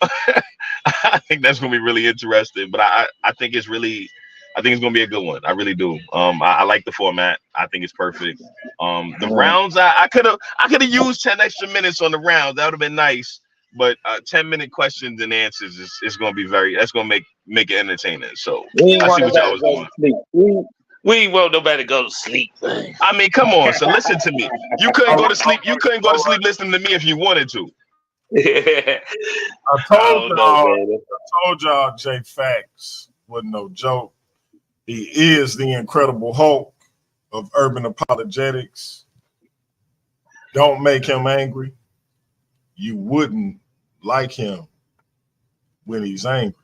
I think that's gonna be really interesting. But I think it's really I think it's gonna be a good one. I really do. I like the format. I think it's perfect. The rounds, I could have used 10 extra minutes on the rounds. That would have been nice. But 10-minute questions and answers is gonna be that's gonna make it entertaining. So We ain't I see want what y'all nobody was to go doing. to sleep. We ain't want nobody to go to sleep. Man. I mean, come on. So listen to me. You couldn't go to sleep. You couldn't go to sleep listening to me if you wanted to. I I don't know, man. told y'all Jay Facts wasn't no joke. He is the Incredible Hulk of urban apologetics. Don't make him angry. You wouldn't like him when he's angry.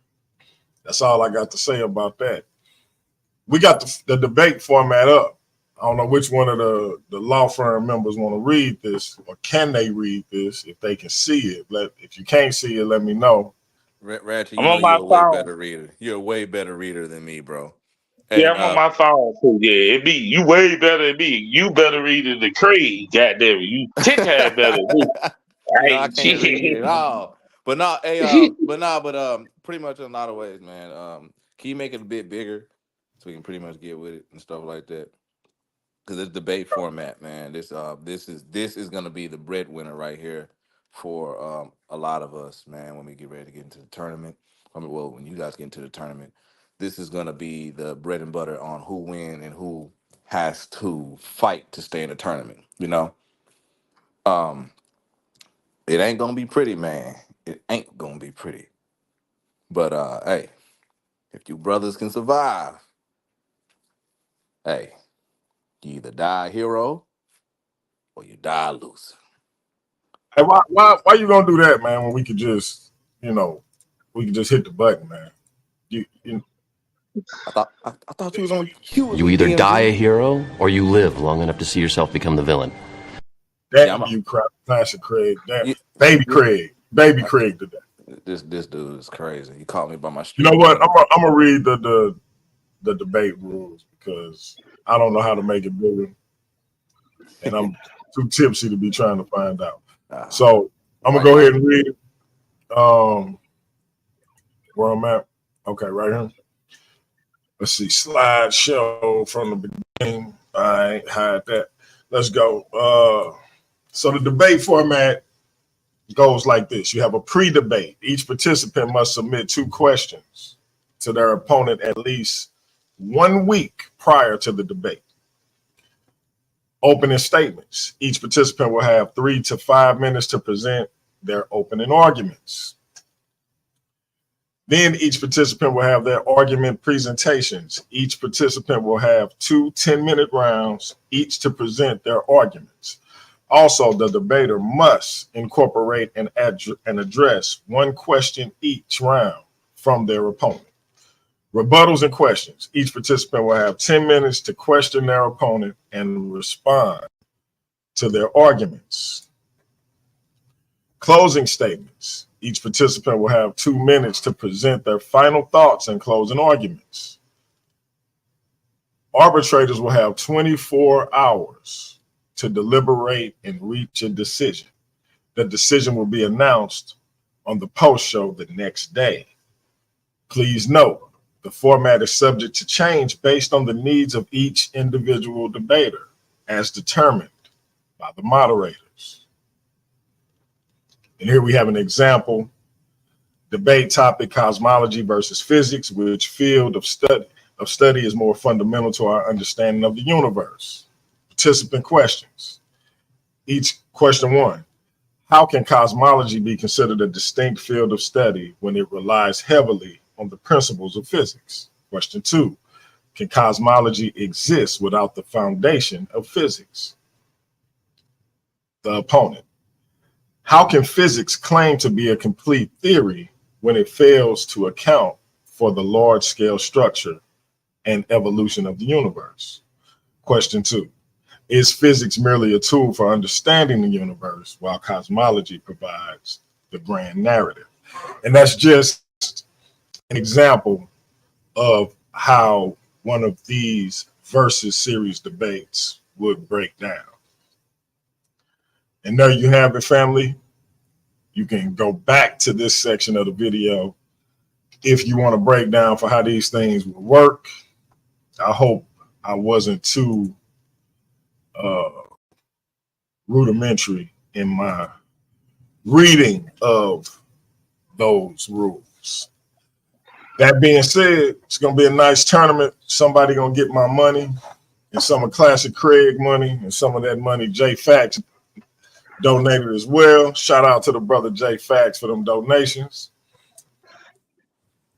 That's all I got to say about that. We got the debate format up. I don't know which one of the law firm members want to read this, or can they read this if they can see it. If you can't see it, let me know. Ratchet, I'm you know on my you're a way phone. better reader. You're a way better reader than me, bro. Yeah, Hey, I'm on my phone too. Yeah, it be you way better than me. You better read it than Craig. Goddamn it, you 10 times better than me. you know I Hey, can't read it shit. at all. But no, hey, pretty much in a lot of ways, man. Can you make it a bit bigger so we can pretty much get with it and stuff like that? Because it's debate format, man. This is gonna be the breadwinner right here for a lot of us, man. When we get ready to get into the tournament, well, when you guys get into the tournament, this is gonna be the bread and butter on who win and who has to fight to stay in the tournament. Um, it ain't gonna be pretty, man. It ain't gonna be pretty. But hey, if you brothers can survive, hey, you either die a hero or you die a loser. Hey, why you gonna do that, man? When we could just, we could just hit the button, man. You I thought you was on You either die a hero or you live long enough to see yourself become the villain. Yeah, Damn you, Classic Craig. Damn, yeah, baby Craig today. this dude is crazy. He caught me by my You know street what? name. I'm gonna read the debate rules because I don't know how to make it bigger, and I'm too tipsy to be trying to find out. So I'm gonna go ahead and read it. Where I'm at. Okay, right here. Let's see. Slideshow from the beginning. I ain't hide that. Let's go. So the debate format goes like this. You have a pre-debate. Each participant must submit 2 questions to their opponent at least 1 week prior to the debate. Opening statements. Each participant will have 3 to 5 minutes to present their opening arguments. Then each participant will have their argument presentations. Each participant will have 2 10-minute rounds, each to present their arguments. Also, the debater must incorporate and address 1 question each round from their opponent. Rebuttals and questions. Each participant will have 10 minutes to question their opponent and respond to their arguments. Closing statements. Each participant will have 2 minutes to present their final thoughts and closing arguments. Arbitrators will have 24 hours to deliberate and reach a decision. The decision will be announced on the post show the next day. Please note, the format is subject to change based on the needs of each individual debater, as determined by the moderators. And here we have an example. Debate topic: cosmology versus physics. Which field of study is more fundamental to our understanding of the universe? Participant questions. Each question 1. How can cosmology be considered a distinct field of study when it relies heavily on the principles of physics? Question 2. Can cosmology exist without the foundation of physics? The opponent. How can physics claim to be a complete theory when it fails to account for the large-scale structure and evolution of the universe? Question 2. Is physics merely a tool for understanding the universe while cosmology provides the grand narrative? And that's just an example of how one of these versus series debates would break down. And there you have it, family. You can go back to this section of the video if you want to break down for how these things will work. I hope I wasn't too rudimentary in my reading of those rules. That being said, it's gonna be a nice tournament. Somebody gonna get my money and some of Classic Craig money and some of that money J Fax donated as well. Shout out to the brother J Fax for them donations.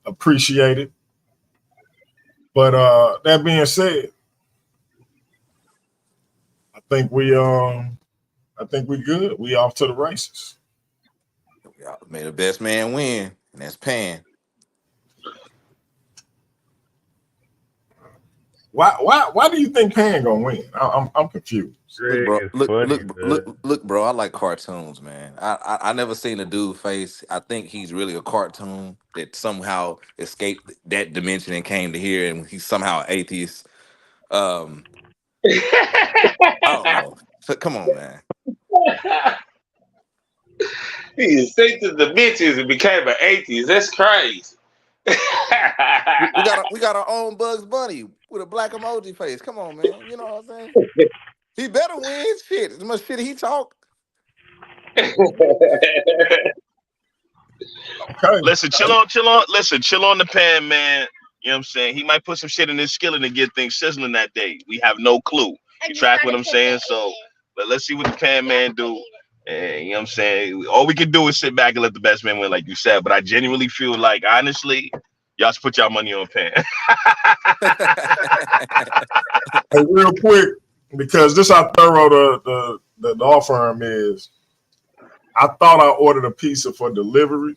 Appreciate it. But that being said, I think we good. We off to the races. May the best man win, and that's Pan. Why do you think Pan gonna win? I'm confused. Look, bro. Craig is funny, Look, bro. I like cartoons, man. I never seen a dude face. I think he's really a cartoon that somehow escaped that dimension and came to here, and he's somehow an atheist. I don't know. So, come on, man. He escaped the dimensions and became an atheist. That's crazy. we got our own Bugs Bunny with a black emoji face. Come on, man. You know what I'm saying? He better win. Shit, as much shit he talk. Okay. Listen, chill on. Listen, chill on the Pan, man. You know what I'm saying? He might put some shit in his skillet and get things sizzling that day. We have no clue. You track what I'm saying? So, but let's see what the Pan man do. And you know what I'm saying? All we can do is sit back and let the best man win, like you said. But I genuinely feel like, honestly, y'all should put y'all money on Pan. Hey, real quick, because this how thorough the law firm is. I thought I ordered a pizza for delivery,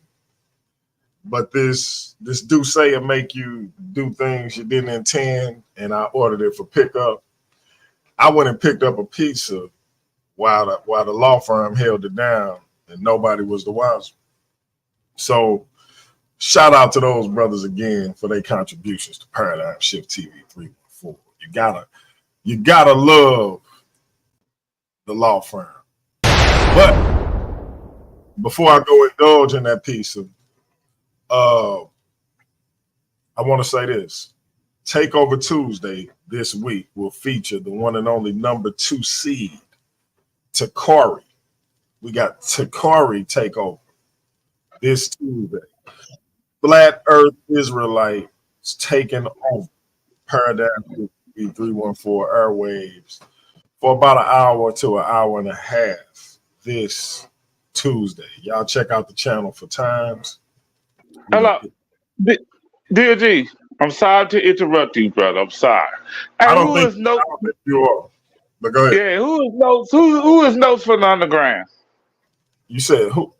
but this do say it make you do things you didn't intend, and I ordered it for pickup. I went and picked up a pizza while the law firm held it down, and nobody was the wiser. So shout out to those brothers again for their contributions to Paradigm Shift TV 314. You gotta love the law firm. But before I go indulge in that pizza, I want to say this. Takeover Tuesday this week will feature the one and only number 2 seed, Takari. We got Takari Takeover this Tuesday. Flat Earth Israelites taking over Paradigm 314 airwaves for about an hour to an hour and a half this Tuesday. Y'all check out the channel for times. Hello, DLG. I'm sorry to interrupt you, brother. I'm sorry. Hey, I don't think you are. But go ahead. Yeah, who is Notes? Who is Notes from the Underground? You said who?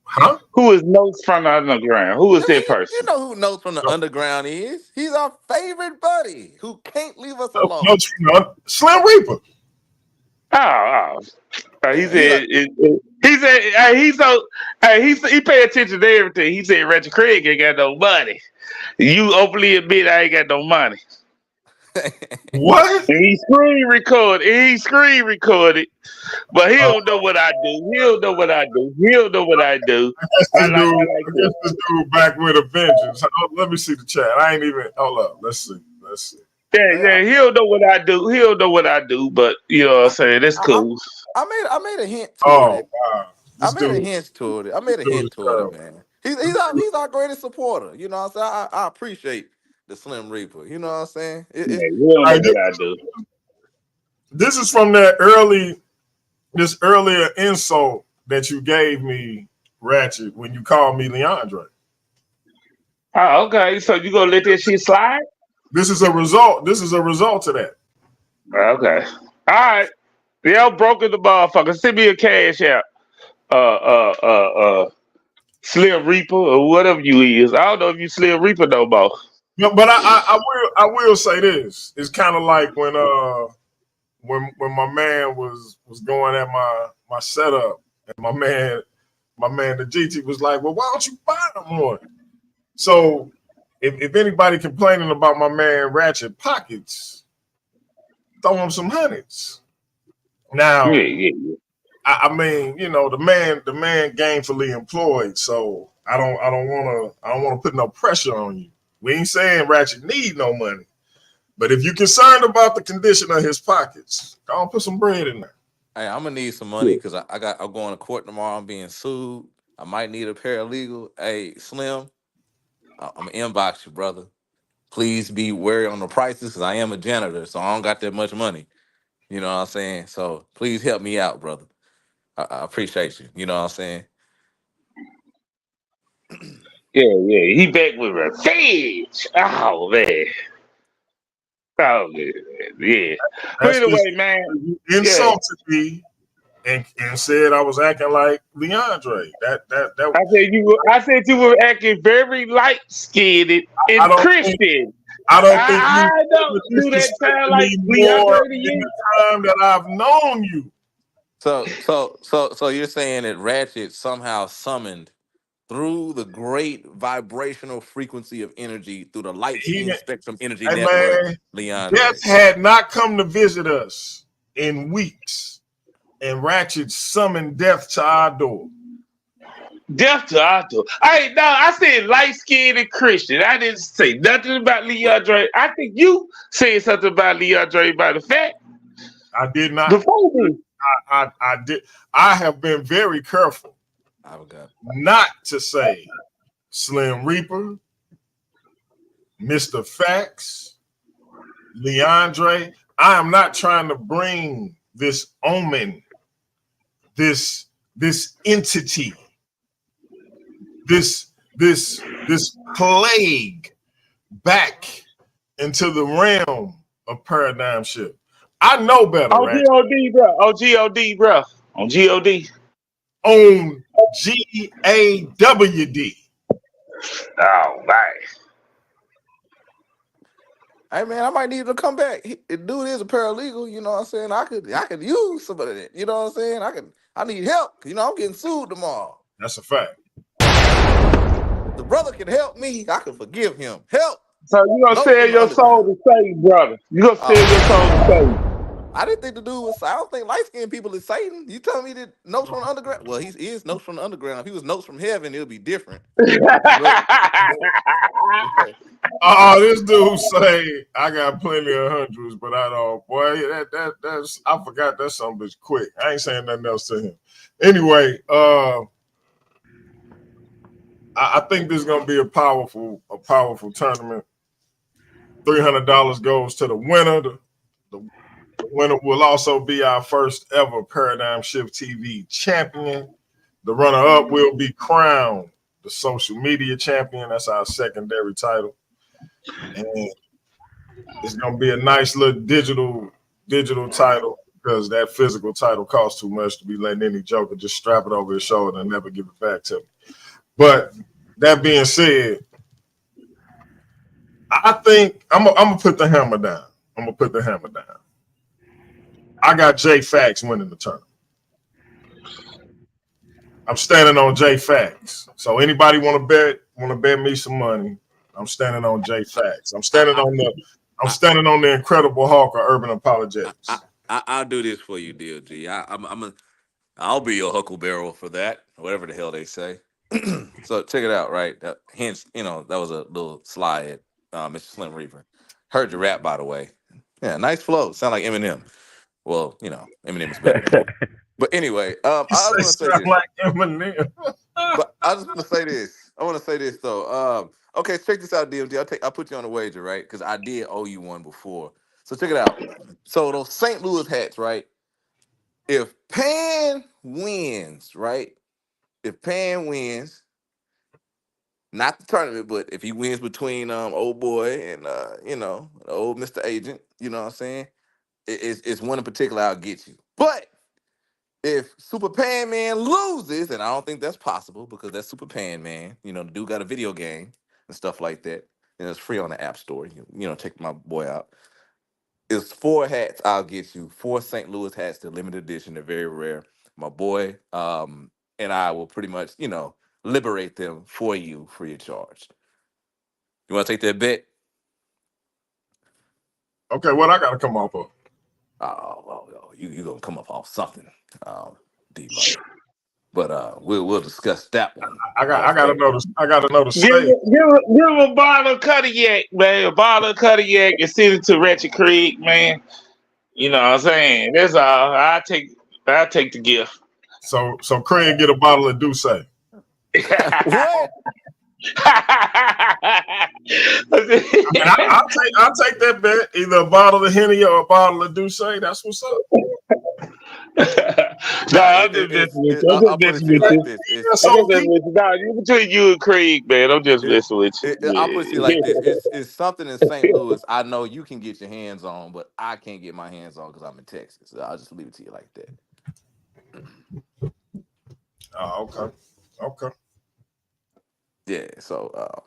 Huh? Who is Notes from the Underground? Who is that person? You know who Notes from the Underground is? He's our favorite buddy who can't leave us alone. Notes from Slim Reaper. He said he pay attention to everything. He said Reggie Craig ain't got no money. You openly admit I ain't got no money. What? And he screen recorded. But he don't know what I do. He'll know what I do. I guess this dude back with a vengeance. Let me see the chat. I ain't even. Hold up. Let's see. Yeah, he'll know what I do. But you know what I'm saying? That's cool. I made a hint toward it. Wow. I made a hint toward it, man. He's our greatest supporter. You know what I'm saying? I appreciate the Slim Reaper. You know what I'm saying? This is from this earlier insult that you gave me, Ratchet, when you called me Leandre. Oh, okay. So you gonna let that shit slide? This is a result to that. Okay. All right. Yeah, broken the motherfucker. Send me a cash out. Slim Reaper or whatever you is. I don't know if you Slim Reaper no more. No, but I will say this. It's kind of like when my man was going at my setup, and my man the GT was like, well, why don't you buy them one? So if anybody complaining about my man Ratchet pockets, throw him some hundreds. Now, I mean, you know, the man gainfully employed, so I don't want to put no pressure on you. We ain't saying Ratchet need no money, But if you're concerned about the condition of his pockets, go on, put some bread in there. Hey, I'm gonna need some money because I'm going to court tomorrow. I'm being sued. I might need a paralegal. Hey, Slim, I'm gonna inbox you, brother. Please be wary on the prices because I am a janitor, so I don't got that much money. You know what I'm saying? So please help me out, brother. I appreciate you. You know what I'm saying? Yeah. He back with revenge. Oh man. Oh man. Yeah. But That's just anyway, man. you Yeah. insulted me and said I was acting like Leandre. I said you were acting very light skinned I and don't think Christian. I don't think you I don't ever do that sound disrespected like me more Leandre to in you. the time that I've known you. So you're saying that Ratchet somehow summoned through the great vibrational frequency of energy through the light He, skin spectrum energy hey network, man, Leandre. Death had not come to visit us in weeks, and Ratchet summoned Death to our door. Death to Otto. Hey, no, I said light skinned and Christian. I didn't say nothing about Leandre. I think you said something about Leandre by the fact. I did not. Before me. I did. I have been very careful not to say Slim Reaper, Mr. Facts, Leandre. I am not trying to bring this omen, this entity, this plague back into the realm of paradigm shift. I know better, On right? GOD, bro. On GOD, bro. On GOD. On GAWD. Oh, man. Hey man, I might need to come back. The dude is a paralegal, you know what I'm saying? I could use some of that. You know what I'm saying? I need help. You know, I'm getting sued tomorrow. That's a fact. If the brother can help me, I can forgive him. Help. So you gonna Notes sell from the your soul underground. to Satan, brother. You gonna sell your soul to Satan. I didn't think the dude was. I don't think light skinned people is Satan. You telling me that notes from the underground? Well, he is notes from the underground. If he was notes from heaven, it would be different. But Oh, this dude say I got plenty of hundreds, but I don't. Boy, that's I forgot that something bitch quick. I ain't saying nothing else to him. Anyway, I think this is gonna be a powerful tournament. $300 goes to the winner. The winner will also be our first ever Paradigm Shift TV champion. The runner-up will be crowned the social media champion. That's our secondary title. And it's gonna be a nice little digital title because that physical title costs too much to be letting any joker just strap it over his shoulder and never give it back to me. But that being said, I think I'm gonna put the hammer down. I got J Fax winning the tournament. I'm standing on J Fax. So anybody want to bet me some money? I'm standing on J Fax. I'm standing on the Incredible Hulk of Urban Apologetics. I'll do this for you, DLG. I'll be your huckleberry for that, whatever the hell they say. So check it out, right? Hence, that was a little slide, Mr. Slim Reaper. Heard your rap, by the way. Yeah, nice flow. Sound like Eminem. Well, Eminem is better than him. But anyway, I was gonna say Sound this. like Eminem. But I was gonna say this. I want to say this though. Okay, check this out, DMG. I'll put you on the wager, right? Because I did owe you one before. So check it out. So those St. Louis hats, right? If Pan wins, right? If Pan wins, not the tournament, but if he wins between old boy and old Mr. Agent, you know what I'm saying? It's one in particular I'll get you. But if Super Pan Man loses, and I don't think that's possible because that's Super Pan Man, the dude got a video game and stuff like that, and it's free on the App Store. Check my boy out. It's 4 hats I'll get you. 4 St. Louis hats. They're limited edition. They're very rare. My boy, and I will pretty much, liberate them for you free of charge. You want to take that bet? Okay, what I got to come off of? Oh, you gonna come up off something, D Money. But we'll discuss that one. I gotta know the Give, state. give him a bottle of cognac, man. A bottle of cognac and send it to Ratchet Creek, man. You know what I'm saying? That's all. I take the gift. So Craig get a bottle of Douce. What? I mean, I'll take that bet. Either a bottle of Henny or a bottle of Douce. That's what's up. I'm just messing with you. I'll put it to you like this. Between you and Craig, man, I'm just messing with you. I'll put it to you like this. It's something in St. Louis I know you can get your hands on, but I can't get my hands on because I'm in Texas. So I'll just leave it to you like that. Oh, okay. Yeah, so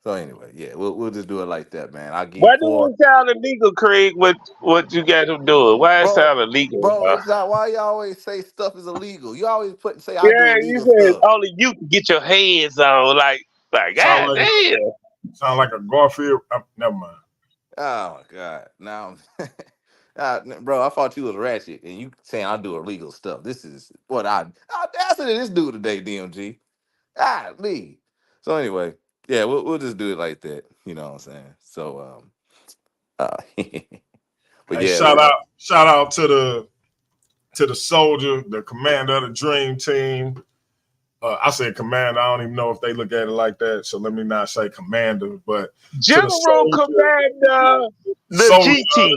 anyway, yeah, we'll just do it like that, man. I'll give Why you do 4. it sound illegal, Craig? What you got him doing? Why it sound illegal? Bro, it's not why you always say stuff is illegal. You always say I do Yeah, you illegal said stuff. only you can get your hands on. Like God damn. Sound like a Garfield. Never mind. Oh my God! Now, bro, I thought you was ratchet, and you saying I do illegal stuff. This is what I asked this dude today, DMG. Me. So anyway, yeah, we'll just do it like that. You know what I'm saying? So but Hey, yeah, shout out to the soldier, the commander of the Dream Team. I said commander. I don't even know if they look at it like that, so let me not say commander, but General Commander, the GT,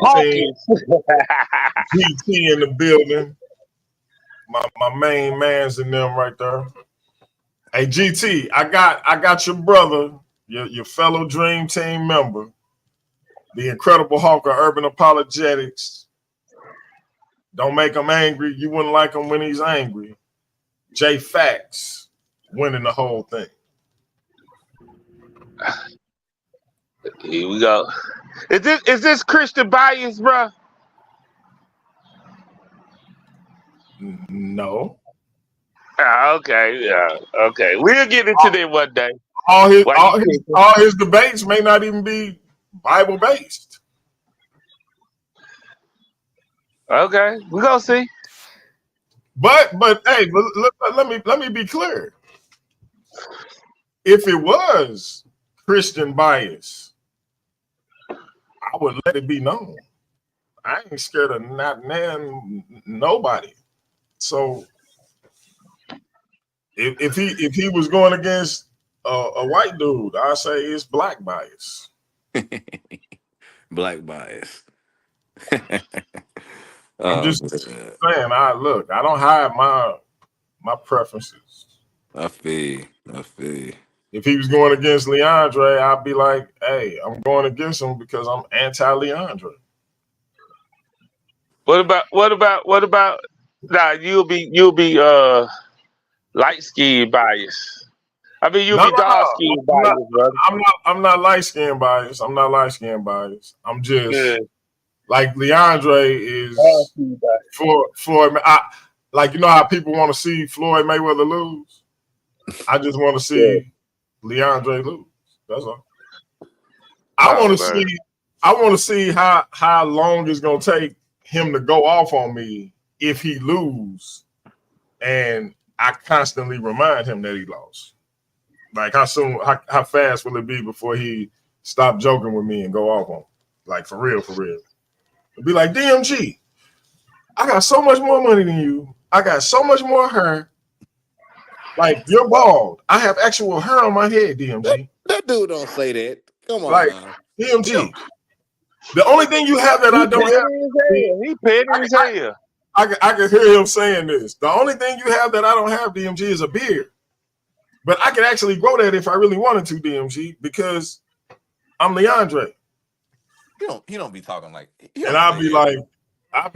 Hawkins. GT in the building. My main man's in them right there. Hey GT, I got your brother, your fellow Dream Team member, the Incredible Hulk of Urban Apologetics. Don't make him angry. You wouldn't like him when he's angry. J Fax winning the whole thing. Here we go. Is this Christian bias, bro? No. Okay, yeah, okay. We'll get into that one day. All his debates may not even be Bible based. Okay, we gonna see. But hey, let me be clear. If it was Christian bias, I would let it be known. I ain't scared of nobody. So if he was going against a white dude, I say it's black bias. black bias. I'm just saying. I don't hide my preferences. I feel. If he was going against Leandre, I'd be like, hey, I'm going against him because I'm anti-Leandre. What about nah, you'll be light skinned bias. I mean you'll be dark skinned bias, brother. I'm not light skinned bias. I'm just like Leandre is for like, you know how people want to see Floyd Mayweather lose? I just want to see Leandre lose. That's all. I want to see how long it's gonna take him to go off on me if he lose, and I constantly remind him that he lost. Like how fast will it be before he stop joking with me and go off on me? Like for real. It'd be like, DMG, I got so much more money than you. I got so much more hair. Like, you're bald. I have actual hair on my head, DMG. That dude don't say that. Come on, like now. DMG. The only thing you have that I don't have. He petty as hell. I can hear him saying this. The only thing you have that I don't have, DMG, is a beard. But I could actually grow that if I really wanted to, DMG, because I'm Leandre. He don't be talking like. And I'll be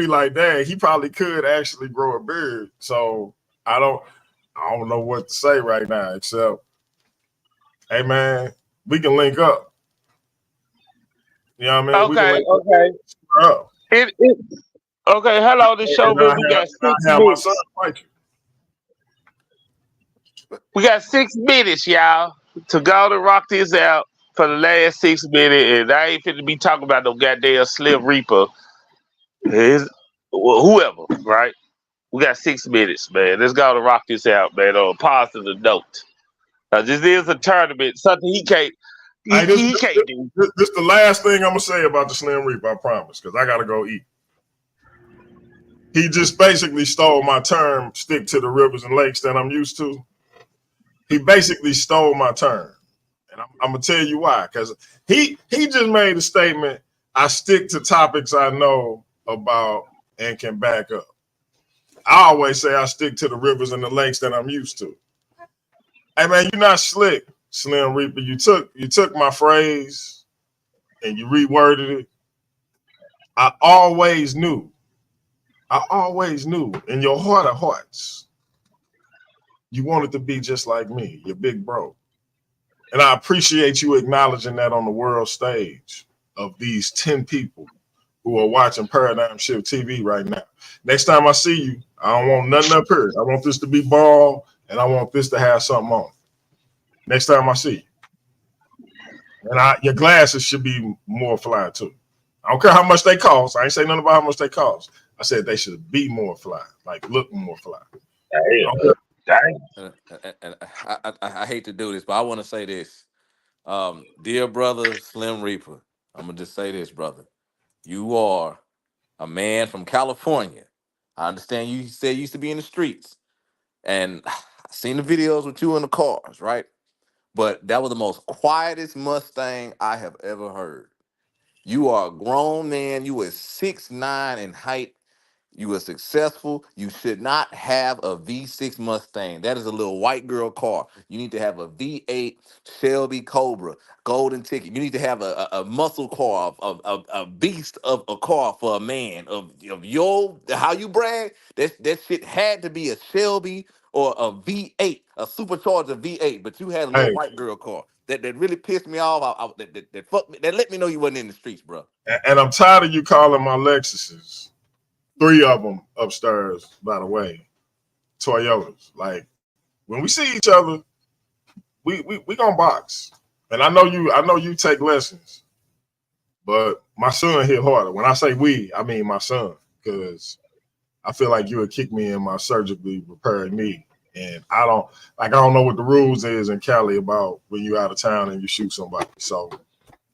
like, dang, he probably could actually grow a beard. So I don't know what to say right now, except, hey man, we can link up. You know what I mean? Okay. Okay, hello, this show, man. We got 6 minutes. We got 6 minutes, y'all, to go to rock this out for the last 6 minutes, and I ain't finna be talking about no goddamn Slim Reaper. Whoever, right? We got 6 minutes, man. Let's go to rock this out, man. On a positive note. This is a tournament, something he can't. Hey, He can't do. This the last thing I'm gonna say about the Slim Reaper, I promise, because I gotta go eat. He just basically stole my term, stick to the rivers and lakes that I'm used to. He basically stole my term. And I'm gonna tell you why. Because he just made a statement, I stick to topics I know about and can back up. I always say I stick to the rivers and the lakes that I'm used to. Hey man, you're not slick, Slim Reaper. You took my phrase and you reworded it. I always knew in your heart of hearts, you wanted to be just like me, your big bro. And I appreciate you acknowledging that on the world stage of these 10 people who are watching Paradigm Shift TV right now. Next time I see you, I don't want nothing up here. I want this to be bald, and I want this to have something on. Next time I see you. And your glasses should be more fly too. I don't care how much they cost. I ain't say nothing about how much they cost. I said they should be more fly, like look more fly. And I hate to do this, but I want to say this. Dear brother Slim Reaper, I'm going to just say this, brother. You are a man from California. I understand you said you used to be in the streets. And I seen the videos with you in the cars, right? But that was the most quietest Mustang I have ever heard. You are a grown man. You were 6'9" in height. You were successful. You should not have a V6 Mustang. That is a little white girl car. You need to have a V8 Shelby Cobra, golden ticket. You need to have a muscle car, a beast of a car for a man of your, how you brag. That shit had to be a Shelby or a V8, a supercharger V8. But you had a little Hey, white girl car. That really pissed me off. That fucked me. That let me know you wasn't in the streets, bro. and I'm tired of you calling my Lexuses. 3 of them upstairs, by the way, Toyotas. Like when we see each other, we gonna box. And I know you take lessons, but my son hit harder. When I say we, I mean my son, because I feel like you would kick me in my surgically repaired knee. And I don't know what the rules is in Cali about when you out of town and you shoot somebody. So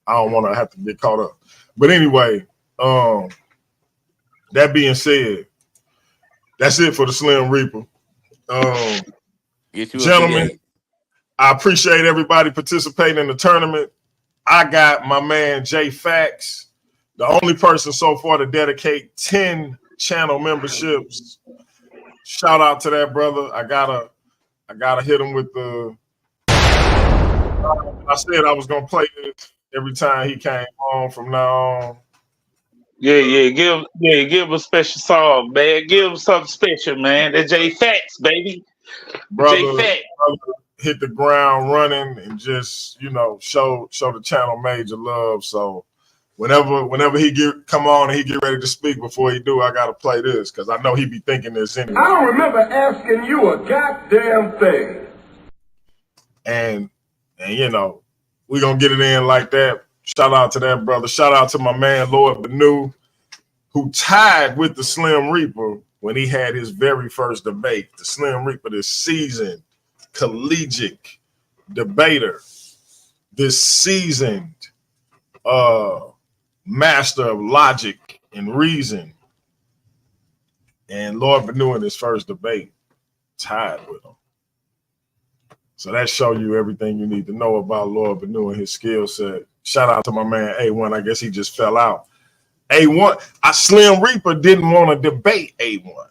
I don't want to have to get caught up. But anyway, that being said, that's it for the Slim Reaper. Gentlemen, I appreciate everybody participating in the tournament. I got my man Jay Fax, the only person so far to dedicate 10 channel memberships. Shout out to that brother. I gotta hit him with the. I said I was gonna play this every time he came on from now on. Yeah, give him a special song, man. Give him something special, man. That's J Facts, baby. Brother, J Facts. Hit the ground running and just show the channel major love. So whenever he come on and he get ready to speak, before he do, I gotta play this because I know he be thinking this anyway. I don't remember asking you a goddamn thing. And we're gonna get it in like that. Shout out to that brother. Shout out to my man Lord Bennu, who tied with the Slim Reaper when he had his very first debate. The Slim Reaper, this seasoned, collegiate debater, this seasoned master of logic and reason. And Lord Bennu in his first debate tied with him. So that show you everything you need to know about Lord Bennu and his skill set. Shout out to my man AOne. I guess he just fell out. AOne, Slim Reaper didn't want to debate AOne.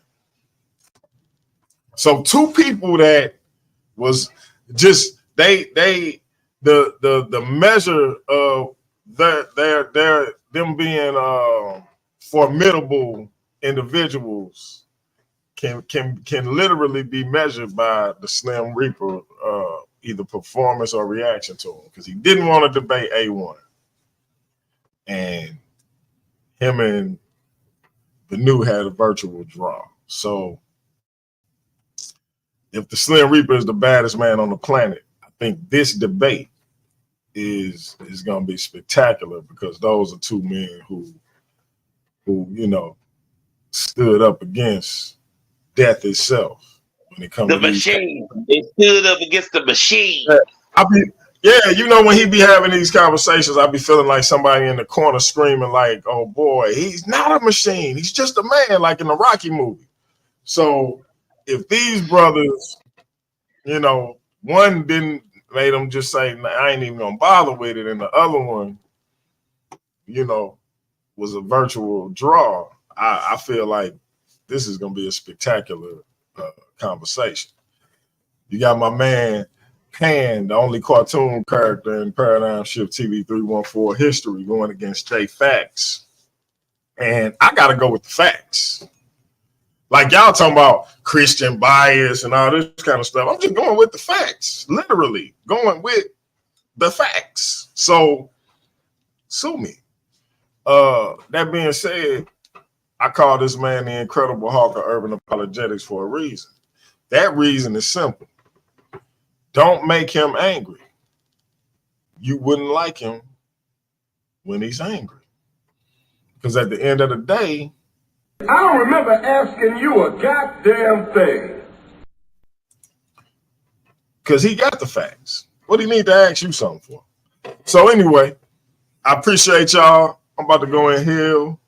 So 2 people that was just the measure of them being formidable individuals can literally be measured by the Slim Reaper either performance or reaction to him, because he didn't want to debate AOne. And him and Bennu had a virtual draw. So if the Slim Reaper is the baddest man on the planet, I think this debate is going to be spectacular, because those are 2 men who stood up against death itself when it comes The to these machine. They stood up against the machine. Yeah, you know, when he be having these conversations, I be feeling like somebody in the corner screaming like, oh boy, he's not a machine. He's just a man, like in the Rocky movie. So if these brothers, you know, one didn't made them just say, nah, I ain't even gonna bother with it, and the other one, you know, was a virtual draw, I feel like this is gonna be a spectacular conversation. You got my man Han, the only cartoon character in Paradigm Shift TV 314 history, going against Jay Facts. And I got to go with the facts. Like y'all talking about Christian bias and all this kind of stuff. I'm just going with the facts, literally going with the facts. So sue me. That being said, I call this man the Incredible Hulk of Urban Apologetics for a reason. That reason is simple. Don't make him angry. You wouldn't like him when he's angry. Because at the end of the day, I don't remember asking you a goddamn thing. Because he got the facts. What do you need to ask you something for? So anyway, I appreciate y'all. I'm about to go and heal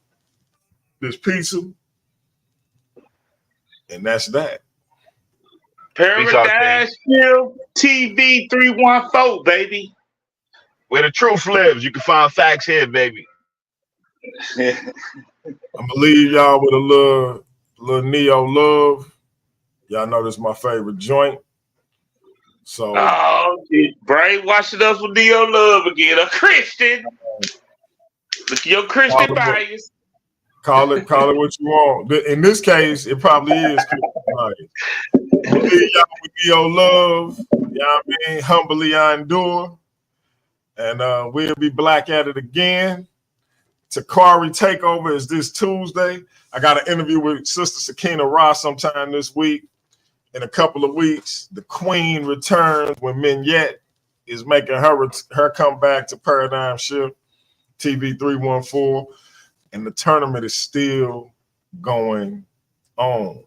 this pizza. And that's that. Paradise Shift TV 314, baby. Where the truth lives, you can find facts here, baby. I'm gonna leave y'all with a little Neo love. Y'all know this is my favorite joint. So brainwashing us with Neo love again. A Christian. Look at your Christian bias. Call it what you want. In this case, it probably is Christian bias. I'm gonna leave y'all with Neo love. You know what I mean? Humbly I endure. And we'll be back at it again. Takari Takeover is this Tuesday. I got an interview with Sister Sakina Ross sometime this week. In a couple of weeks, the Queen returns when Minyette is making her comeback to Paradigm Shift TV 314, and the tournament is still going on.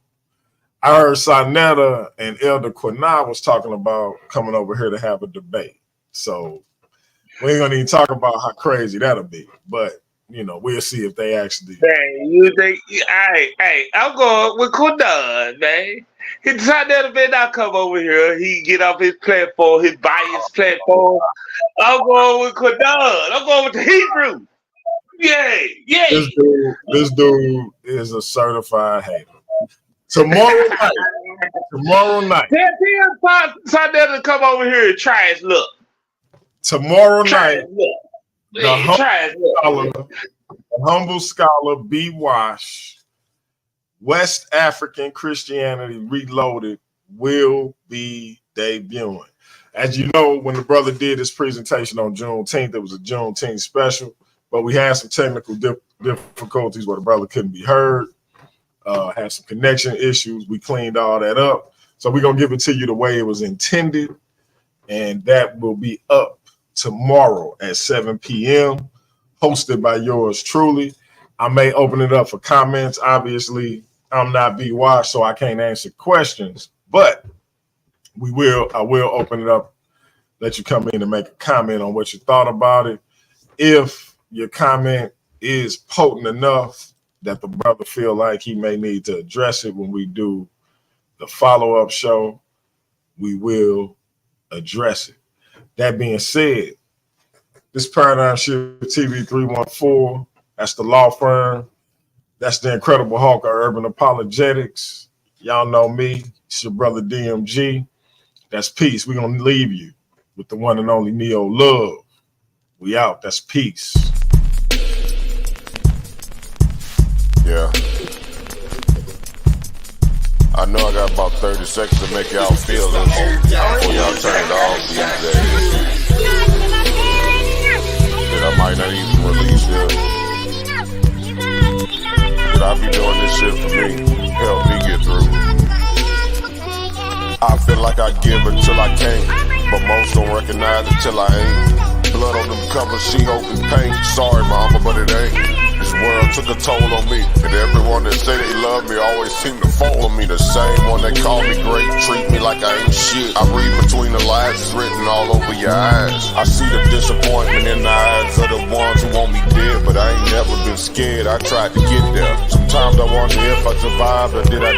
I heard Sarnetta and Elder Quina was talking about coming over here to have a debate. So we ain't gonna even talk about how crazy that'll be, but you know, we'll see if they actually. Hey, I'm going with Quina, man. He decided to not come over here. He get off his platform, his bias platform. I'm going with Quina. I'm going with the Hebrew. Yay. This dude is a certified hater. Tomorrow night. Tell to come over here and try his luck. Tomorrow night, the humble scholar B. Wash, West African Christianity Reloaded, will be debuting. As you know, when the brother did his presentation on Juneteenth, it was a Juneteenth special, but we had some technical difficulties where the brother couldn't be heard, had some connection issues. We cleaned all that up. So we're going to give it to you the way it was intended, and that will be up tomorrow at 7 p.m., hosted by yours truly. I may open it up for comments. Obviously, I'm not B. Wash, so I can't answer questions, but I will open it up, let you come in and make a comment on what you thought about it. If your comment is potent enough that the brother feel like he may need to address it when we do the follow-up show, we will address it. That being said, this Paradigm Shift TV 314, that's the law firm. That's the Incredible Hulk of Urban Apologetics. Y'all know me. It's your brother DMG. That's peace. We're going to leave you with the one and only Neo Love. We out. That's peace. Yeah. I know I got about 30 seconds to make y'all feel it before y'all turn it off these days. That I might not even release it. But I be doing this shit for me, help me get through. I feel like I give until I can't, but most don't recognize until I ain't. Blood on them covers, she hoping paint. Sorry, mama, but it ain't. This This world took a toll on me, and everyone that say they love me always seem to follow me. The same one that call me great, treat me like I ain't shit. I read between the lines, it's written all over your eyes. I see the disappointment in the eyes of the ones who want me dead, but I ain't never been scared. I tried to get there. Sometimes I wonder if I survived or did I